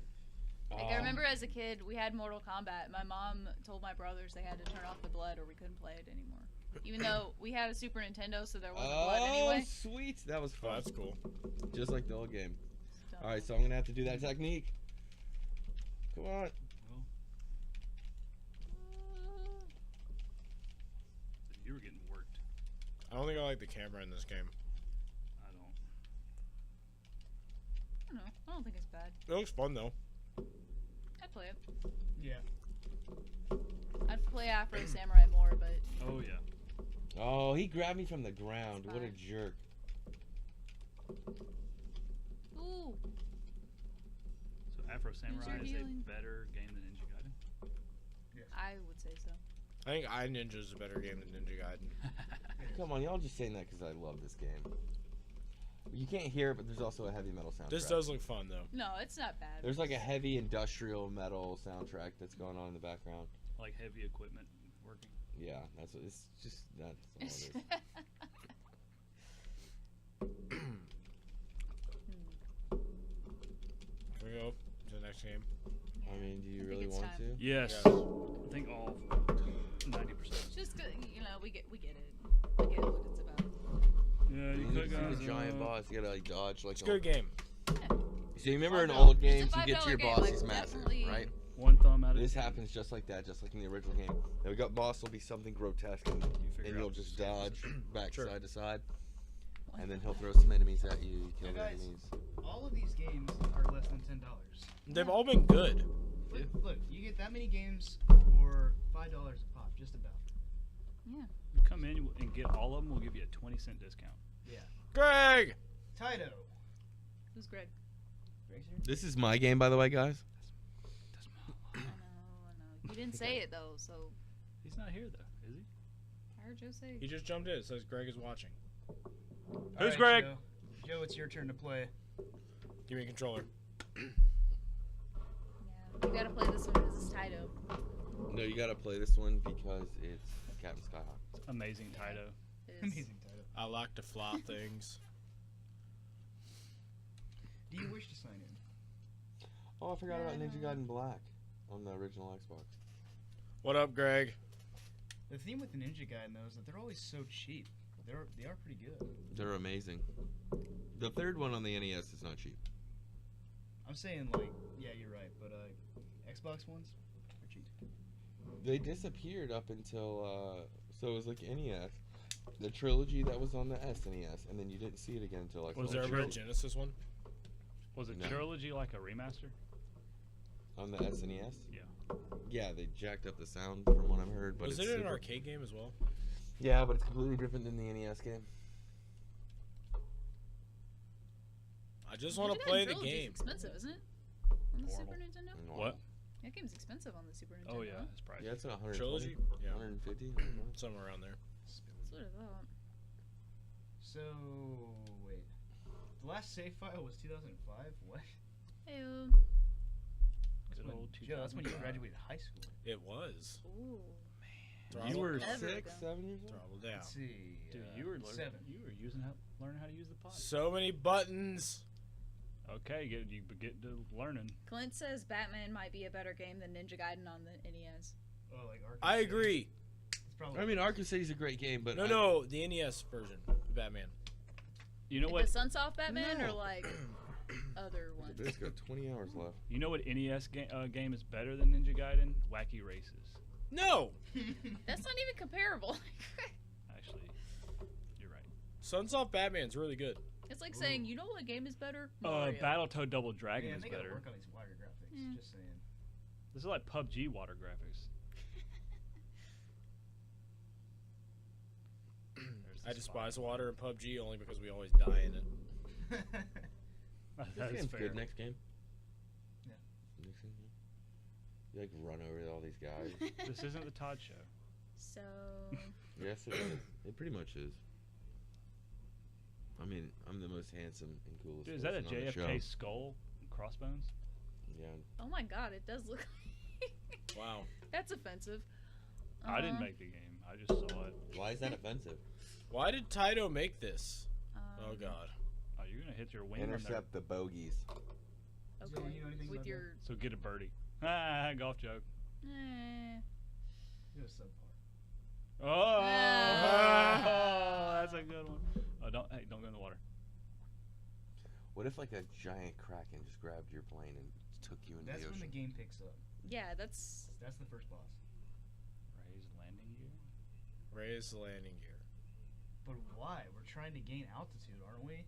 S4: Like I remember as a kid, we had Mortal Kombat. My mom told my brothers they had to turn off the blood or we couldn't play it anymore. Even though we had a Super Nintendo, so there wasn't blood anyway.
S2: Sweet. That was
S1: Oh,
S2: fun.
S1: that's cool.
S2: Just like the old game.
S4: So-
S2: All right, so I'm gonna have to do that technique. Come on.
S6: Well, you were getting worked.
S1: I don't think I like the camera in this game.
S6: I don't.
S4: I don't know. I don't think it's bad.
S1: It looks fun though.
S4: I'd play it.
S3: Yeah.
S4: I'd play Afro Samurai more, but
S6: Oh yeah.
S2: Oh, he grabbed me from the ground. What a
S4: Fine.
S2: jerk.
S4: ooh,
S6: So Afro Samurai is
S4: healing.
S6: a better game than Ninja Gaiden.
S4: I would say so.
S1: I think I Ninja is a better game than Ninja Gaiden.
S2: Come on, y'all just saying that because I love this game. You can't hear it, but there's also a heavy metal soundtrack.
S1: This does look fun though.
S4: No, it's not bad.
S2: There's like a heavy industrial metal soundtrack that's going on in the background.
S6: Like heavy equipment working.
S2: Yeah, that's what it's just that's all it is.
S1: Can we go to the next game?
S2: I mean, do you
S4: I think
S2: really
S4: it's
S2: want
S4: time.
S2: to?
S6: Yes.
S1: Yes.
S6: I think all 90%.
S4: It's just good, you know, we get it. We get what it's about.
S6: Yeah,
S2: You
S6: you
S2: need
S6: could
S2: to
S6: go.
S2: see the giant boss. You gotta like dodge like.
S1: It's a good game.
S2: So you remember in
S4: $5.
S2: old
S4: It's a
S2: games, you get to your
S4: $5 game,
S2: boss's
S4: like,
S2: master,
S4: definitely-
S2: right?
S6: One thumb out of
S2: This
S6: 10.
S2: happens just like that, just like in the original game. The gut boss will be something grotesque, and
S6: figure
S2: you'll
S6: out
S2: just
S6: the
S2: dodge back
S1: Sure.
S2: side to side, and then he'll throw some enemies at you. You kill
S3: Hey,
S2: the
S3: guys.
S2: enemies.
S3: All of these games are less than $10.
S1: They've all been good.
S3: Look, you get that many games for $5 a pop, just about.
S4: Yeah.
S6: You come in and get all of them, we'll give you a 20-cent discount.
S3: Yeah.
S1: Greg!
S3: Taito.
S4: Who's Greg?
S3: Greg's here?
S2: This is my game, by the way, guys.
S4: I know. You didn't say it though, so
S6: He's not here though, is he?
S4: I heard Joe say.
S1: He just jumped in. It says Greg is watching.
S3: All
S6: Who's
S3: right,
S6: Greg?
S3: Joe. Joe, it's your turn to play.
S1: Give me a controller.
S4: Yeah. You gotta play this one because it's Taito.
S2: No, you gotta play this one because it's Captain Skyhawk.
S6: Amazing Taito.
S4: It is.
S3: Amazing Taito.
S1: I like to fly things.
S3: Do you wish to sign in?
S2: Oh, I forgot about Ninja
S4: No.
S2: Gaiden Black on the original Xbox.
S1: What up, Greg?
S3: The theme with the Ninja Gaiden, though, is that they're always so cheap. They are pretty good.
S2: They're amazing. The third one on the NES is not cheap.
S3: I'm saying like, yeah, you're right, but Xbox ones are cheap.
S2: They disappeared up until so it was like NES, the trilogy that was on the SNES, and then you didn't see it again until like
S1: Was
S2: the
S1: there ever a
S2: trilogy
S1: Genesis one?
S6: Was it
S2: No.
S6: trilogy like a remaster?
S2: on the SNES.
S6: Yeah.
S2: Yeah, they jacked up the sound from what I've heard. But
S1: Was
S2: it's
S1: it an
S2: super-
S1: arcade game as well?
S2: Yeah, but it's completely different than the NES game.
S1: I just want to play the game.
S4: Expensive, isn't it? On the Super
S6: Horrible.
S4: Nintendo.
S6: What?
S4: That game's expensive on the Super Nintendo.
S6: Oh yeah,
S4: huh?
S6: that's probably.
S2: Yeah, it's 120,
S1: Trilogy? Yeah.
S2: 150.
S1: Somewhere around there.
S4: That's what I thought.
S3: So wait, the last save file was 2005. What?
S4: Ew.
S3: That's
S6: Good
S3: when,
S6: old
S3: Joe, that's when you
S6: 2005.
S3: graduated high school.
S1: It was.
S4: Ooh.
S1: Throttle,
S2: You were
S4: Ever
S2: 6,
S4: ago.
S2: 7 years old.
S1: throttle down.
S3: Let's see.
S6: Dude, you were learning.
S3: 7.
S6: You were learning how to use the pod.
S1: So many buttons.
S6: Okay, you get to learning.
S4: Clint says Batman might be a better game than Ninja Gaiden on the NES.
S3: Oh, like Arkham
S1: I
S3: City.
S1: agree.
S3: It's probably
S2: I mean, Arkham City's a great game, but
S1: No, the NES version, of Batman.
S6: You know
S4: Like
S6: what?
S4: the Sunsoft Batman or
S2: No.
S4: like other ones?
S2: It's got 20 hours left.
S6: You know what NES game is better than Ninja Gaiden? Wacky Races.
S1: No!
S4: That's not even comparable.
S6: Actually, you're right.
S1: Sunsoft Batman's really good.
S4: It's like saying, you know what game is better? Mario.
S6: Battletoad Double Dragon
S3: Man,
S6: is
S3: they gotta
S6: better.
S3: work on these water graphics.
S4: Yeah.
S3: Just saying.
S6: This is like PUBG water graphics. There's
S1: I
S6: the
S1: despise
S6: spot.
S1: water in PUBG only because we always die in it.
S6: That
S2: This
S6: is
S2: game's
S6: fair.
S2: good. Next game.
S3: Yeah.
S2: Next game. You like run over all these guys.
S6: This isn't the Todd Show.
S4: So,
S2: Yes, it is. It pretty much is. I mean, I'm the most handsome and coolest.
S6: Dude, is that a
S2: person on the
S6: JFK
S2: show.
S6: skull and crossbones?
S2: Yeah.
S4: oh my god, it does look
S1: Wow.
S4: That's offensive.
S6: I didn't make the game. I just saw it.
S2: Why is that offensive?
S1: Why did Taito make this? Oh god.
S6: Oh, you're gonna hit your wing on there.
S2: Intercept the bogeys.
S4: Okay.
S3: Joe, you know anything
S4: With
S3: about
S4: your.
S6: So get a birdie. Ah, golf joke.
S3: It was subpar.
S6: Oh,
S4: Ah.
S6: that's a good one. Oh, don't go in the water.
S2: What if like a giant kraken just grabbed your plane and took you into
S3: That's
S2: the
S3: when
S2: ocean?
S3: the game picks up.
S4: Yeah, that's.
S3: That's the first boss.
S6: Raise landing gear.
S1: Raise the landing gear.
S3: But why? We're trying to gain altitude, aren't we?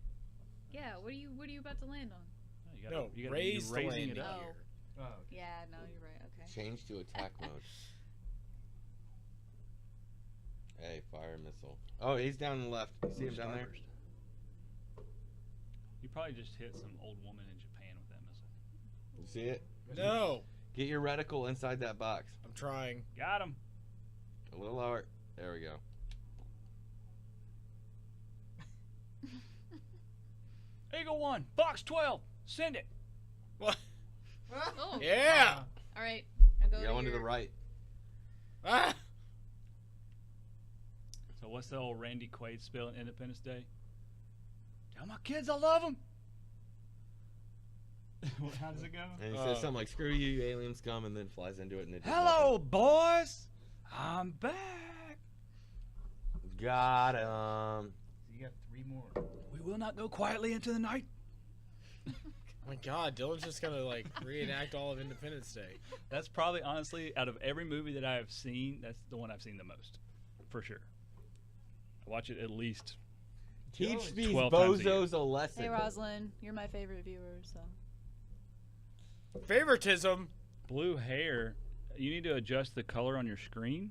S4: Yeah, what are you about to land on?
S6: No, you
S1: No,
S6: gotta, you gotta
S1: raise
S6: be
S1: the
S6: raising
S1: landing
S6: it up.
S1: gear.
S3: Oh, okay.
S4: Yeah, no, you're right. Okay.
S2: Change to attack mode. Hey, fire missile. Oh, he's down on the left. You see him down there?
S6: Starburst. You probably just hit some old woman in Japan with that missile.
S2: You see it?
S1: No!
S2: Get your reticle inside that box.
S1: I'm trying.
S6: Got him.
S2: A little lower. There we go.
S6: Eagle 1, Fox 12, send it.
S1: What?
S4: Oh.
S1: Yeah!
S4: All right. I'll go
S2: You got one to the
S4: your-
S2: right.
S1: Ah!
S6: So what's the old Randy Quaid spill on Independence Day? Tell my kids I love them. How does it go?
S2: And he says something like, screw you, you alien scum, and then flies into it and it does
S6: Hello, boys. I'm back.
S2: nothing. Got him.
S3: So you got 3 more.
S6: We will not go quietly into the night.
S1: Oh my god, Dylan's just gonna like reenact all of Independence Day.
S6: That's probably, honestly, out of every movie that I have seen, that's the one I've seen the most. For sure. I watch it at least.
S2: Teach these
S6: 12 times a year.
S2: bozos a lesson.
S4: Hey, Rosalind, you're my favorite viewer, so.
S1: Favoritism!
S6: Blue hair. You need to adjust the color on your screen.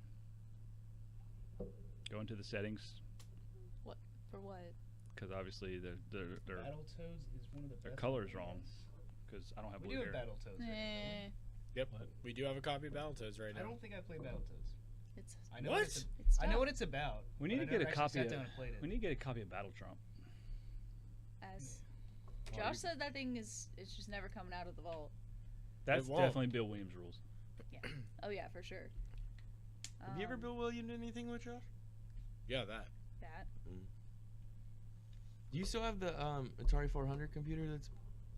S6: Go into the settings,
S4: For what?
S6: because obviously their
S3: Battletoads is one of the
S6: their
S3: best
S6: color's
S3: ones.
S6: wrong. Because I don't have
S3: We
S6: blue
S3: do
S6: hair.
S3: have Battletoads. Right
S4: Eh,
S3: now,
S1: Yep,
S6: What?
S1: we do have a copy of Battletoads right
S3: don't we? I
S1: now.
S3: don't think I played Battletoads.
S4: it's.
S3: I know
S1: What?
S4: It's
S3: I know
S4: tough.
S3: what it's about.
S6: We
S3: but
S6: need
S3: I
S6: to get a
S3: never actually
S6: copy
S3: sat
S6: of.
S3: down and played it.
S6: We need to get a copy of Battle Trump.
S4: As
S6: Oh,
S4: Josh said, that thing is. It's just never coming out of the vault.
S6: That's
S1: won't.
S6: definitely Bill Williams rules.
S4: Oh yeah, for sure.
S2: Have you ever
S4: Um,
S2: Bill Williams anything with Josh?
S1: Yeah, that.
S4: that?
S2: Do you still have the Atari 400 computer that's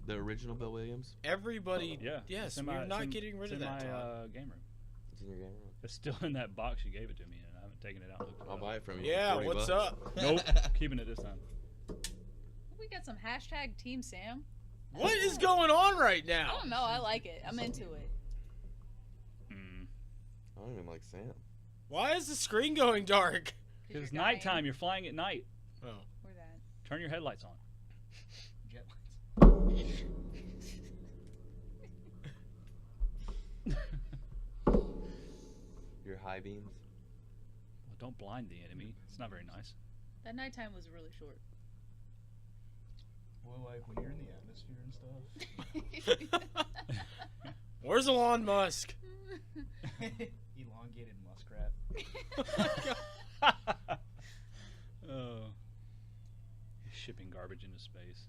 S2: the original Bill Williams?
S1: Everybody.
S6: Yeah.
S1: Yes,
S6: it's
S1: we're
S6: in
S1: not
S6: my-
S1: getting rid
S6: it's
S1: of
S6: in
S1: that,
S6: my
S1: Todd.
S6: game room.
S2: It's in your game room.
S6: It's still in that box you gave it to me, and I haven't taking it out.
S2: I'll buy it from you. for
S1: Yeah,
S2: 40
S1: what's
S2: bucks.
S1: up?
S6: Nope, keeping it this time.
S4: We got some hashtag Team Sam.
S1: What is going on right
S4: I
S1: now?
S4: don't know. I like it. I'm into it.
S6: Mm.
S2: I don't even like Sam.
S1: Why is the screen going dark?
S6: Because it's
S4: you're dying.
S6: nighttime. You're flying at night.
S1: Oh.
S4: We're that.
S6: Turn your headlights on.
S3: Jet lines.
S2: Your high beams.
S6: Well, don't blind the enemy. It's not very nice.
S4: That nighttime was really short.
S3: Well, like when you're in the atmosphere and stuff.
S1: Where's Elon Musk?
S3: Elongated muskrat.
S6: Oh. Shipping garbage into space.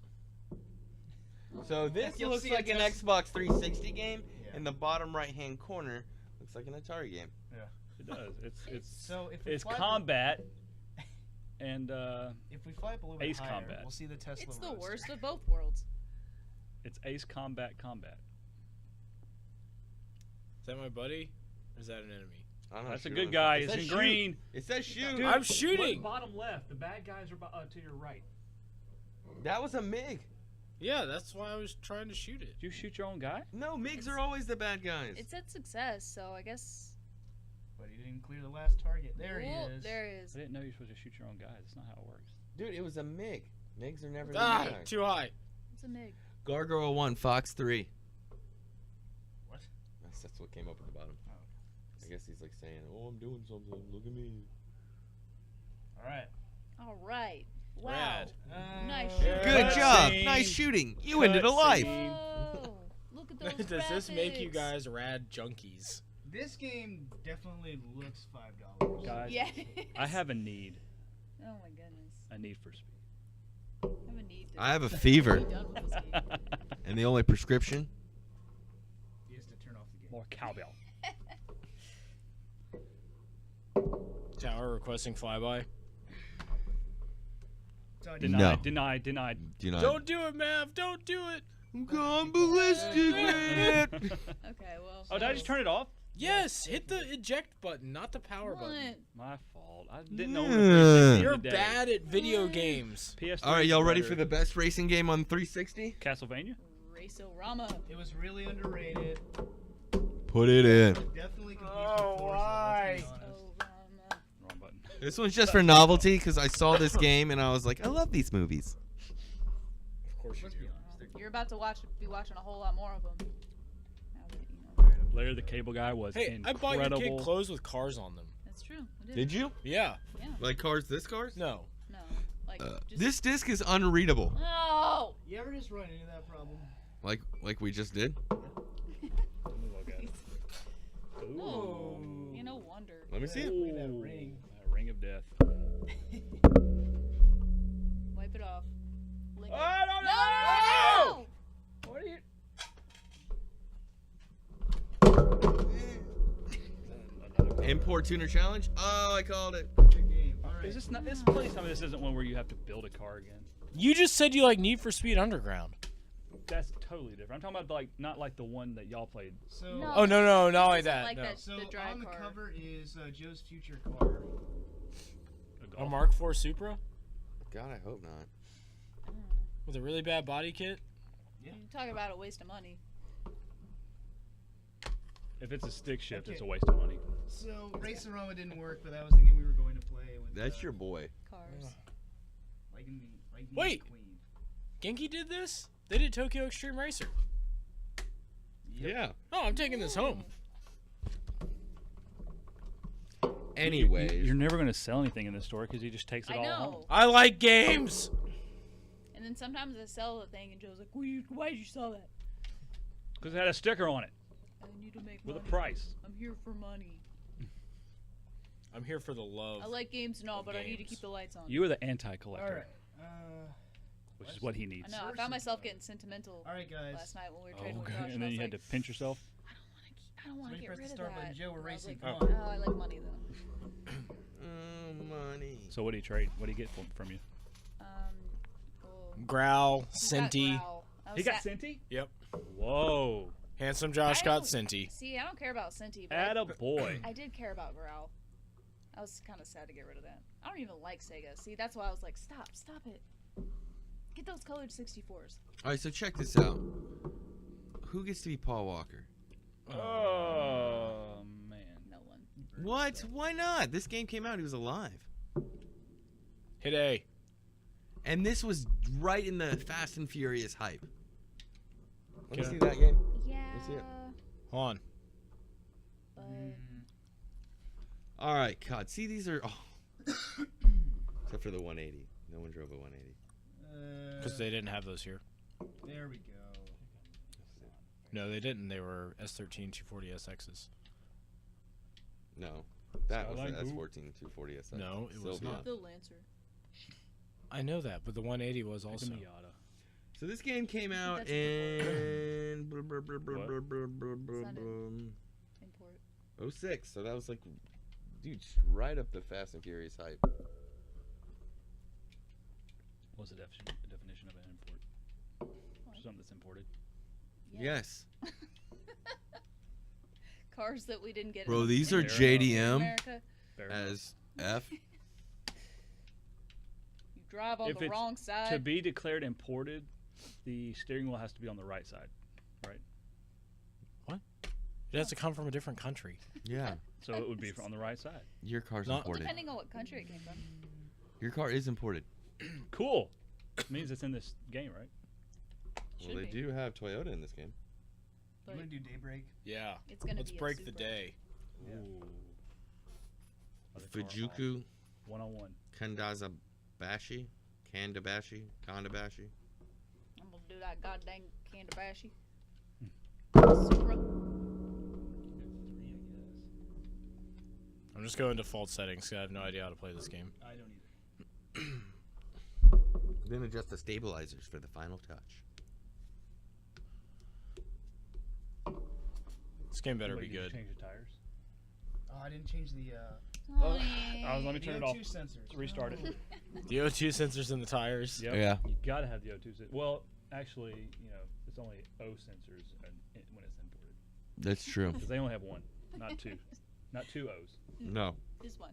S2: So this
S3: You'll
S2: looks
S3: see
S2: like
S3: it
S2: an
S3: just-
S2: Xbox 360 game.
S3: Yeah.
S2: In the bottom right-hand corner, looks like an Atari game.
S6: It does. It's
S3: So if we
S6: it's
S3: fly
S6: combat and
S3: If we fly up a little bit
S6: Ace
S3: higher,
S6: Combat.
S3: we'll see the Tesla.
S4: It's the
S3: Roadster.
S4: worst of both worlds.
S6: it's Ace Combat Combat.
S1: Is that my buddy? Or is that an enemy?
S2: I don't know.
S6: That's a
S2: shoot
S6: good
S2: him.
S6: guy.
S2: It
S6: It's
S2: says
S6: in
S2: shoot.
S6: green.
S2: It says shoot.
S6: Dude,
S1: I'm shooting.
S6: Look, bottom left. The bad guys are to your right.
S2: That was a MiG.
S1: Yeah, that's why I was trying to shoot it.
S6: Did you shoot your own guy?
S2: No, MiGs are always the bad guys.
S4: It said success, so I guess.
S3: But he didn't clear the last target. There he
S4: Whoa,
S3: is.
S4: There he is.
S6: I didn't know you're supposed to shoot your own guy. That's not how it works.
S2: Dude, it was a MiG. MiGs are never the
S1: Ah,
S2: bad guys.
S1: too high.
S4: It's a MiG.
S2: Gargoyle 1, Fox 3.
S3: What?
S2: That's what came up at the bottom.
S3: Oh.
S2: I guess he's like saying, "Oh, I'm doing something. Look at me."
S3: All right.
S4: All right. Wow.
S1: Rad.
S4: Nice
S1: Yeah.
S4: shot.
S7: Good
S1: Cut
S7: job.
S6: scene.
S7: Nice shooting. You ended a life.
S4: Whoa. Look at those
S1: Does this make you
S4: graphics.
S1: guys rad junkies?
S3: This game definitely looks $5.
S6: Guys,
S4: Yes.
S6: I have a need.
S4: Oh my goodness.
S6: A need for speed.
S4: I have a need to
S7: I have a
S4: be
S7: fever,
S4: done with this game.
S7: and the only prescription.
S3: He has to turn off the game.
S6: More cowbell.
S1: Tower requesting flyby.
S3: It's on
S6: Denied.
S7: No.
S6: Denied. Denied.
S7: Do you not?
S1: Don't do it, Mav. Don't do it.
S7: I'm gone ballistic, man.
S4: Okay, well.
S6: Oh, did I just turn it off?
S1: Yes, hit the eject button, not the power button.
S4: What?
S6: My fault. I didn't know.
S7: Yeah.
S1: You're bad at video games.
S6: PS3
S7: All right, y'all ready
S6: better.
S7: for the best racing game on 360?
S6: Castlevania?
S4: Race-O-Rama.
S3: It was really underrated.
S7: Put it in.
S3: Definitely competes
S1: Oh,
S3: with Forza,
S1: why?
S3: let's be honest.
S4: Oh,
S6: Wrong button.
S7: This one's just for novelty because I saw this game and I was like, I love these movies.
S1: Of course you
S3: Let's
S1: do.
S3: be honest.
S4: You're about to be watching a whole lot more of them. Now that you know.
S6: Larry the Cable Guy was
S1: Hey, I bought
S6: incredible.
S1: your kid clothes with cars on them.
S4: That's true. I did.
S7: Did you?
S1: Yeah.
S4: Yeah.
S7: Like cars, this cars?
S1: No.
S4: No. Like, just.
S7: This disc is unreadable.
S4: Oh!
S3: You ever just run into that problem?
S7: Like we just did.
S6: Let me look at it.
S4: No.
S6: Ooh.
S4: You no wonder.
S7: Let me see it.
S3: Look at that
S6: Ooh,
S3: ring.
S6: that ring of death.
S4: Wipe it off. Lick it.
S6: I don't
S4: No!
S6: know! What are you?
S7: Import tuner challenge. Oh, I called it.
S3: Good game. All right.
S6: Is this not this? Please tell me this isn't one where you have to build a car again.
S1: You just said you like Need for Speed Underground.
S6: That's totally different. I'm talking about like not like the one that y'all played.
S3: So,
S4: No.
S1: Oh no, not like
S4: It's
S1: that.
S4: like
S1: no.
S4: that.
S3: so
S4: The dry
S3: on the
S4: car.
S3: cover is Joe's future car.
S6: A
S1: A
S6: golf.
S1: Mark IV Supra
S2: God, I hope not.
S1: with a really bad body kit.
S4: You talk about a waste of money.
S6: If it's a stick shift, it's a
S3: Okay.
S6: waste of money.
S3: So Race-A-Rama didn't work, but that was the game we were going to play with.
S7: That's your boy.
S4: Cars.
S3: Lightning
S1: Wait.
S3: Queen.
S1: Genki did this? They did Tokyo Extreme Racer.
S7: Yeah.
S1: Oh, I'm taking this home.
S7: Anyways.
S6: You're never gonna sell anything in this store because he just takes it
S4: I
S6: all
S4: know.
S6: home.
S1: I like games.
S4: And then sometimes I sell the thing, and Joe's like, "Why did you sell that?"
S6: Because it had a sticker on it
S4: I need to make
S6: with a
S4: money.
S6: price.
S4: I'm here for money.
S1: I'm here for the love.
S4: I like games and all,
S1: of
S4: but I need to
S1: games.
S4: keep the lights on.
S6: You are the anti-collector,
S3: All right.
S6: which is what he
S4: I
S6: needs.
S4: know. I found myself getting sentimental
S3: All right, guys.
S4: last night when we were
S6: Oh,
S4: trading with
S6: okay.
S4: Josh.
S6: And
S4: and I
S6: then
S4: was
S6: you had to
S4: like,
S6: pinch yourself.
S4: I don't want to
S3: Somebody
S4: get
S3: press the
S4: rid of
S3: start
S4: that.
S3: button. Joe, we're
S4: And I was
S3: racing.
S4: like,
S3: Come on.
S4: oh, I like money though.
S7: Money.
S6: So what do you trade? What do you get from you?
S4: Well,
S1: Growl,
S4: he got
S1: Cinti.
S4: Growl. I
S6: He
S4: was
S6: got
S4: sa-
S6: Cinti?
S1: Yep.
S6: Whoa.
S1: Handsome Josh
S4: I
S1: got
S4: don't-
S1: Cinti.
S4: See, I don't care about Cinti, but
S6: Atta boy.
S4: I did care about Growl. I was kind of sad to get rid of that. I don't even like Sega. See, that's why I was like, stop it. Get those colored 64s.
S7: All right, so check this out. Who gets to be Paul Walker?
S6: Oh man.
S4: No one.
S7: What? Why not? This game came out. He was alive.
S1: Hit A.
S7: And this was right in the Fast and Furious hype.
S2: Let me
S1: Okay.
S2: see that game.
S4: Yeah.
S2: see it.
S1: Hold on.
S4: But
S7: All right, God. See, these are... Oh. Except for the 180. No one drove a 180.
S1: Because they didn't have those here.
S3: There we go.
S1: No, they didn't. They were S13 240SXs.
S2: No. That was
S6: Skyline
S2: the
S6: Coupe?
S2: S14 240SX.
S1: No, it was
S2: Sylvia.
S1: not.
S4: the Lancer.
S1: I know that, but the 180 was
S6: Pick a
S1: also.
S6: Miata.
S7: So this game came out
S4: That's
S7: in...
S4: Sounded import.
S2: 06. So that was like, dude, right up the Fast and Furious hype.
S6: What's the definition of an import? Something that's imported.
S7: Yes.
S4: Cars that we didn't get.
S7: Bro,
S4: in-
S7: these
S4: in
S7: are JDM
S4: America.
S6: Fair enough.
S7: as F.
S4: You drive on
S6: If
S4: the
S6: it's
S4: wrong side.
S6: To be declared imported, the steering wheel has to be on the right side.
S1: It has to come from a different country.
S7: Yeah.
S6: So it would be on the right side.
S7: Your car's
S1: Not-
S7: imported.
S4: Depending on what country it came from.
S7: Your car is imported.
S6: Cool. Means it's in this game, right?
S2: Well,
S4: Should
S2: they
S4: be.
S2: do have Toyota in this game.
S3: You want to do Daybreak?
S1: Yeah.
S4: It's gonna
S1: Let's
S4: be a
S1: break the
S4: Supra.
S1: day.
S3: Yeah.
S6: Ooh. Other car
S7: Fujuku
S6: One-on-one.
S7: Kandazabashi. Kandabashi. Kandabashi.
S4: I'm gonna do that goddamn Kandabashi.
S6: Hmm.
S4: Supra.
S3: Three, I guess.
S1: I'm just going default settings because I have no idea how to play this game.
S3: I don't either.
S7: Then adjust the stabilizers for the final touch.
S1: This game better
S6: Wait,
S1: be
S6: did you
S1: good.
S6: Change the tires.
S3: Oh, I didn't change the
S6: Oh,
S4: yeah.
S6: I was let me turn it off.
S3: VO2 sensors.
S6: Restart it.
S1: The O2 sensors in the tires.
S6: Yep.
S7: Yeah.
S6: You gotta have the O2 sensor. Well, actually, it's only O sensors when it's imported
S7: That's true.
S6: because they only have one, not two, not two O's.
S7: No.
S4: Just one.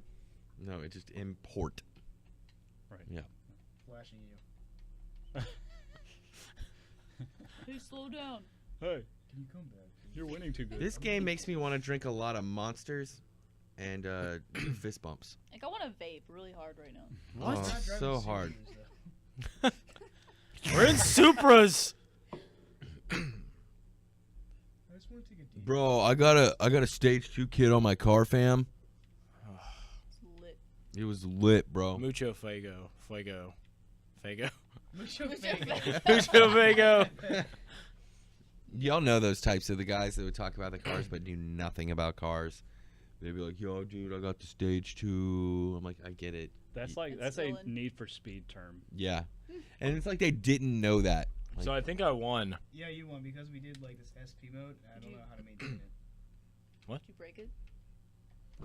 S7: No, it just import.
S3: Flashing you.
S4: Hey, slow down.
S6: Hey,
S3: Can you come back? please?
S6: you're winning too good.
S7: This game makes me want to drink a lot of monsters and do fist bumps.
S4: Like I want to vape really hard right now.
S1: What?
S7: Oh,
S3: Not driving
S7: so
S3: Subarus,
S7: hard.
S3: though.
S1: We're in Supras.
S3: I just want to take a deep.
S7: Bro, I got a stage 2 kit on my car, fam.
S4: It's lit.
S7: It was lit, bro.
S1: Mucho Fuego. Fuego. Fuego.
S3: Mucho
S4: Mucho
S3: Fuego.
S4: Fuego.
S1: Mucho Fuego.
S7: Y'all know those types of the guys that would talk about the cars but knew nothing about cars. They'd be like, yo, dude, I got the stage 2. I'm like, I get it.
S6: That's
S4: It's
S6: a
S4: stolen.
S6: Need for Speed term.
S7: Yeah. And it's like they didn't know that. Like,
S1: So I think I won.
S3: Yeah, you won because we did like this SP mode. And I don't know how to maintain it.
S4: Did you break it?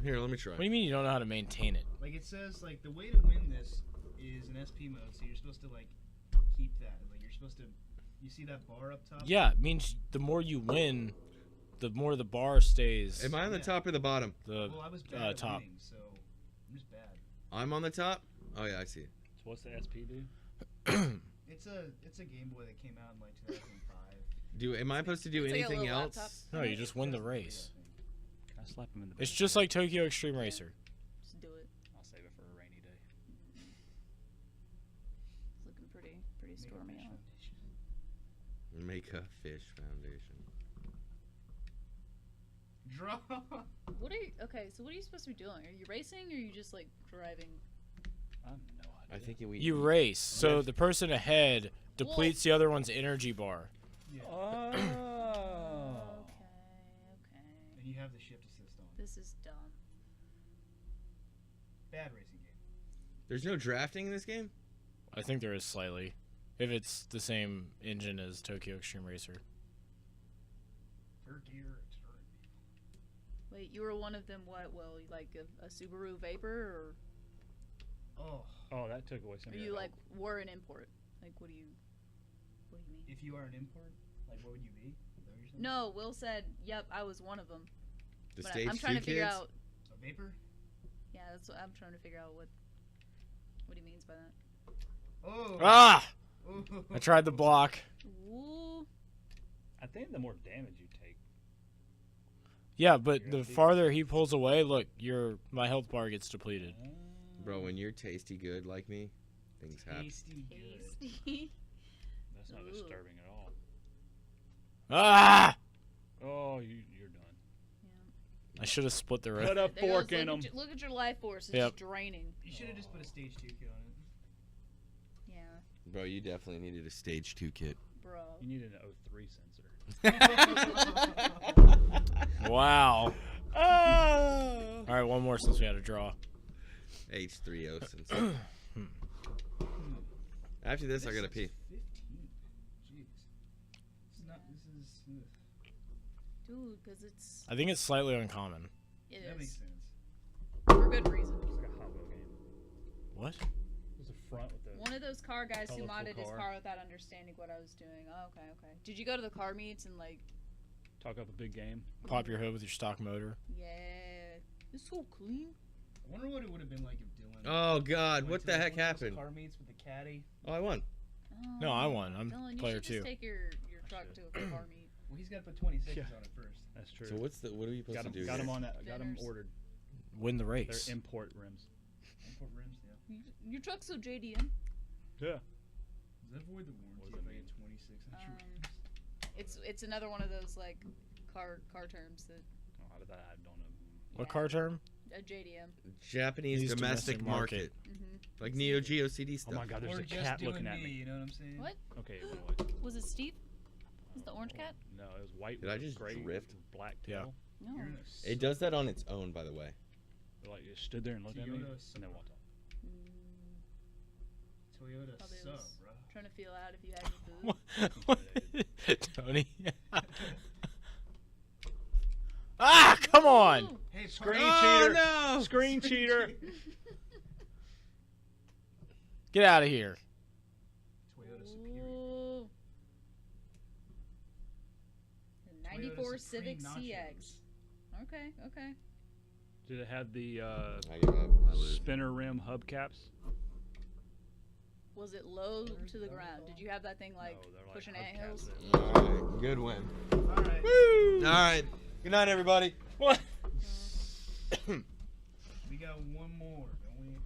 S7: here, let me try.
S1: What do you mean you don't know how to maintain it?
S3: Like it says, like the way to win this is an SP mode. So you're supposed to like keep that. Like you're supposed to. You see that bar up top?
S1: Yeah, it means the more you win, the more the bar stays.
S7: Am I on the
S3: Yeah.
S7: top or the bottom?
S1: The
S3: Well, I was bad at
S1: top.
S3: winning, so I'm just bad.
S7: I'm on the top? Oh, yeah, I see it.
S6: So what's the SP do?
S3: It's a Game Boy that came out in like 2005.
S7: Am I supposed to do
S4: It's like a
S7: anything
S4: little
S7: else?
S4: laptop.
S1: No, you just win the race.
S6: Can I slap him in the?
S1: It's
S6: back?
S1: just like Tokyo Extreme Racer.
S4: Just do it.
S6: I'll save it for a rainy day.
S4: It's looking pretty stormy out.
S7: Make a fish foundation.
S3: Draw.
S4: What are you? Okay, so what are you supposed to be doing? Are you racing or are you just like driving?
S6: I have no idea.
S7: I think we.
S1: You race, so the person ahead depletes the other one's energy bar.
S6: Oh.
S4: Okay.
S3: And you have the shift assist on.
S4: This is dumb.
S3: Bad racing game.
S7: There's no drafting in this game?
S1: I think there is slightly, if it's the same engine as Tokyo Extreme Racer.
S3: Third gear. Extreme.
S4: Wait, you were one of them. What? Well, like a Subaru Vapor,
S3: Oh,
S6: Oh, that took away some.
S4: or
S6: of
S4: you
S6: your
S4: like
S6: hope.
S4: were an import? Like, what do you mean?
S3: if you are an import, like what would you be? Is that what you're saying?
S4: No, Will said, "Yep, I was one of them."
S7: The
S4: But
S7: stage
S4: I'm trying
S7: 2
S4: to figure
S7: kids?
S4: out.
S3: A vapor?
S4: Yeah, that's what I'm trying to figure out what he means by that.
S3: Oh.
S1: Ah!
S3: Ooh.
S1: I tried the block.
S4: Ooh.
S6: I think the more damage you take.
S1: Yeah, but
S6: You're
S1: the
S6: gonna be-
S1: farther he pulls away, look, my health bar gets depleted.
S7: Bro, when you're tasty good like me, things happen.
S3: Tasty good.
S4: Tasty.
S6: That's not
S4: Ooh.
S6: disturbing at all.
S1: Ah!
S6: Oh, you're done.
S1: I should have split the
S6: Put
S1: road.
S6: a
S4: There
S6: fork
S4: goes,
S6: in them.
S4: look at your life force. It's
S1: Yep.
S4: just draining.
S3: You should have just put a stage 2 kit on it.
S4: Yeah,
S7: Bro, you definitely needed a stage 2 kit.
S4: bro.
S6: You need an O3 sensor.
S1: Wow.
S6: Oh.
S1: All right, one more since we had a draw.
S7: H3O since. After this, I gotta pee.
S3: 15. Jeez. This is not. This is.
S4: Dude, because it's
S1: I think it's slightly uncommon.
S3: That makes
S4: is
S3: sense.
S4: for good reason.
S6: It's like a Hot Wheel game.
S1: What?
S6: There's a front with the.
S4: One of those car guys who
S6: Colorful
S4: modded his
S6: car.
S4: car without understanding what I was doing. Oh, okay. Did you go to the car meets and like,
S6: Talk up a big game.
S1: Pop your hood with your stock motor.
S4: yeah, it's so clean.
S3: I wonder what it would have been like if Dylan.
S7: Oh God,
S3: went
S7: what
S3: to
S7: the
S3: like
S7: heck
S3: one of those
S7: happened?
S3: Car meets with the caddy.
S7: Oh, I won.
S1: No, I won. I'm
S4: Dylan, you
S1: player
S4: should just
S1: 2.
S4: take your truck to a car meet.
S3: Well, he's got to put 26
S6: Yeah.
S3: on it first.
S6: That's true.
S7: So what are we supposed
S6: got
S7: to do?
S6: got
S7: here?
S6: them on that. Got them
S4: Dinners.
S6: ordered.
S1: Win the
S6: They're
S1: race.
S6: import rims.
S3: Import rims, yeah.
S4: Your truck's so JDM.
S6: Yeah.
S3: Does that void the warranty
S6: What does
S3: if
S6: that
S3: I
S6: mean?
S3: get 26 on your rims?
S4: It's another one of those like car terms that
S6: Oh, how did that? I don't know.
S1: What
S4: yeah,
S1: car term?
S4: a JDM.
S7: Japanese
S1: These
S7: domestic,
S1: domestic
S7: market.
S4: Mm-hmm.
S7: Like Neo Geo CD
S6: Oh
S7: stuff.
S6: my God! There's
S3: Or
S6: a
S3: just
S6: cat
S3: doing
S6: looking at
S3: me,
S6: me.
S3: you know what I'm saying?
S4: What?
S6: Okay, you know what?
S4: Was it Steve? Was the orange cat?
S6: No, it was white.
S7: Did I
S6: with
S7: just
S6: gray
S7: drift?
S6: with black
S1: Yeah.
S6: tail.
S4: No.
S3: You're in a
S7: It does that on its own, by the way.
S6: Like it stood there and looked at me,
S3: Toyota
S6: and then walked off.
S3: Toyota
S4: Probably
S3: sub,
S4: was-
S3: bro.
S4: Trying to feel out if you had any food.
S1: Tony. Ah, come on.
S4: Ooh.
S3: Hey,
S6: Screen
S7: Oh,
S6: cheater!
S7: no!
S6: Screen cheater!
S1: Get out of here.
S3: Toyota Superior.
S4: Ooh. The 94
S3: Toyota
S4: Civic
S3: Supreme
S4: CX. Okay.
S6: Did it have the
S7: I give up. I lose.
S6: spinner rim hubcaps?
S4: Was it low to the ground? Did you have that thing like
S6: No, they're like
S4: pushing
S6: hubcaps
S4: anthills?
S6: that-
S7: Alright, good win.
S3: Alright.
S7: All right. Good night, everybody.
S1: What?
S3: We got one more, don't we?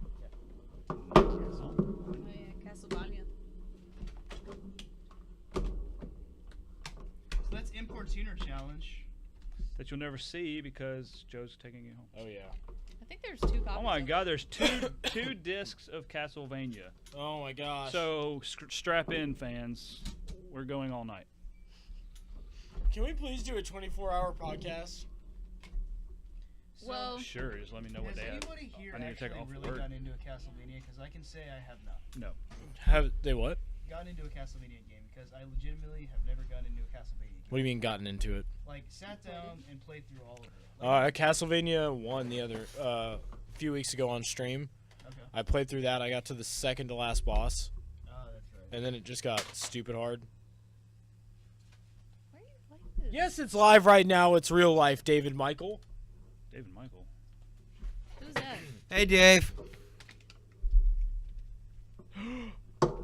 S4: Oh yeah, Castlevania.
S3: So that's Import Tuner Challenge.
S6: That you'll never see because Joe's taking it home.
S1: Oh, yeah.
S4: I think there's 2 copies.
S6: Oh my
S4: of
S6: God!
S4: it.
S6: There's two discs of Castlevania.
S1: Oh, my gosh.
S6: So strap in, fans. We're going all night.
S1: Can we please do a 24-hour podcast?
S3: So,
S4: Well,
S6: Sure, just let me know what
S3: has
S6: day.
S3: anybody here
S6: I need to take
S3: actually
S6: off
S3: really
S6: work.
S3: gotten into a Castlevania? Because I can say I have not
S6: No.
S1: Have they what?
S3: gotten into a Castlevania game because I legitimately have never gotten into a Castlevania game.
S1: What do you mean gotten into it?
S3: Like sat down and played through all of it. Like,
S1: Castlevania 1 the other few weeks ago on stream.
S3: okay.
S1: I played through that. I got to the second to last boss,
S3: Oh, that's right.
S1: and then it just got stupid hard.
S4: why are you like this?
S1: Yes, it's live right now. It's real life, David Michael.
S6: David Michael.
S4: Who's that?
S7: Hey, Dave.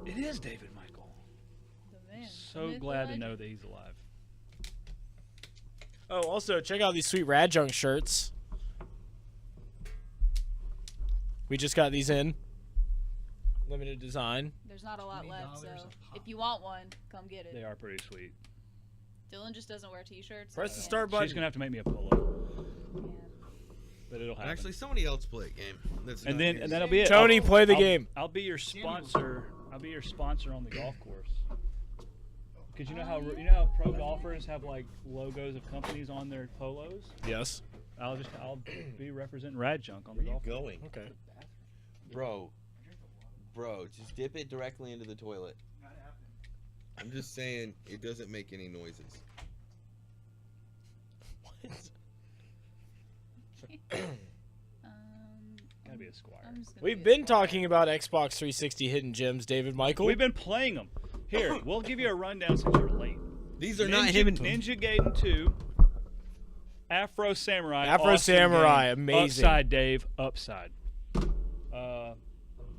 S6: It is David Michael.
S4: The man.
S6: So
S4: Myth,
S6: glad to
S4: legend.
S6: know that he's alive.
S1: Oh, also check out these sweet RadJunk shirts. We just got these in. Limited design.
S4: There's not a lot left, so
S3: $20 a pop.
S4: if you want one, come get it.
S6: They are pretty sweet.
S4: Dylan just doesn't wear t-shirts.
S1: Press
S4: so
S1: the
S4: yeah.
S1: start
S6: She's
S1: button.
S6: gonna have to make me a polo,
S4: Yeah.
S6: but it'll happen.
S7: Actually, somebody else play a game. That's
S6: and
S7: not
S6: then
S7: yours.
S6: and that'll be it.
S1: Tony, play the
S6: I'll-
S1: game.
S6: I'll be your sponsor. I'll be your sponsor on the golf course. Because you know how pro golfers have like logos of companies on their polos.
S1: Yes.
S6: I'll be representing RadJunk on the
S7: Where you
S6: golf.
S7: going?
S1: Okay.
S7: Bro, just dip it directly into the toilet.
S3: Not happening.
S7: I'm just saying, it doesn't make any noises.
S6: Gotta be a squire.
S4: I'm just gonna
S1: We've
S4: be a
S1: been
S4: squire.
S1: talking about Xbox 360 hidden gems, David Michael.
S6: We've been playing them. Here, we'll give you a rundown since you're late.
S7: These are not hidden.
S6: Ninja Gaiden 2. Afro Samurai.
S1: Afro
S6: awesome
S1: Samurai,
S6: game.
S1: amazing.
S6: Upside, Dave. Upside.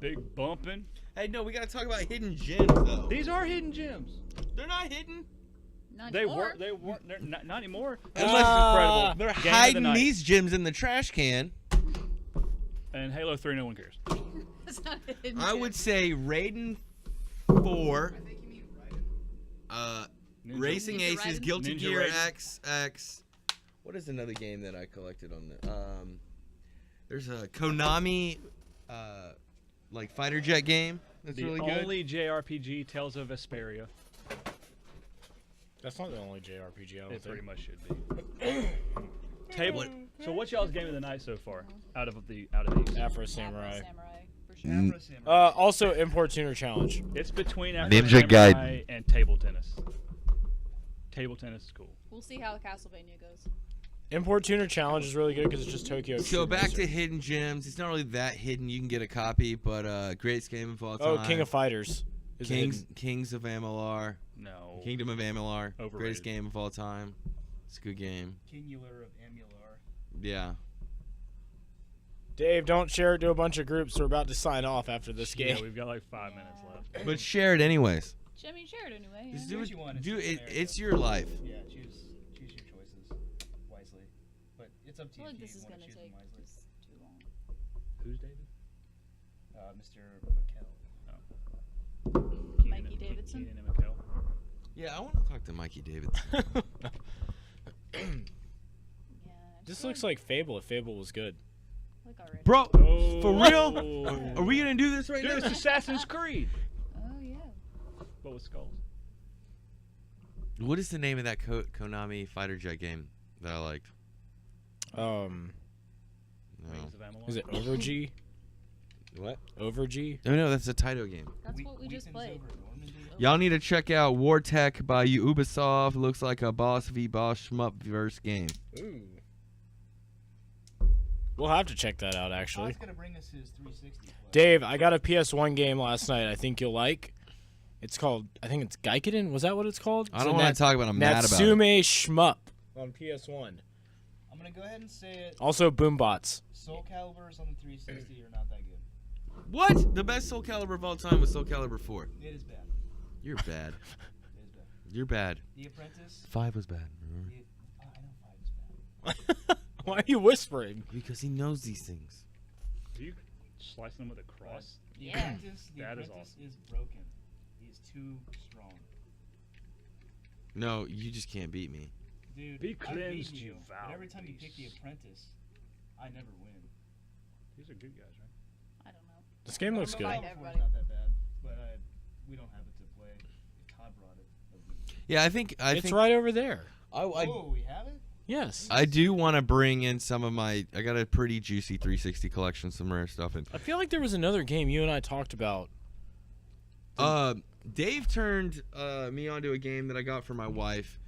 S6: Big bumping.
S7: Hey, no, we gotta talk about hidden gems though.
S6: These are hidden gems.
S7: They're not hidden.
S4: Not
S6: They
S4: anymore.
S6: were. They were. They're not anymore. This
S7: Unless-
S6: is incredible.
S7: They're
S6: Game of the
S7: hiding
S6: night.
S7: these gems in the trash can.
S6: And Halo 3, no one cares.
S4: That's not a hidden
S7: I
S4: gem.
S7: would say Raiden 4,
S3: I think you mean Raiden.
S6: Ninja.
S7: Racing
S4: Ninja
S7: Aces,
S4: Raiden?
S7: Guilty
S6: Ninja
S7: Gear
S6: Raiden.
S7: XX. What is another game that I collected on the? There's a Konami, like fighter jet game. That's
S6: The
S7: really good.
S6: only JRPG, Tales of Vesperia.
S1: That's not the only JRPG. I don't
S6: It
S1: think.
S6: pretty much should be. Table. So what's y'all's game of the night so far? Out of these?
S1: Afro
S4: Afro
S1: Samurai.
S4: Samurai, for sure.
S3: Afro Samurai.
S1: Also, Import Tuner Challenge.
S6: It's between Afro
S7: Ninja
S6: Samurai
S7: Gaiden.
S6: and table tennis. Table tennis is cool.
S4: We'll see how Castlevania goes.
S1: Import Tuner Challenge is really good because it's just Tokyo.
S7: So
S1: Extreme
S7: back to
S1: Racer.
S7: hidden gems. It's not really that hidden. You can get a copy, but greatest game of all time.
S1: Oh, King of Fighters. Is
S7: Kings of Amalur.
S6: No.
S7: Kingdom of Amalur.
S6: Overrated.
S7: Greatest game of all time. It's a good game.
S3: Kingular of Amular.
S7: Yeah.
S1: Dave, don't share it to a bunch of groups. We're about to sign off after this
S6: Yeah,
S1: game.
S6: we've got like 5 minutes left.
S7: But share it anyways.
S4: I mean, share it anyway.
S7: Just
S4: Yeah.
S7: do
S3: what
S7: it.
S3: you want. It's
S7: Do
S3: just
S7: it.
S3: an area.
S7: It's your life.
S3: Yeah, choose your choices wisely. But it's up
S4: I
S3: to
S4: feel
S3: you
S4: like
S3: if
S4: this
S3: you
S4: is
S3: want
S4: gonna
S3: to choose
S4: take
S3: them wisely.
S4: just too long.
S6: Who's David?
S3: Mr. McKell.
S4: Mikey Davidson?
S6: Keenan and McKell.
S7: Yeah, I want to talk to Mikey Davidson.
S4: Yeah.
S1: This looks like Fable if Fable was good.
S4: like already.
S7: Bro,
S6: Oh.
S7: for real? Are we gonna do this right
S6: Dude,
S7: now?
S6: it's Assassin's Creed.
S4: Oh yeah.
S6: But with skulls.
S7: What is the name of that Konami fighter jet game that I liked?
S1: Oh.
S7: No.
S6: Rings of Amalur.
S1: Is it Overg?
S7: What?
S1: Overg?
S7: Oh no, that's a Taito game.
S4: That's what we just played.
S7: Y'all need to check out War Tech by Ubisoft. Looks like a boss v boss shmup verse game.
S1: Ooh. We'll have to check that out, actually.
S3: Todd's gonna bring us his 360. Play.
S1: Dave, I got a PS1 game last night I think you'll like. It's called, I think it's Gaikiden. Was that what it's called?
S7: I don't want to talk about it. I'm mad about it.
S1: Natsume Shmup on PS1.
S3: I'm gonna go ahead and say it.
S1: Also, Boombots.
S3: Soul Caliburs on the 360 are not that good.
S7: What? The best Soul Calibur of all time was Soul Calibur 4.
S3: It is bad.
S7: You're bad.
S3: It is bad.
S7: You're bad.
S3: The Apprentice.
S7: 5 was bad.
S3: I know 5 is bad.
S1: Why are you whispering?
S7: Because he knows these things.
S6: Are you slicing them with a cross?
S3: The
S4: Yeah.
S3: Apprentice. The
S6: That is
S3: Apprentice is broken. He's too strong.
S7: No, you just can't beat me.
S3: Dude,
S6: Be
S3: I beat
S6: cleansed,
S3: you.
S6: you
S3: But
S6: vile
S3: every time you pick the
S6: beast.
S3: Apprentice, I never win.
S6: These are good guys, right?
S4: I don't know.
S1: This game looks
S3: Soul
S1: good.
S4: Like
S3: Calibur 4's
S4: everybody.
S3: not that bad, but we don't have it to play. Todd brought it.
S7: Yeah, I think
S1: It's right over there.
S3: Oh, we have it?
S1: Yes.
S7: I do want to bring in some of my. I got a pretty juicy 360 collection, some rare stuff. And
S1: I feel like there was another game you and I talked about.
S7: Dave turned me onto a game that I got for my wife,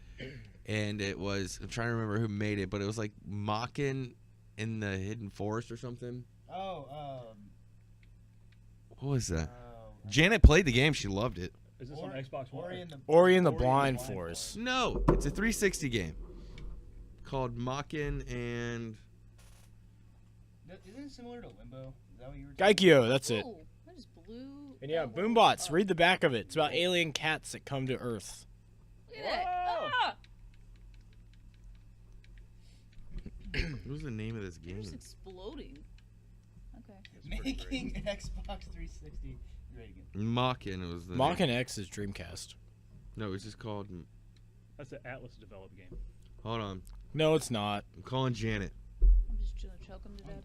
S7: and it was. I'm trying to remember who made it, but it was like Mockin' in the Hidden Forest or something.
S3: Oh,
S7: What was that?
S3: oh,
S7: Janet played the game. She loved it.
S6: Is this on Xbox One?
S3: Ori and the
S1: Ori and the
S3: Ori
S1: Blind Forest.
S7: No, it's a 360 game called Mockin' and.
S3: Isn't it similar to Limbo? Is that what you were
S1: Gaikyo, that's it.
S4: Ooh, that is blue.
S1: And yeah,
S4: Oh,
S1: Boombots.
S4: oh,
S1: Read the back of it. It's about alien cats that come to Earth.
S4: Look at that.
S6: Whoa.
S4: Ah!
S7: What was the name of this
S4: They're
S7: game?
S4: just exploding. Okay.
S3: making Xbox 360 great again?
S7: Mockin' was the.
S1: Mach
S7: name.
S1: and X is Dreamcast.
S7: No, it's just called.
S6: That's an Atlas developed game.
S7: Hold on.
S1: No, it's not.
S7: I'm calling Janet.
S4: I'm just gonna choke him to death.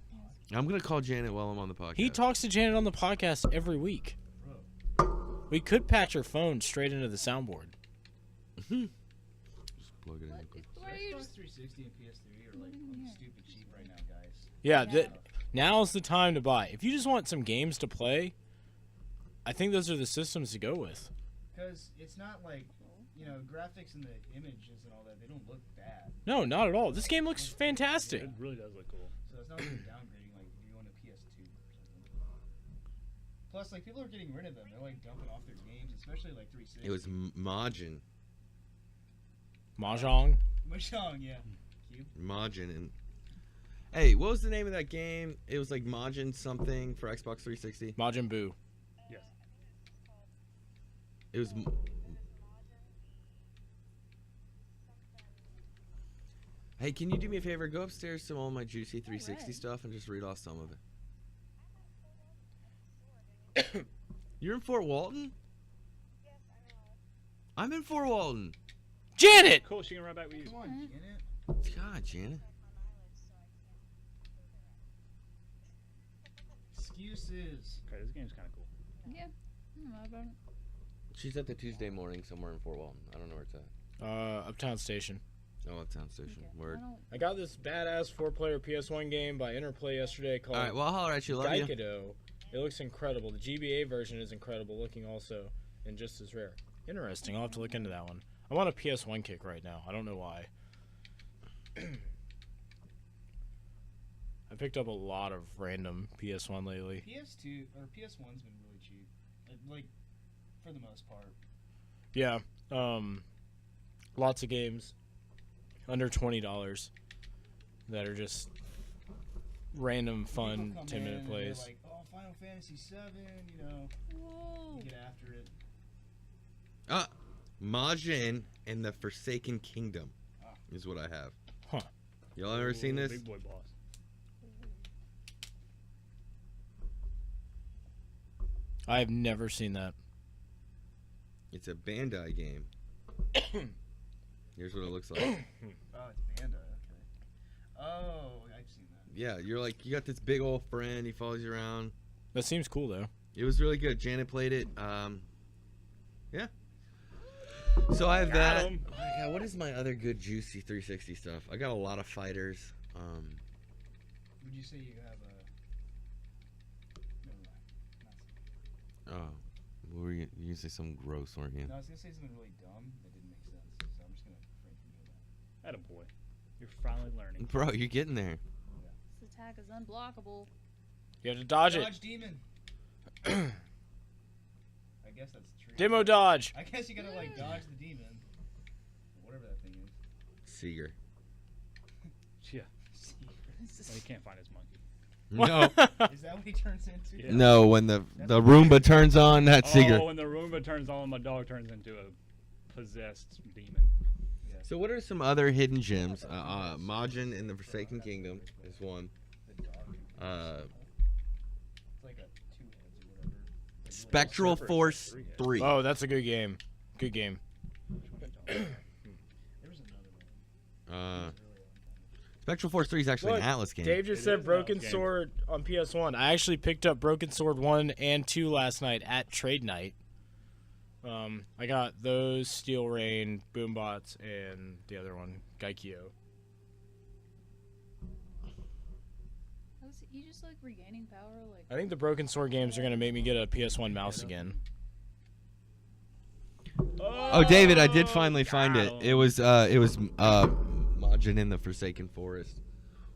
S7: I'm gonna call Janet while I'm on the podcast.
S1: He talks to Janet on the podcast every week. We could patch her phone straight into the soundboard.
S7: Just plug it in.
S4: What?
S7: quick.
S4: Why are you
S3: Xbox
S4: just
S3: 360 and PS3 are like stupid cheap right now, guys.
S1: Yeah,
S4: Yeah.
S1: now's the time to buy. If you just want some games to play, I think those are the systems to go with.
S3: Because it's not like, graphics and the images and all that, they don't look bad.
S1: No, not at all. This game looks fantastic.
S6: It really does look cool.
S3: So it's not like you're downgrading like if you want a PS2 or something. Plus, like, people are getting rid of them. They're like dumping off their games, especially like 360.
S7: It was Majin.
S1: Mahjong.
S3: Mahjong, yeah. Cube.
S7: Majin. Hey, what was the name of that game? It was like Majin something for Xbox 360.
S1: Majin Buu.
S6: Yes.
S7: It was. Hey, can you do me a favor? Go upstairs to all my Juicy 360
S4: Alright.
S7: stuff and just read off some of it. You're in Fort Walton? I'm in Fort Walton.
S1: Janet!
S6: Cool, she can ride back with you.
S3: Come on,
S4: Mhm.
S3: Janet.
S7: God, Janet.
S3: Excuses.
S6: Okay, this game's kind of cool.
S4: Yeah. I don't know about it.
S7: She's at the Tuesday morning somewhere in Fort Walton. I don't know where it's at.
S1: Uptown Station.
S7: Oh, Uptown Station.
S4: Okay.
S7: Word.
S4: I don't.
S1: I got this badass 4-player PS1 game by Interplay yesterday called
S7: All right, well, I'll holler at you. Love you.
S1: Gaikido. It looks incredible. The GBA version is incredible looking also, and just as rare. Interesting. I'll have to look into that one. I'm on a PS1 kick right now. I don't know why. I picked up a lot of random PS1 lately.
S3: PS2 or PS1's been really cheap. Like for the most part.
S1: Yeah. Lots of games under $20 that are just random, fun,
S3: People come
S1: 10-minute
S3: in and
S1: plays.
S3: they're like, oh, Final Fantasy 7, you know,
S4: Whoa.
S3: get after it.
S7: Majin and the Forsaken Kingdom is what I have.
S1: Huh.
S7: Y'all ever seen
S6: Ooh,
S7: this?
S6: Big boy boss.
S1: I've never seen that.
S7: It's a Bandai game. Here's what it looks like.
S3: Oh, it's Bandai, okay. Oh, I've seen that.
S7: Yeah, you're like, you got this big old friend. He follows you around.
S1: That seems cool, though.
S7: It was really good. Janet played it. Yeah. So I have
S6: Got
S7: that.
S6: 'em.
S7: Oh my God, what is my other good juicy 360 stuff? I got a lot of fighters.
S3: Would you say you have a... Never mind. Not
S7: Oh, what were you gonna say something gross, weren't you?
S3: no, I was going to say something really dumb that didn't make sense, so I'm just going to refrain from doing that.
S6: Attaboy. You're finally learning.
S7: Bro, you're getting there.
S4: This attack is unblockable.
S1: You have to dodge
S3: Dodge demon! I guess that's true.
S1: it. Demo dodge.
S3: I guess you gotta, like, dodge the demon. Whatever that thing is.
S7: Seeger.
S6: Yeah. Well, he can't find his monkey.
S7: No,
S3: Is that what he turns into?
S6: Yeah.
S7: no. When the Roomba turns on, that's Seeger.
S6: Oh, when the Roomba turns on, my dog turns into a possessed demon.
S7: So what are some other hidden gems? Majin in the Forsaken Kingdom is one.
S3: The dog. It's like a two heads or whatever.
S7: Spectral
S6: Surfer is
S7: Force
S6: like
S7: 3.
S1: Oh, that's a good game. Good game.
S3: There was another one.
S7: Spectral Force 3 is actually
S1: Look,
S7: an Atlas game.
S1: Dave just
S6: It
S1: said
S6: is
S1: Broken
S6: an game.
S1: Sword on PS1. I actually picked up Broken Sword 1 and 2 last night at Trade Night. I got those, Steel Rain, Boombots, and the other one, Gaikyo.
S4: Was you just like regaining power? Like
S1: I think the Broken Sword games are going to make me get a PS1 mouse again.
S7: Oh, David, I did finally find it.
S6: Got
S7: It
S6: 'em.
S7: was Majin in the Forsaken Forest.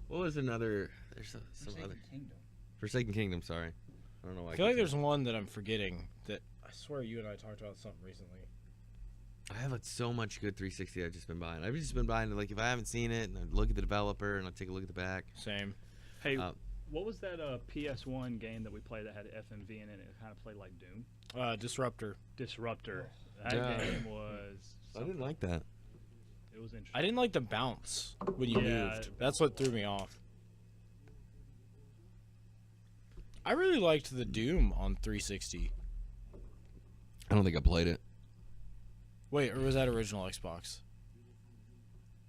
S7: What was another? There's some
S3: Forsaken
S7: other
S3: Kingdom.
S7: Forsaken Kingdom. Sorry, I don't know why.
S1: I feel like there's one that I'm forgetting that I swear you and I talked about something recently.
S7: I have so much good 360 I've just been buying. I've just been buying it, like, if I haven't seen it, and I look at the developer and I take a look at the back.
S1: Same.
S6: Hey,
S7: Uh,
S6: what was that PS1 game that we played that had FMV in it? It kind of played like Doom.
S1: Disruptor.
S6: Disruptor. That
S7: Yeah.
S6: game was.
S7: I didn't
S6: something.
S7: like that.
S6: It was interesting.
S1: I didn't like the bounce when you
S6: Yeah,
S1: moved.
S6: it-
S1: That's what threw me off. I really liked the Doom on 360.
S7: I don't think I played it.
S1: Wait, or was that original Xbox?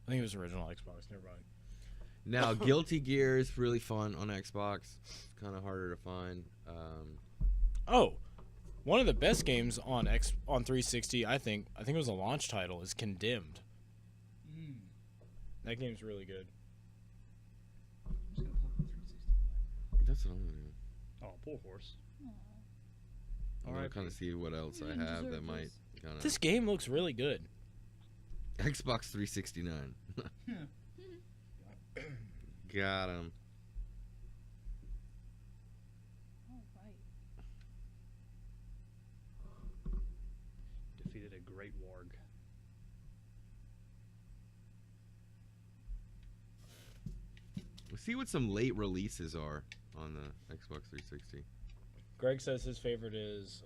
S1: I think it was original Xbox. Never mind.
S7: Now, Guilty Gear is really fun on Xbox. It's kind of harder to find.
S1: Oh, one of the best games on 360, I think it was a launch title, is Condemned.
S3: Mm.
S1: That game's really good.
S3: I'm just gonna flip the 360
S7: That's what I'm gonna do.
S6: Oh, poor horse.
S7: I'm gonna kind of see what else I
S4: didn't
S7: have that
S4: deserve
S7: might
S4: this.
S7: kind of.
S1: This game looks really good.
S7: Xbox 369. Got him.
S4: All right.
S6: Defeated a great warg.
S7: see what some late releases are on the Xbox 360.
S1: Greg says his favorite is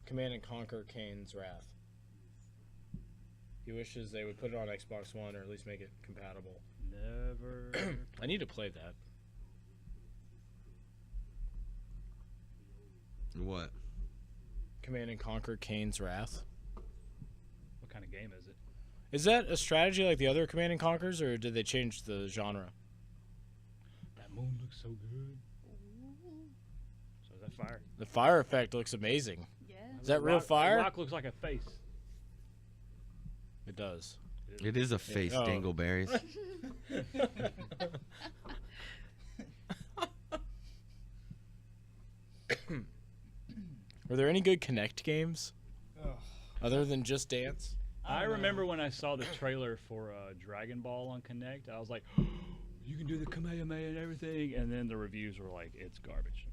S1: Command and Conquer: Kane's Wrath. He wishes they would put it on Xbox One or at least make it compatible.
S6: Never.
S1: I need to play that.
S7: What?
S1: Command and Conquer: Kane's Wrath.
S6: What kind of game is it?
S1: Is that a strategy like the other Command and Conquers, or did they change the genre?
S6: That moon looks so good. So is that fire?
S1: The fire effect looks amazing.
S4: Yeah.
S1: Is that real
S6: Rock-
S1: fire?
S6: The rock looks like a face.
S1: It does.
S7: It is a face,
S1: Oh.
S7: Dingleberries.
S1: Were there any good Kinect games
S3: Ugh.
S1: other than Just Dance?
S6: I
S3: don't know.
S6: remember when I saw the trailer for Dragon Ball on Connect, I was like, you can do the Kamehameha and everything. And then the reviews were like, it's garbage.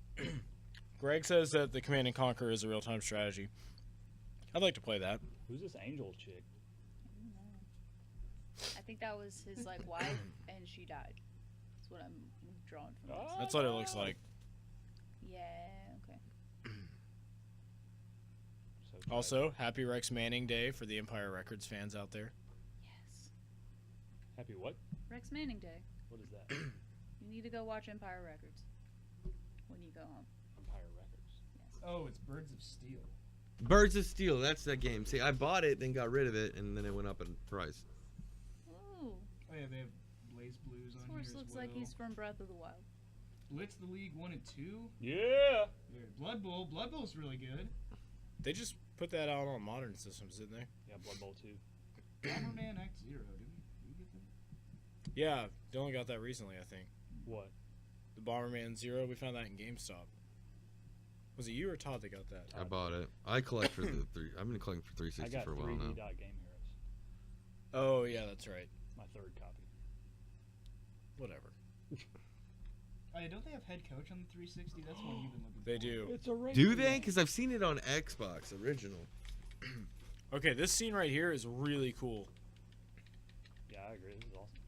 S1: Greg says that the Command and Conquer is a real-time strategy. I'd like to play that.
S6: Who's this angel chick?
S4: I think that was his like wife, and she died. That's what I'm drawing from this.
S1: That's what it looks like.
S4: Yeah. Okay.
S6: So
S1: Also, happy Rex Manning Day for the Empire Records fans out there.
S4: Yes.
S6: happy what?
S4: Rex Manning Day.
S6: What is that?
S4: You need to go watch Empire Records when you go home.
S6: Empire Records.
S4: Yes.
S3: Oh, it's Birds of Steel.
S7: Birds of Steel, that's that game. See, I bought it, then got rid of it, and then it went up in price.
S4: Ooh.
S3: Oh yeah, they have Blaze Blues
S4: This
S3: on
S4: horse
S3: here
S4: looks
S3: as
S4: like
S3: well.
S4: he's from Breath of the Wild.
S3: Blitz the League 1 and 2.
S6: Yeah.
S3: Blood Bowl. Blood Bowl's really good.
S1: They just put that out on modern systems, didn't they?
S6: Yeah, Blood Bowl 2.
S3: Bomberman X Zero. Did we get that?
S1: Yeah, Dylan got that recently, I think.
S6: What?
S1: The Bomberman Zero, we found that in GameStop. Was it you or Todd that got that?
S7: I bought it. I collect for the three. I've been collecting for
S6: I
S7: 360
S6: got
S7: for a while
S6: 3D
S7: now.
S6: Game Heroes.
S1: Oh, yeah, that's right.
S6: My third copy.
S1: Whatever.
S3: Oh yeah, don't they have Head Coach on the 360? That's one you've been looking for.
S1: They do.
S6: It's a
S7: Do they? Because I've seen it on Xbox original.
S1: Okay, this scene right here is really cool.
S6: Yeah, I agree. This is awesome.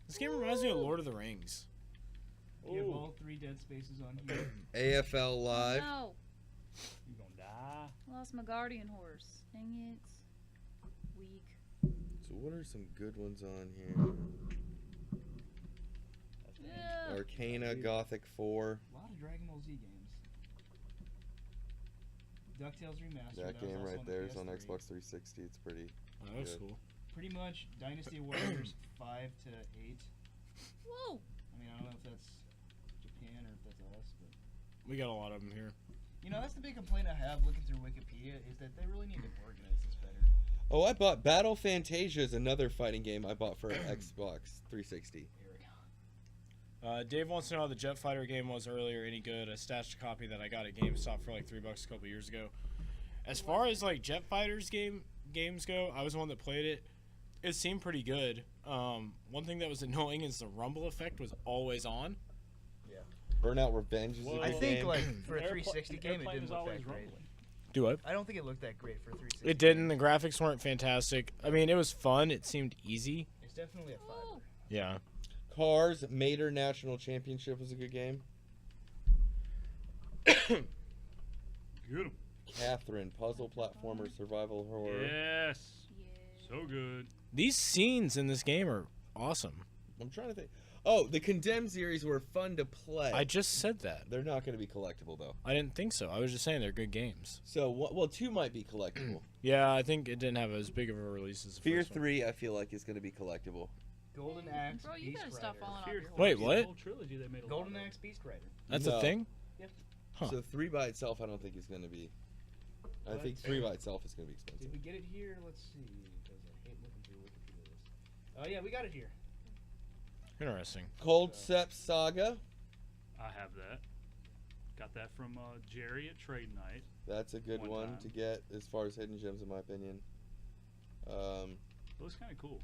S1: This game reminds me of Lord of the Rings.
S3: You have
S6: Ooh.
S3: all 3 Dead Spaces on here.
S7: AFL Live.
S4: No.
S6: You gonna die?
S4: Lost my guardian horse. Dang it. Weak.
S7: So what are some good ones on here?
S6: That's
S4: Yeah.
S7: Arcana, Gothic 4.
S3: A lot of Dragon Ball Z games. DuckTales Remastered.
S7: That
S3: was
S7: game
S3: also
S7: right
S3: on the
S7: there is on
S3: PS3.
S7: Xbox 360. It's pretty.
S1: Oh, that was
S7: Good.
S1: cool.
S3: Pretty much Dynasty Warriors 5 to 8.
S4: Whoa.
S3: I mean, I don't know if that's Japan or if that's us, but
S1: We got a lot of them here.
S3: you know, that's the big complaint I have looking through Wikipedia is that they really need to organize this better.
S7: Oh, I bought Battle Fantasia is another fighting game I bought for Xbox 360.
S1: Dave wants to know how the Jet Fighter game was earlier. Any good? I stashed a copy that I got at GameStop for like $3 a couple years ago. As far as like Jet Fighters games go, I was the one that played it. It seemed pretty good. One thing that was annoying is the rumble effect was always on.
S7: Burnout Revenge is a
S6: Well,
S7: good
S3: I think
S7: game.
S3: like for a
S6: Airpla-
S3: 360 game, it
S6: airplane
S3: didn't
S6: is
S3: look
S6: always
S3: that great.
S6: rumbling.
S1: Do what?
S3: I don't think it looked that great for a 360.
S1: It didn't. The graphics weren't fantastic. I mean, it was fun. It seemed easy.
S3: It's definitely a
S4: Ooh.
S3: 5.
S1: Yeah.
S7: Cars Mater National Championship was a good game.
S6: Get 'em.
S7: Catherine Puzzle Platformer Survival Horror.
S6: Yes.
S4: Yeah.
S6: So good.
S1: These scenes in this game are awesome.
S7: I'm trying to think. Oh, the Condemned series were fun to play.
S1: I just said that.
S7: They're not going to be collectible though.
S1: I didn't think so. I was just saying they're good games.
S7: So well, 2 might be collectible.
S1: Yeah, I think it didn't have as big of a release as the
S7: Fear
S1: first one.
S7: 3, I feel like is going to be collectible.
S3: Golden Axe,
S4: Bro, you
S3: Beast
S4: gotta stop
S3: Rider.
S4: falling off
S6: Fear
S4: your horse.
S1: Wait,
S6: the
S1: what?
S6: whole trilogy they made a
S3: Golden
S6: lot of.
S3: Axe, Beast Rider.
S1: That's
S7: No.
S1: a thing? Huh.
S7: So 3 by itself, I don't think is going to be. I think 3 by itself is going to be
S3: Did
S7: expensive.
S3: we get it here? Let's see. Because I hate looking through Wikipedia list. Oh yeah, we got it here.
S1: Interesting.
S7: Cold Step Saga.
S6: I have that. Got that from Jerry at Trade Night.
S7: That's a good
S6: One
S7: one
S6: time.
S7: to get as far as hidden gems, in my opinion.
S6: It looks kind of cool.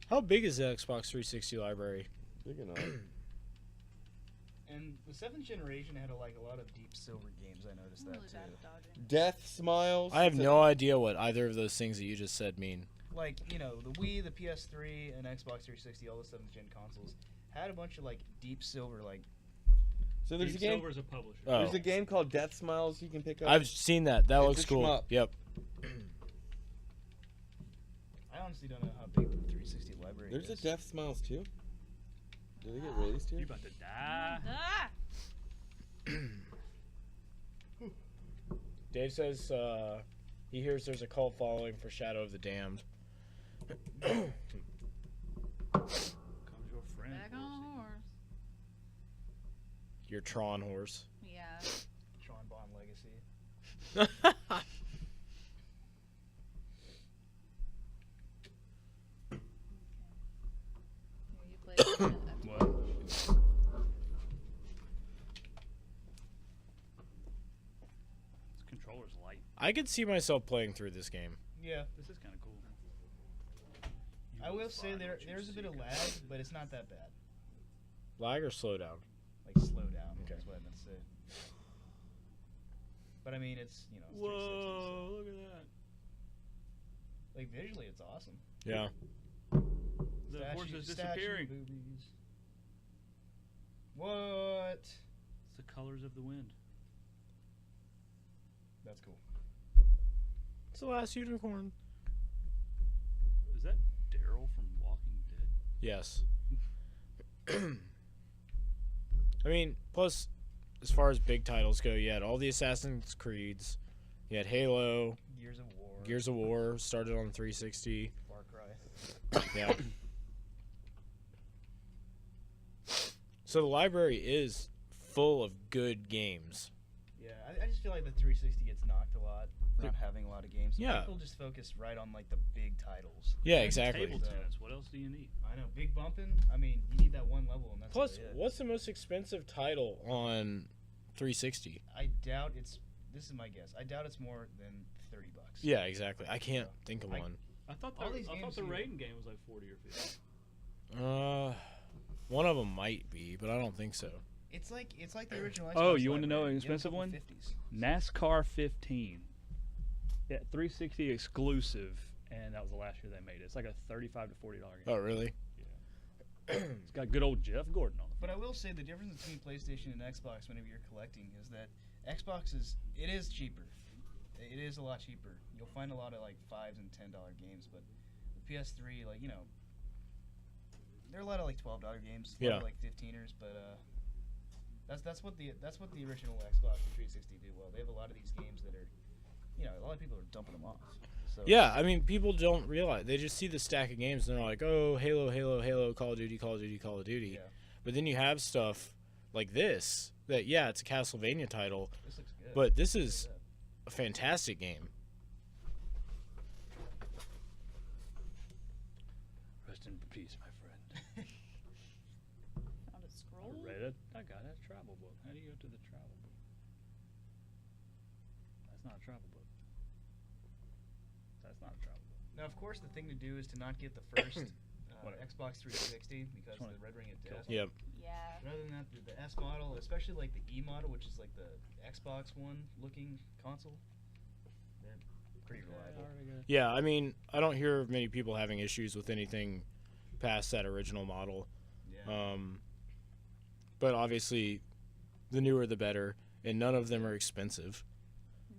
S1: How big is the Xbox 360 library?
S7: Big enough.
S3: And the 7th generation had a lot of deep silver games. I noticed
S4: I'm
S3: that
S4: really
S3: too.
S4: bad at dodging.
S7: Death Smiles.
S1: I have
S7: It's a-
S1: no idea what either of those things that you just said mean.
S5: like, you know, the Wii, the PS3, and Xbox 360, all the 7th gen consoles had a bunch of like deep silver, like
S2: So there's a
S6: Deep
S2: game.
S6: Silver's a publisher.
S1: Oh.
S2: There's a game called Death Smiles you can pick up.
S1: I've seen that. That
S2: It's
S1: looks
S2: a
S1: cool.
S2: shmup.
S1: Yep.
S5: I honestly don't know how big the 360 library
S2: There's
S5: is.
S2: a Death Smiles too. Did they get released
S6: You
S2: here?
S6: about to die.
S4: Ah!
S1: Dave says he hears there's a cult following for Shadow of the Damned.
S6: Comes your friend.
S4: Back on a horse.
S1: Your Tron horse.
S4: Yeah.
S5: Tron Bond Legacy.
S4: Here, you play that.
S6: What? This controller's light.
S1: I could see myself playing through this game.
S5: Yeah.
S6: This is kind of cool.
S5: I will say there's a bit of lag, but it's not that bad.
S1: Lag or slow down?
S5: Like slow down.
S1: Okay.
S5: That's what I meant to say. But I mean, it's, you know, it's 360,
S6: Whoa! Look at that.
S5: so, like visually, it's awesome.
S1: Yeah.
S6: The horse is
S5: Statue
S6: disappearing.
S5: boobies. What?
S6: It's the colors of the wind.
S5: That's cool.
S1: It's the last unicorn.
S6: Is that Daryl from Walking Dead?
S1: Yes. I mean, plus, as far as big titles go, you had all the Assassin's Creeds. You had Halo,
S5: Gears of War.
S1: Gears of War started on 360.
S5: Far Cry.
S1: Yeah. So the library is full of good games.
S5: Yeah, I just feel like the 360 gets knocked a lot for not having a lot of games. So
S1: Yeah.
S5: people just focus right on like the big titles.
S1: Yeah,
S6: And
S1: exactly.
S6: Table tennis. What else do you need?
S5: I know, big bumping. I mean, you need that one level, and that's
S1: Plus,
S5: really it.
S1: what's the most expensive title on 360?
S5: I doubt it's. This is my guess. I doubt it's more than $30.
S1: Yeah, exactly. I can't think of one.
S6: I thought
S5: All these
S6: I thought
S5: games
S6: the
S5: you-
S6: Raiden game was like 40 or 50.
S1: One of them might be, but I don't think so.
S5: It's like the original.
S6: Oh,
S5: Xbox
S6: you wanna know
S5: library.
S6: an
S5: You have a
S6: expensive
S5: couple
S6: one?
S5: 50s.
S6: NASCAR 15. Yeah, 360 exclusive, and that was the last year they made it. It's like a $35 to $40 game.
S1: Oh, really?
S6: It's got good old Jeff Gordon on it.
S5: But I will say the difference between PlayStation and Xbox whenever you're collecting is that Xbox is cheaper. It is a lot cheaper. You'll find a lot of like $5 and $10 games, but the PS3, like, you know, there are a lot of like $12 games, a lot
S1: Yeah.
S5: of like 15ers, but that's what the original Xbox and 360 do well. They have a lot of these games that are, you know, a lot of people are dumping them off. So
S1: Yeah, I mean, people don't realize. They just see the stack of games and they're like, oh, Halo, Halo, Halo, Call of Duty, Call of Duty, Call of Duty.
S5: Yeah.
S1: But then you have stuff like this that, yeah, it's a Castlevania title,
S5: This looks good.
S1: but this
S5: Look at
S1: is
S5: that.
S1: a fantastic game.
S6: Rest in peace, my friend.
S4: Found a
S6: I
S4: scroll.
S6: read it. I got a travel book. How do you go to the travel book? That's not a travel book. That's not a travel book.
S5: Now, of course, the thing to do is to not get the first
S6: Whatever.
S5: Xbox 360 because
S6: Just wanna
S5: the Red Ring of
S6: kill
S5: Death.
S1: Yep.
S4: Yeah.
S5: Rather than that, the S model, especially like the E model, which is like the Xbox One looking console, they're pretty reliable.
S1: Yeah, I mean, I don't hear of many people having issues with anything past that original model.
S5: Yeah.
S1: But obviously, the newer the better, and none of them are expensive.
S4: No.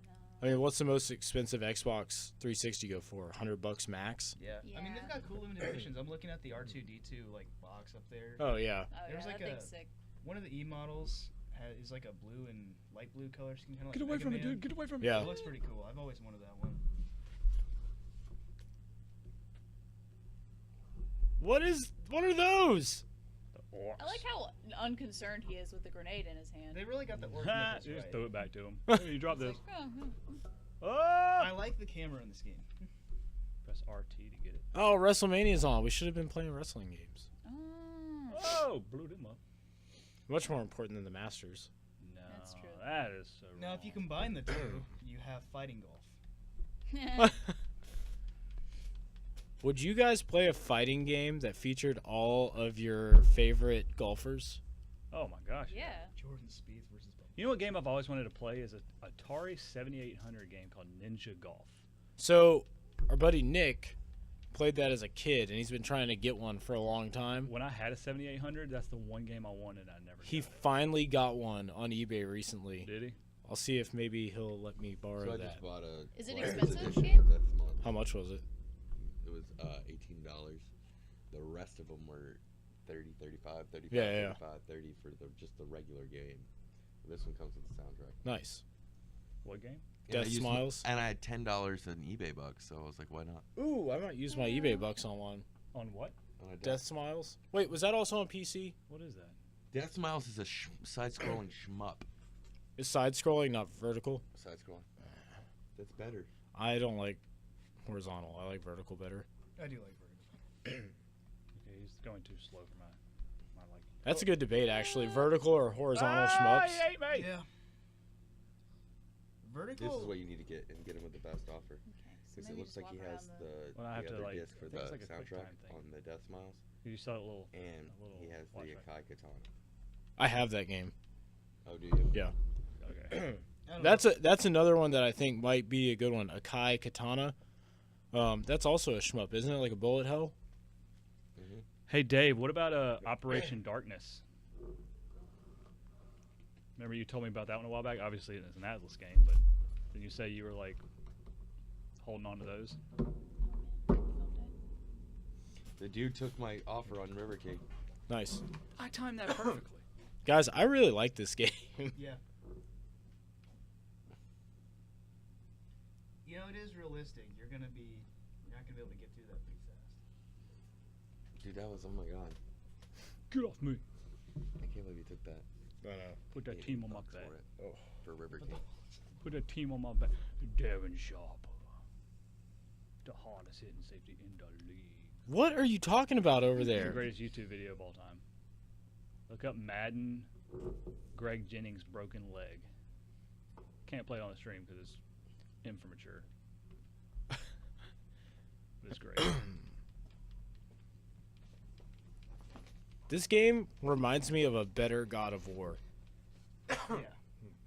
S1: I mean, what's the most expensive Xbox 360 go for? $100 max?
S5: Yeah. I mean, they've
S4: Yeah.
S5: got cool limited editions. I'm looking at the R2D2 like box up there.
S1: Oh yeah.
S4: Oh
S5: There's
S4: yeah,
S5: like
S4: that thing's
S5: a-
S4: sick.
S5: One of the E models is like a blue and light blue color scheme, kind of like
S6: Get away
S5: Mega
S6: from it,
S5: Man.
S6: dude. Get away from it.
S1: Yeah.
S5: It looks pretty cool. I've always wanted that one.
S1: What are those?
S6: The orcs.
S4: I like how unconcerned he is with the grenade in his hand.
S5: They really got the orc
S6: Ha!
S5: nipples
S6: You just
S5: right.
S6: throw it back to him. Hey, you drop
S4: It's
S6: this.
S4: like, oh,
S6: Oh!
S5: I like the camera in this game.
S6: Press RT to get it.
S1: Oh, WrestleMania's on. We should have been playing wrestling games.
S4: oh.
S6: Oh! Blew them up.
S1: Much more important than the Masters.
S6: No.
S4: That's true.
S6: That is so
S5: Now, if you
S6: wrong.
S5: combine the two, you have fighting golf.
S1: Would you guys play a fighting game that featured all of your favorite golfers?
S6: Oh my gosh.
S4: Yeah.
S5: Jordan Spieth versus Bob.
S6: You know what game I've always wanted to play is a Atari 7800 game called Ninja Golf.
S1: So, our buddy Nick played that as a kid, and he's been trying to get one for a long time.
S6: When I had a 7800, that's the one game I wanted. I never.
S1: He
S6: got it.
S1: finally got one on eBay recently.
S6: Did he?
S1: I'll see if maybe he'll let me borrow
S2: So I
S1: that.
S2: just bought a.
S4: Is it
S2: collector's
S4: expensive,
S2: edition
S4: game?
S2: of Death Month.
S1: How much was it?
S2: It was $18. The rest of them were 30, 35, 35,
S1: Yeah.
S2: 35, 30 for just the regular game. This one comes with the soundtrack.
S1: Nice.
S6: What game?
S2: And I
S1: Death
S2: used
S1: Smiles.
S2: And I had $10 in eBay bucks, so I was like, why not?
S1: Ooh, I might use my eBay bucks on one.
S6: On what?
S2: On a
S1: Death Smiles. Wait, was that also on PC?
S6: What is that?
S2: Death Smiles is a side-scrolling shmup.
S1: It's side-scrolling, not vertical.
S2: Side-scrolling. That's better.
S1: I don't like horizontal. I like vertical better.
S5: I do like vertical.
S6: Okay, he's going too slow for my liking.
S1: That's a good debate, actually. Vertical or horizontal shmups.
S6: He ate me.
S5: Yeah. Vertical.
S2: This is what you need to get and get him with the best offer.
S4: Okay, so
S2: Because it
S4: maybe
S2: looks
S4: just
S2: like he
S4: walk
S2: has
S4: around
S2: the
S6: Well, I have to,
S2: other
S6: like,
S2: disc for
S6: I
S2: the
S6: think it's like a quick
S2: soundtrack
S6: time thing.
S2: on the Death Smiles,
S6: You saw a little.
S2: and
S6: A little
S2: he has the
S6: watch
S2: Akai Katana.
S1: I have that game.
S2: Oh, do you?
S1: Yeah.
S6: Okay.
S5: I don't
S1: That's another one that I think might be a good one. Akai Katana. That's also a shmup, isn't it? Like a bullet hell.
S6: Hey Dave, what about Operation Darkness? Remember you told me about that one a while back? Obviously it's an Atlas game, but did you say you were like holding on to those?
S2: The dude took my offer on River King.
S1: Nice.
S6: I timed that perfectly.
S1: Guys, I really like this game.
S5: Yeah. You know, it is realistic. You're not gonna be able to get through that pretty fast.
S2: Dude, that was, oh my god.
S6: Get off me.
S2: I can't believe he took that.
S6: Put that
S2: 80
S6: team on my
S2: bucks
S6: back.
S2: for it. For River King.
S6: Put that team on my back. Darren Sharp. The hardest hitting safety in the league.
S1: What are you talking about over
S6: It's the
S1: there?
S6: greatest YouTube video of all time. Look up Madden Greg Jennings broken leg. Can't play it on the stream because it's immature. But it's great.
S1: This game reminds me of a better God of War.
S5: Yeah.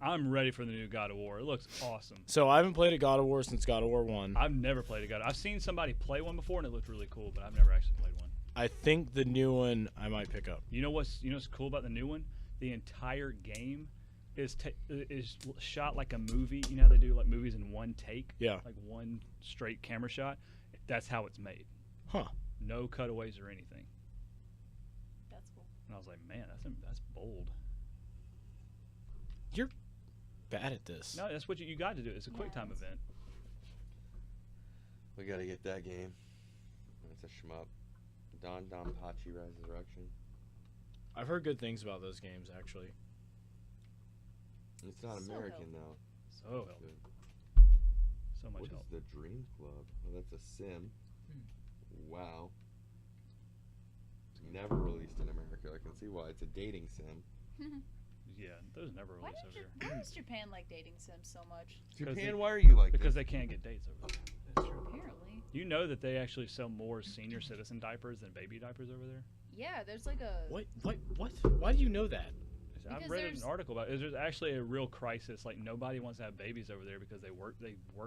S6: I'm ready for the new God of War. It looks awesome.
S1: So I haven't played a God of War since God of War 1.
S6: I've never played a God. I've seen somebody play one before and it looked really cool, but I've never actually played one.
S1: I think the new one I might pick up.
S6: You know what's cool about the new one? The entire game is shot like a movie. You know how they do like movies in one take?
S1: Yeah.
S6: Like one straight camera shot. That's how it's made.
S1: Huh.
S6: No cutaways or anything.
S4: That's cool.
S6: And I was like, man, that's bold.
S1: You're bad at this.
S6: No, that's what you got to do. It's a quick time
S4: Yes.
S6: event.
S2: We gotta get that game. It's a shmup. Don Pachi Resurrection.
S1: I've heard good things about those games, actually.
S2: It's not
S4: So
S2: American
S4: helpful.
S2: though.
S6: So
S2: That's good.
S6: so much
S2: What
S6: help.
S2: is the Dream Club? Oh, that's a sim. Wow. Never released in America. I can see why. It's a dating sim.
S6: Yeah, those never
S4: Why,
S6: release over here.
S4: why does Japan like dating sims so much?
S6: Because
S2: Japan,
S6: they-
S2: why are you like
S6: Because
S2: this?
S6: they can't get dates over there.
S5: That's true.
S4: Apparently.
S6: You know that they actually sell more senior citizen diapers than baby diapers over there?
S4: Yeah, there's like a.
S1: What? Why do you know that?
S6: I've
S4: Because
S6: read an
S4: there's-
S6: article about it. There's actually a real crisis. Like nobody wants to have babies over there because they work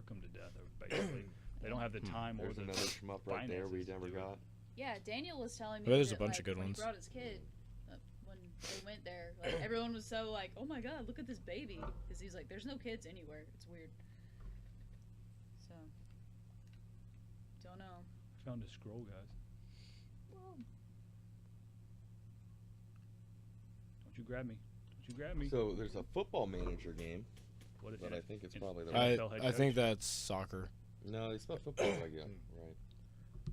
S6: them to death. Basically, they don't have the time or
S2: There's
S6: the
S2: another shmup right there we
S6: finances to
S2: never
S6: do it.
S2: got.
S4: Yeah, Daniel was telling me.
S1: Well, there's a
S4: that,
S1: bunch
S4: like,
S1: of good
S4: when
S1: ones.
S4: He brought his kid when they went there. Like everyone was so like, "Oh my God, look at this baby!" Because he's like, "There's no kids anywhere. It's weird." So, don't know.
S6: Found a scroll, guys.
S4: Well,
S6: Don't you grab me? Don't you grab me?
S2: So there's a football manager game,
S6: What is
S2: but
S6: it?
S2: I think it's probably the
S6: I-
S2: right.
S6: NFL head
S1: I think
S6: coach?
S1: that's soccer.
S2: No, they spell football right. Yeah, right.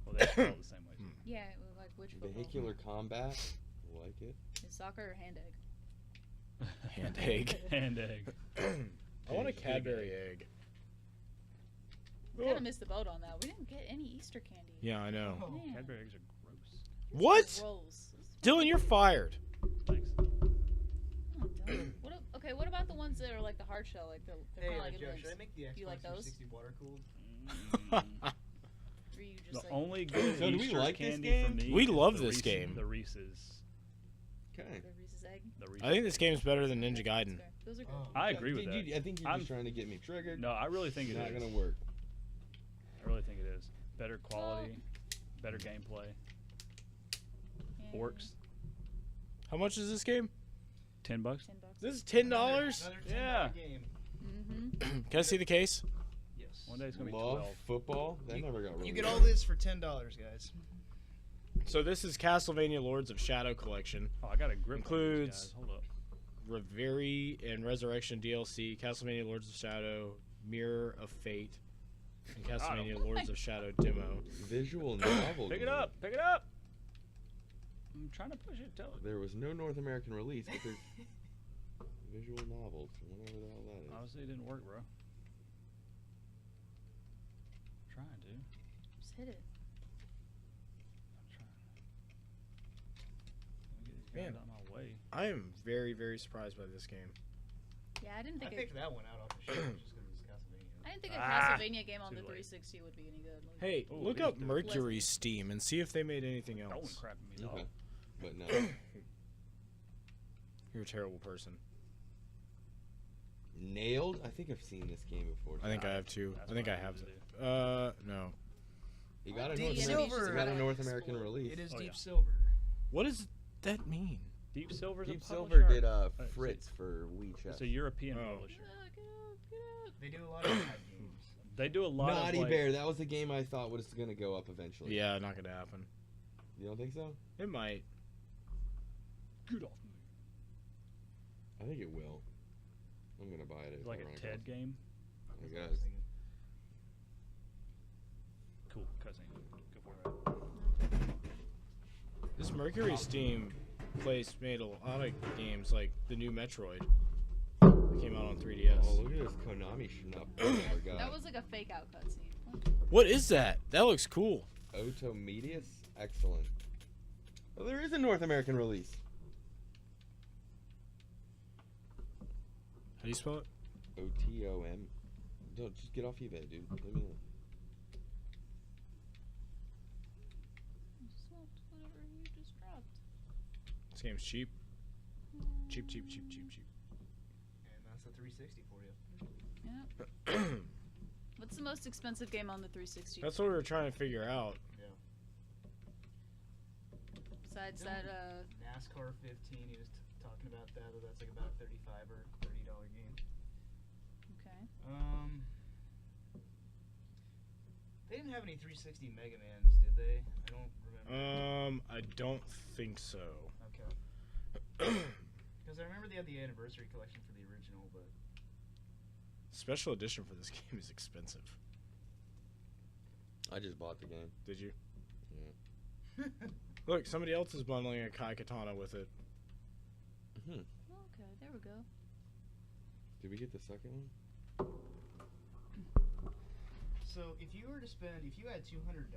S6: Well, they spell it the same way. too.
S4: yeah, like which football?
S2: Vehicular combat. Like it.
S4: Is soccer or hand egg?
S1: Hand egg.
S6: Hand egg.
S1: I want a
S6: Big
S1: Cadbury egg.
S4: Kind of missed the boat on that. We didn't get any Easter candy.
S1: Yeah, I know.
S5: Oh.
S4: Man.
S6: Cadbury eggs are gross.
S1: What?
S4: Gross.
S1: Dylan, you're fired.
S6: Thanks.
S4: Oh, don't. What about the ones that are like the hard shell, like they're
S5: Hey,
S4: kind of like
S5: Joe,
S4: in
S5: should I
S4: links?
S5: make the Xbox
S4: You like those?
S5: 360 water cooled?
S4: Where you
S6: The
S4: just like
S6: only good
S2: So do we
S6: Easter
S2: like this
S6: candy for
S2: game?
S6: me
S1: We
S6: is
S1: love
S6: the
S1: this
S6: Reese's-
S1: game.
S6: The Reese's.
S2: Okay.
S4: the Reese's egg.
S6: The Reese's.
S1: I think this game's better than Ninja
S4: That's
S1: Gaiden.
S4: fair. Those are good.
S5: Oh.
S6: I agree with that.
S2: I think you're
S6: I'm-
S2: just trying to get me triggered.
S6: No, I really think
S2: It's
S6: it
S2: not
S6: is.
S2: gonna work.
S6: I really think it is. Better quality. Better gameplay.
S4: Yeah.
S6: Orcs.
S1: How much is this game?
S6: $10.
S4: $10.
S1: This is $10.
S3: Another $10
S6: Yeah.
S3: game.
S4: Mm-hmm.
S1: Can I see the case?
S3: Yes.
S6: One day it's gonna be
S2: Love
S6: 12.
S2: football. That never got released.
S5: You get all this for $10, guys.
S1: So this is Castlevania Lords of Shadow Collection.
S6: Oh, I got a grip.
S1: Includes-
S6: On these guys. Hold up.
S1: Reverie and Resurrection DLC, Castlevania Lords of Shadow, Mirror of Fate, and Castlevania Lords of Shadow demo.
S2: Visual novel.
S6: Pick it
S2: game.
S6: up. Pick it up. I'm trying to push it. Tell it.
S2: There was no North American release, but there's visual novels, whatever the hell that is.
S6: Obviously, it didn't work, bro. I'm trying to.
S4: Just hit it.
S6: I'm trying. Let me get these
S1: Man.
S6: guys out of my way.
S1: I am very, very surprised by this game.
S4: Yeah, I didn't
S3: I
S4: think
S3: picked that one out off the shelf just because it's Castlevania.
S4: I didn't think a
S6: Ah,
S4: Castlevania game on
S6: too
S4: the
S6: late.
S4: 360 would be any good.
S1: Hey,
S6: Ooh,
S1: look
S6: these
S1: up
S6: do.
S1: Mercury Steam and see if they made anything
S6: That one
S1: else.
S6: crapping me
S2: Okay.
S6: off.
S2: But no.
S1: You're a terrible person.
S2: Nailed? I think I've seen this game before.
S1: I think I have too.
S6: That's
S1: I think
S6: what
S1: I
S6: I
S1: have.
S6: usually
S1: No.
S2: You got a
S4: Deep
S2: North
S4: Silver.
S2: American, you got a
S4: Right.
S2: North American release.
S5: It is
S6: Oh,
S5: Deep
S6: yeah.
S5: Silver.
S1: What does that mean?
S6: Deep Silver's
S2: Deep
S6: a
S2: Silver
S6: publisher.
S2: did
S6: so
S2: Fritz for WeChat.
S6: It's a European
S1: Oh.
S6: publisher.
S4: Get up, get up.
S3: They do a lot of bad games.
S6: They do a lot
S2: Naughty
S6: of like,
S2: Bear. That was a game I thought was gonna go up eventually.
S1: Yeah, not gonna happen.
S2: You don't think so?
S1: It might.
S6: Get off me.
S2: I think it will. I'm gonna buy it. if
S6: Like
S2: I
S6: a
S2: run
S6: TED
S2: across-
S6: game.
S2: I
S3: That's what I
S2: guess.
S3: was thinking.
S6: Cool. Cutscene. Go for it.
S1: This Mercury Steam place made a lot of games like the new Metroid. That came out on 3DS.
S2: Oh, look at this Konami schnupp. Oh my god.
S4: That was like a fake out cutscene.
S1: What is that? That looks cool.
S2: Otomedius? Excellent. Well, there is a North American release.
S1: How do you spell it?
S2: OTOM. Don't just get off eBay, dude. Leave me alone.
S4: I just want whatever you just dropped.
S1: This game's cheap. Cheap, cheap, cheap, cheap, cheap.
S3: And that's the 360 for you.
S4: Yep. What's the most expensive game on the 360?
S1: That's what we were trying to figure out.
S4: Besides
S3: Yeah.
S4: that,
S3: NASCAR 15, he was talking about that. That's like about a $35 or $30 game.
S4: okay.
S3: They didn't have any 360 Mega Mans, did they? I don't remember.
S1: I don't think so.
S3: Okay. Because I remember they had the anniversary collection for the original, but
S1: Special edition for this game is expensive.
S2: I just bought the game.
S1: Did you?
S2: Yeah.
S1: Look, somebody else is bundling a Kai Katana with it.
S2: Hmm.
S4: Okay, there we go.
S2: Did we get the second one?
S3: so if you were to spend, if you had $200 and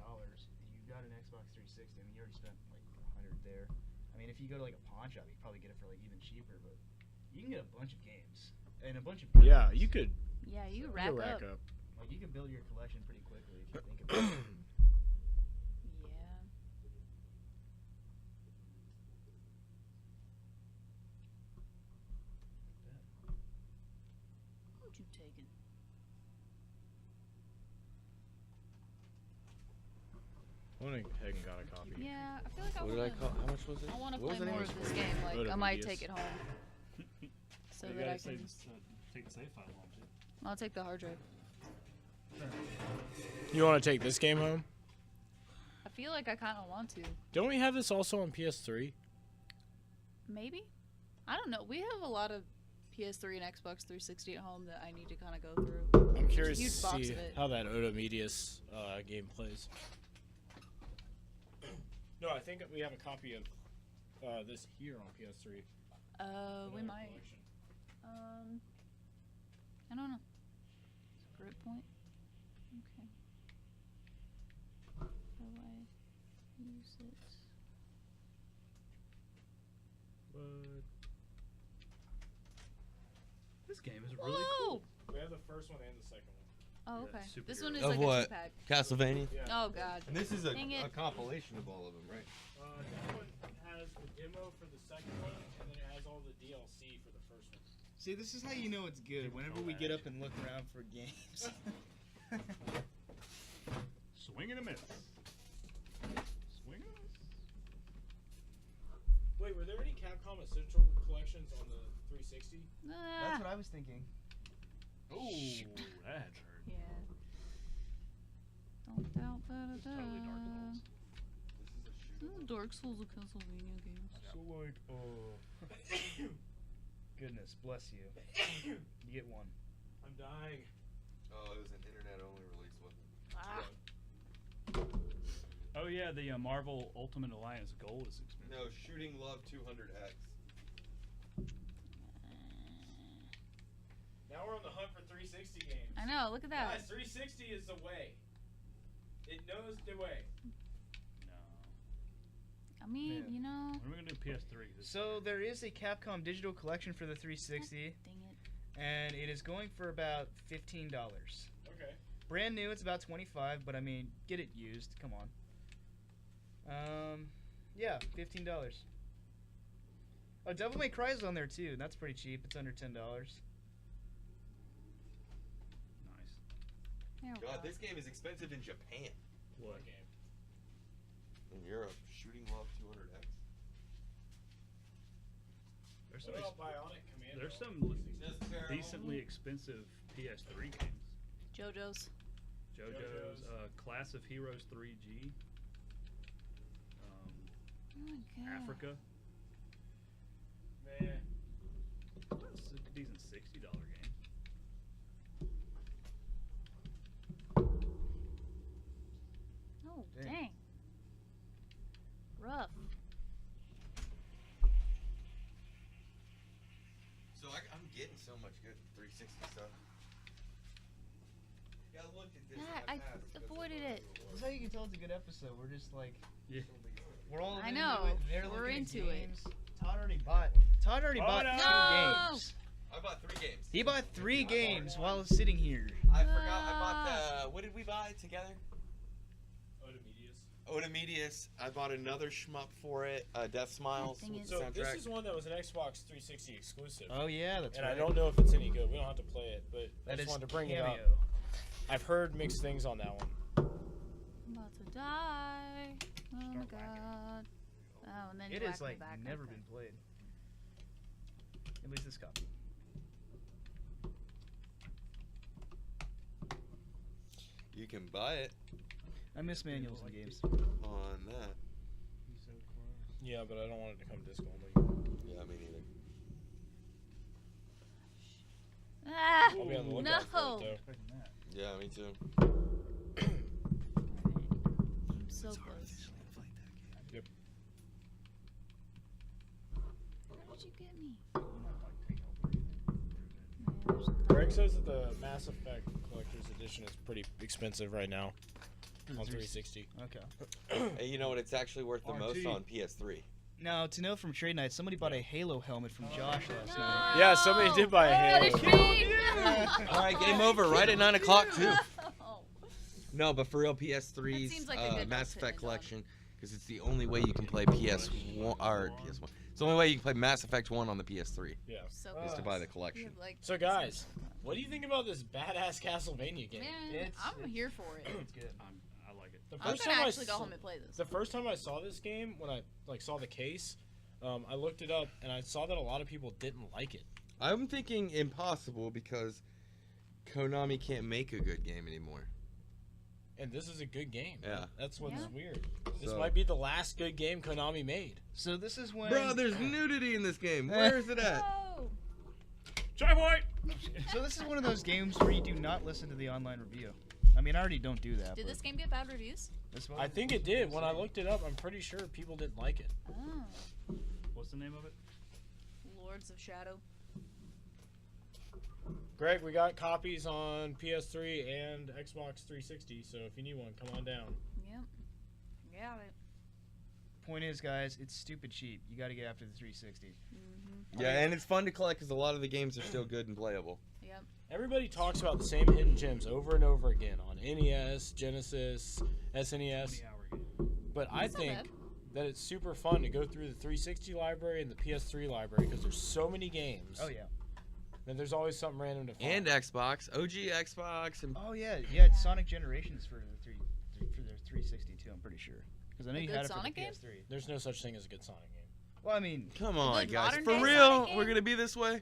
S3: you got an Xbox 360, I mean, you already spent like 100 there. I mean, if you go to like a pawn shop, you would probably get it for like even cheaper, but you can get a bunch of games and a bunch of good
S1: Yeah,
S3: ones.
S1: you could
S4: Yeah, you
S1: you
S4: rack,
S1: could rack
S4: up.
S1: up.
S3: Like you could build your collection pretty quickly if you think about it.
S4: Yeah. What you taking?
S1: I went ahead and got a copy.
S4: Yeah, I feel like
S2: What did I call? How much was it?
S4: I want to
S2: What
S4: play
S2: was the name
S4: more
S2: of
S4: of
S2: it?
S4: this game. Like,
S1: Oda
S4: I might
S1: Medius.
S4: take it home. So that I can.
S6: take the save file home too.
S4: I'll take the hard drive.
S1: You want to take this game home?
S4: I feel like I kind of want to.
S1: Don't we have this also on PS3?
S4: Maybe? I don't know. We have a lot of PS3 and Xbox 360 at home that I need to kind of go through.
S1: I'm curious
S4: huge
S1: to
S4: box
S1: see
S4: of it.
S1: how that Oda Medius game plays. No, I think we have a copy of this here on PS3.
S4: We might. I don't know. It's a grip point. Okay. How do I use it?
S6: This game is really
S4: Whoa!
S1: We have the first one and the second one.
S4: Oh,
S6: Yeah,
S4: okay.
S6: superhero.
S4: This one is
S2: Of
S4: like
S2: what?
S4: a two-pack.
S2: Castlevania.
S1: Yeah.
S4: Oh, God.
S2: And this is a
S4: Dang it.
S2: compilation of all of them, right?
S1: That one has the demo for the second one, and then it has all the DLC for the first one.
S5: See, this is how you know it's good. Whenever we get up and look around for games.
S6: Swing and a miss.
S1: Wait, were there any Capcom Essential collections on the 360?
S5: That's what I was thinking.
S6: Oh, that hurt.
S4: Yeah. Don't doubt that.
S6: It's totally Dark Souls.
S4: Dark Souls of Castlevania games.
S5: So like, goodness bless you. You get one.
S1: I'm dying.
S7: Oh, it was an internet-only release, wasn't it?
S6: Oh yeah, the Marvel Ultimate Alliance Gold is expensive.
S7: No, Shooting Love 200X.
S1: Now we're on the hunt for 360 games.
S4: I know. Look at that.
S1: Guys, 360 is the way. It knows the way.
S6: No.
S4: I mean,
S5: Yeah.
S4: you know.
S6: When are we gonna do PS3?
S5: So there is a Capcom digital collection for the 360,
S4: Dang it.
S5: and it is going for about $15.
S1: Okay.
S5: Brand new, it's about 25, but I mean, get it used. Come on. Yeah, $15. Oh, Devil May Cry is on there too. And that's pretty cheap. It's under $10.
S6: Nice.
S4: There we
S7: God,
S4: go.
S7: this game is expensive in Japan.
S6: What?
S1: Game.
S7: In Europe, Shooting Love 200X.
S6: There's some,
S1: What about Bionic Commando?
S6: there's some
S7: Just terrible.
S6: decently expensive PS3 games.
S4: JoJo's.
S6: JoJo's Class of Heroes 3G.
S4: Oh my god.
S6: Africa.
S1: Man.
S6: That's a decent $60 game.
S4: Oh,
S5: Dang.
S4: dang. Rough.
S7: So I'm getting so much good 360 stuff. Yeah, look at this.
S4: Yeah, I avoided it.
S5: That's how you can tell it's a good episode. We're just like,
S6: Yeah.
S5: we're all
S4: I
S5: into
S4: know.
S5: it. They're
S4: We're
S5: looking at
S4: into it.
S5: games. Todd already bought
S6: no.
S5: 2 games.
S7: I bought 3 games.
S5: He bought 3 games while sitting here.
S7: I forgot. I bought the. What did we buy together? Odemedius. I bought another shmup for it. Death Smiles.
S4: That thing is-
S1: So
S7: soundtrack.
S1: this is one that was an Xbox 360 exclusive.
S5: Oh yeah, that's
S1: and
S5: right.
S1: I don't know if it's any good. We don't have to play it, but I
S5: That
S1: just
S5: is
S1: wanted to bring
S5: Cameo.
S1: it up. I've heard mixed things on that one.
S4: I'm about to die. Oh my god. Oh, and then
S5: It
S4: you
S5: has
S4: whack me
S5: like
S4: back.
S5: never
S4: Okay.
S5: been played. At least this copy.
S7: You can buy it
S5: I miss manuals in games.
S7: on that.
S1: Yeah, but I don't want it to come disc only.
S7: Yeah, me neither.
S4: Ah!
S1: I'll be on the
S4: No!
S1: lookout for it, though.
S6: Expecting that.
S7: Yeah, me too.
S4: I'm so
S7: It's hard to
S4: close.
S7: visually inflate that game.
S4: How did you get me?
S1: Greg says that the Mass Effect Collector's Edition is pretty expensive right now on 360.
S5: Okay.
S7: Hey, you know what? It's actually worth the most
S6: RT.
S7: on PS3.
S5: Now, to know from Trade Night, somebody bought a Halo helmet from Josh last
S4: No!
S5: night.
S1: Yeah, somebody did buy a
S4: That
S1: Halo.
S4: is me!
S7: All right, game over right at 9 o'clock too.
S4: No.
S7: No, but for real,
S4: That
S7: PS3's
S4: seems like a good
S7: Mass
S4: note to
S7: Effect
S4: end on.
S7: collection, because it's the only way you can play PS1 or PS1. It's the only way you can play Mass Effect 1 on the PS3
S1: Yeah.
S4: So
S7: is to
S4: close.
S7: buy the
S4: You
S7: collection.
S4: have, like,
S1: So guys, what do you think about this badass Castlevania game?
S4: Man, I'm here for it.
S5: It's good.
S6: I like it.
S1: The
S4: I'm
S1: first
S4: gonna
S1: time I
S4: actually go
S1: saw-
S4: home and play this.
S1: The first time I saw this game, when I saw the case, I looked it up and I saw that a lot of people didn't like it.
S7: I'm thinking impossible because Konami can't make a good game anymore.
S1: And this is a good game.
S7: Yeah.
S1: That's what's
S4: Yeah.
S1: weird. This
S7: So-
S1: might be the last good game Konami made.
S5: So this is when.
S7: Bro, there's nudity in this game. Where is it at?
S4: No!
S6: Try point.
S5: So this is one of those games where you do not listen to the online review. I mean, I already don't do that.
S4: Did
S5: but
S4: this game get bad reviews?
S5: this one-
S1: I think it did. When I looked it up, I'm pretty sure people didn't like it.
S4: Oh.
S6: What's the name of it?
S4: Lords of Shadow.
S1: Greg, we got copies on PS3 and Xbox 360, so if you need one, come on down.
S4: Yep. Got it.
S5: Point is, guys, it's stupid cheap. You got to get after the 360.
S4: Mm-hmm.
S7: Yeah, and it's fun to collect because a lot of the games are still good and playable.
S4: Yep.
S1: Everybody talks about the same hidden gems over and over again on NES, Genesis, SNES,
S6: 20-hour game.
S1: but I
S4: That's not
S1: think
S4: bad.
S1: that it's super fun to go through the 360 library and the PS3 library because there's so many games.
S5: Oh yeah.
S1: And there's always something random to find.
S7: And Xbox, OG Xbox, and
S5: Oh yeah. Yeah. It's Sonic Generations for the for their 360 too. I'm pretty sure. Because I know
S4: A
S5: you
S4: good
S5: had it for
S4: Sonic
S5: the
S4: game?
S5: PS3.
S1: There's no such thing as a good Sonic game.
S5: Well, I mean,
S7: Come on,
S4: good
S7: guys.
S4: modern
S7: For
S4: day
S7: real?
S4: Sonic
S7: We're
S4: game?
S7: gonna be this way?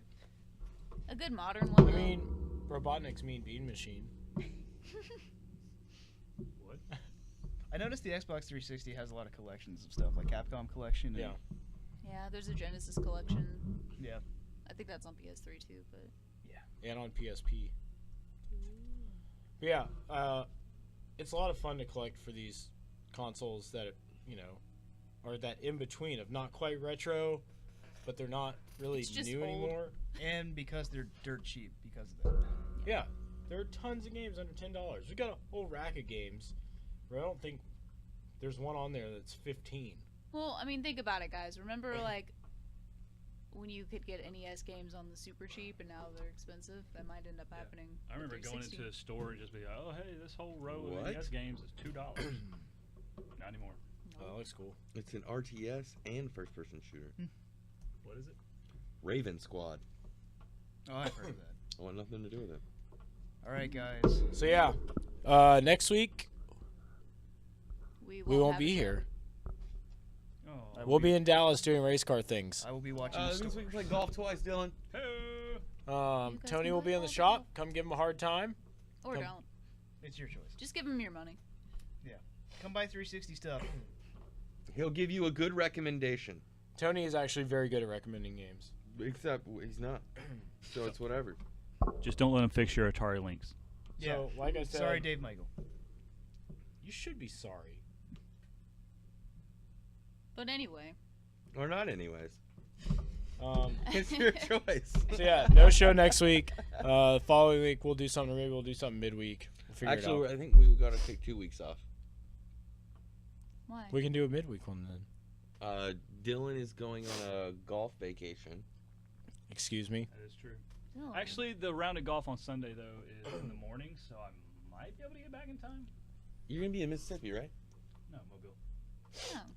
S4: A good modern one.
S1: I
S4: though.
S1: mean, Robotnik's Mean Bean Machine.
S6: What?
S5: I noticed the Xbox 360 has a lot of collections of stuff, like Capcom collection. And
S1: Yeah.
S4: Yeah, there's a Genesis collection.
S5: Yeah.
S4: I think that's on PS3 too, but
S1: And on PSP. But yeah, it's a lot of fun to collect for these consoles that, you know, are that in between of not quite retro, but they're not really
S4: It's just
S1: new
S4: old.
S1: anymore.
S5: And because they're dirt cheap because of that.
S1: Yeah, there are tons of games under $10. We got a whole rack of games, but I don't think there's one on there that's 15.
S4: well, I mean, think about it, guys. Remember, like, when you could get NES games on the super cheap and now they're expensive? That might end up happening.
S6: I remember
S4: with
S6: going
S4: 360.
S6: into a store and just be like, oh, hey, this whole row
S7: What?
S6: of NES games is $2. Not anymore.
S1: Oh, that looks cool.
S7: It's an RTS and first-person shooter.
S6: What is it?
S7: Raven Squad.
S5: Oh, I've heard of that.
S7: I want nothing to do with it.
S5: All right, guys.
S1: So yeah, next week we won't
S4: have
S1: be
S4: a show.
S1: here.
S5: Oh,
S1: We'll be in Dallas doing race car things.
S5: I will be watching
S7: That
S5: the
S7: means
S5: store.
S7: we can play golf twice, Dylan.
S6: Hey.
S4: You guys
S1: Tony
S4: can
S1: will
S4: play
S1: be in the
S4: golf
S1: shop.
S4: golf.
S1: Come give him a hard time.
S4: Or
S1: Come-
S4: don't.
S5: It's your choice.
S4: Just give him your money.
S5: Come buy 360 stuff.
S7: He'll give you a good recommendation.
S1: Tony is actually very good at recommending games.
S7: Except he's not. So it's whatever.
S6: Just don't let them fix your Atari Lynx.
S5: Yeah.
S1: So, like I said,
S5: Sorry, Dave Michael.
S1: you should be sorry.
S4: But anyway,
S7: Or not, anyways. It's
S1: So
S7: your choice.
S1: yeah, no show next week. Following week we'll do something. Maybe we'll do something midweek. We'll figure it
S7: Actually,
S1: out.
S7: I think we got to take 2 weeks off.
S4: why?
S1: We can do a midweek one then.
S7: Dylan is going on a golf vacation.
S1: Excuse me.
S6: That is true.
S4: No.
S6: Actually, the round of golf on Sunday, though, is in the morning, so I might be able to get back in time.
S7: You're going to be in Mississippi, right?
S6: No, Mobile.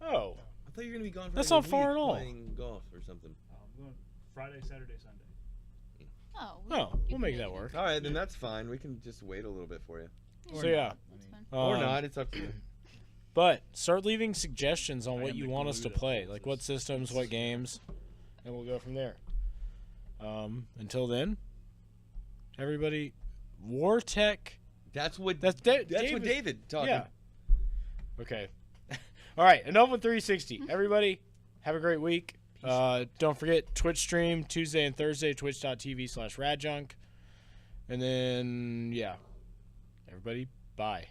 S1: Oh,
S7: I thought you were going to be gone for
S1: That's
S7: like a
S1: not far
S7: week
S1: at all.
S7: playing golf or something.
S6: I'm going Friday, Saturday, Sunday.
S4: Oh,
S1: oh,
S4: you
S1: we'll make
S4: can
S1: that
S4: it.
S1: work.
S7: All right, then that's fine. We can just wait a little bit for you.
S5: Or
S1: So yeah,
S5: not.
S4: That's fine.
S7: Or
S1: Um,
S7: not. It's up to you.
S1: But start leaving suggestions on
S6: I
S1: what
S6: am
S1: you
S6: the
S1: want us
S6: glue
S1: to
S6: that
S1: play,
S6: holds
S1: like
S6: this.
S1: what systems, what games, and we'll go from there. Until then, everybody, Wartech.
S7: That's what
S1: That's
S7: what
S1: David.
S7: David talking.
S1: Yeah. Okay. All right. Enough with 360. Everybody, have a great week. Don't forget Twitch stream Tuesday and Thursday, twitch.tv/RadJunk. And then, yeah. Everybody, bye.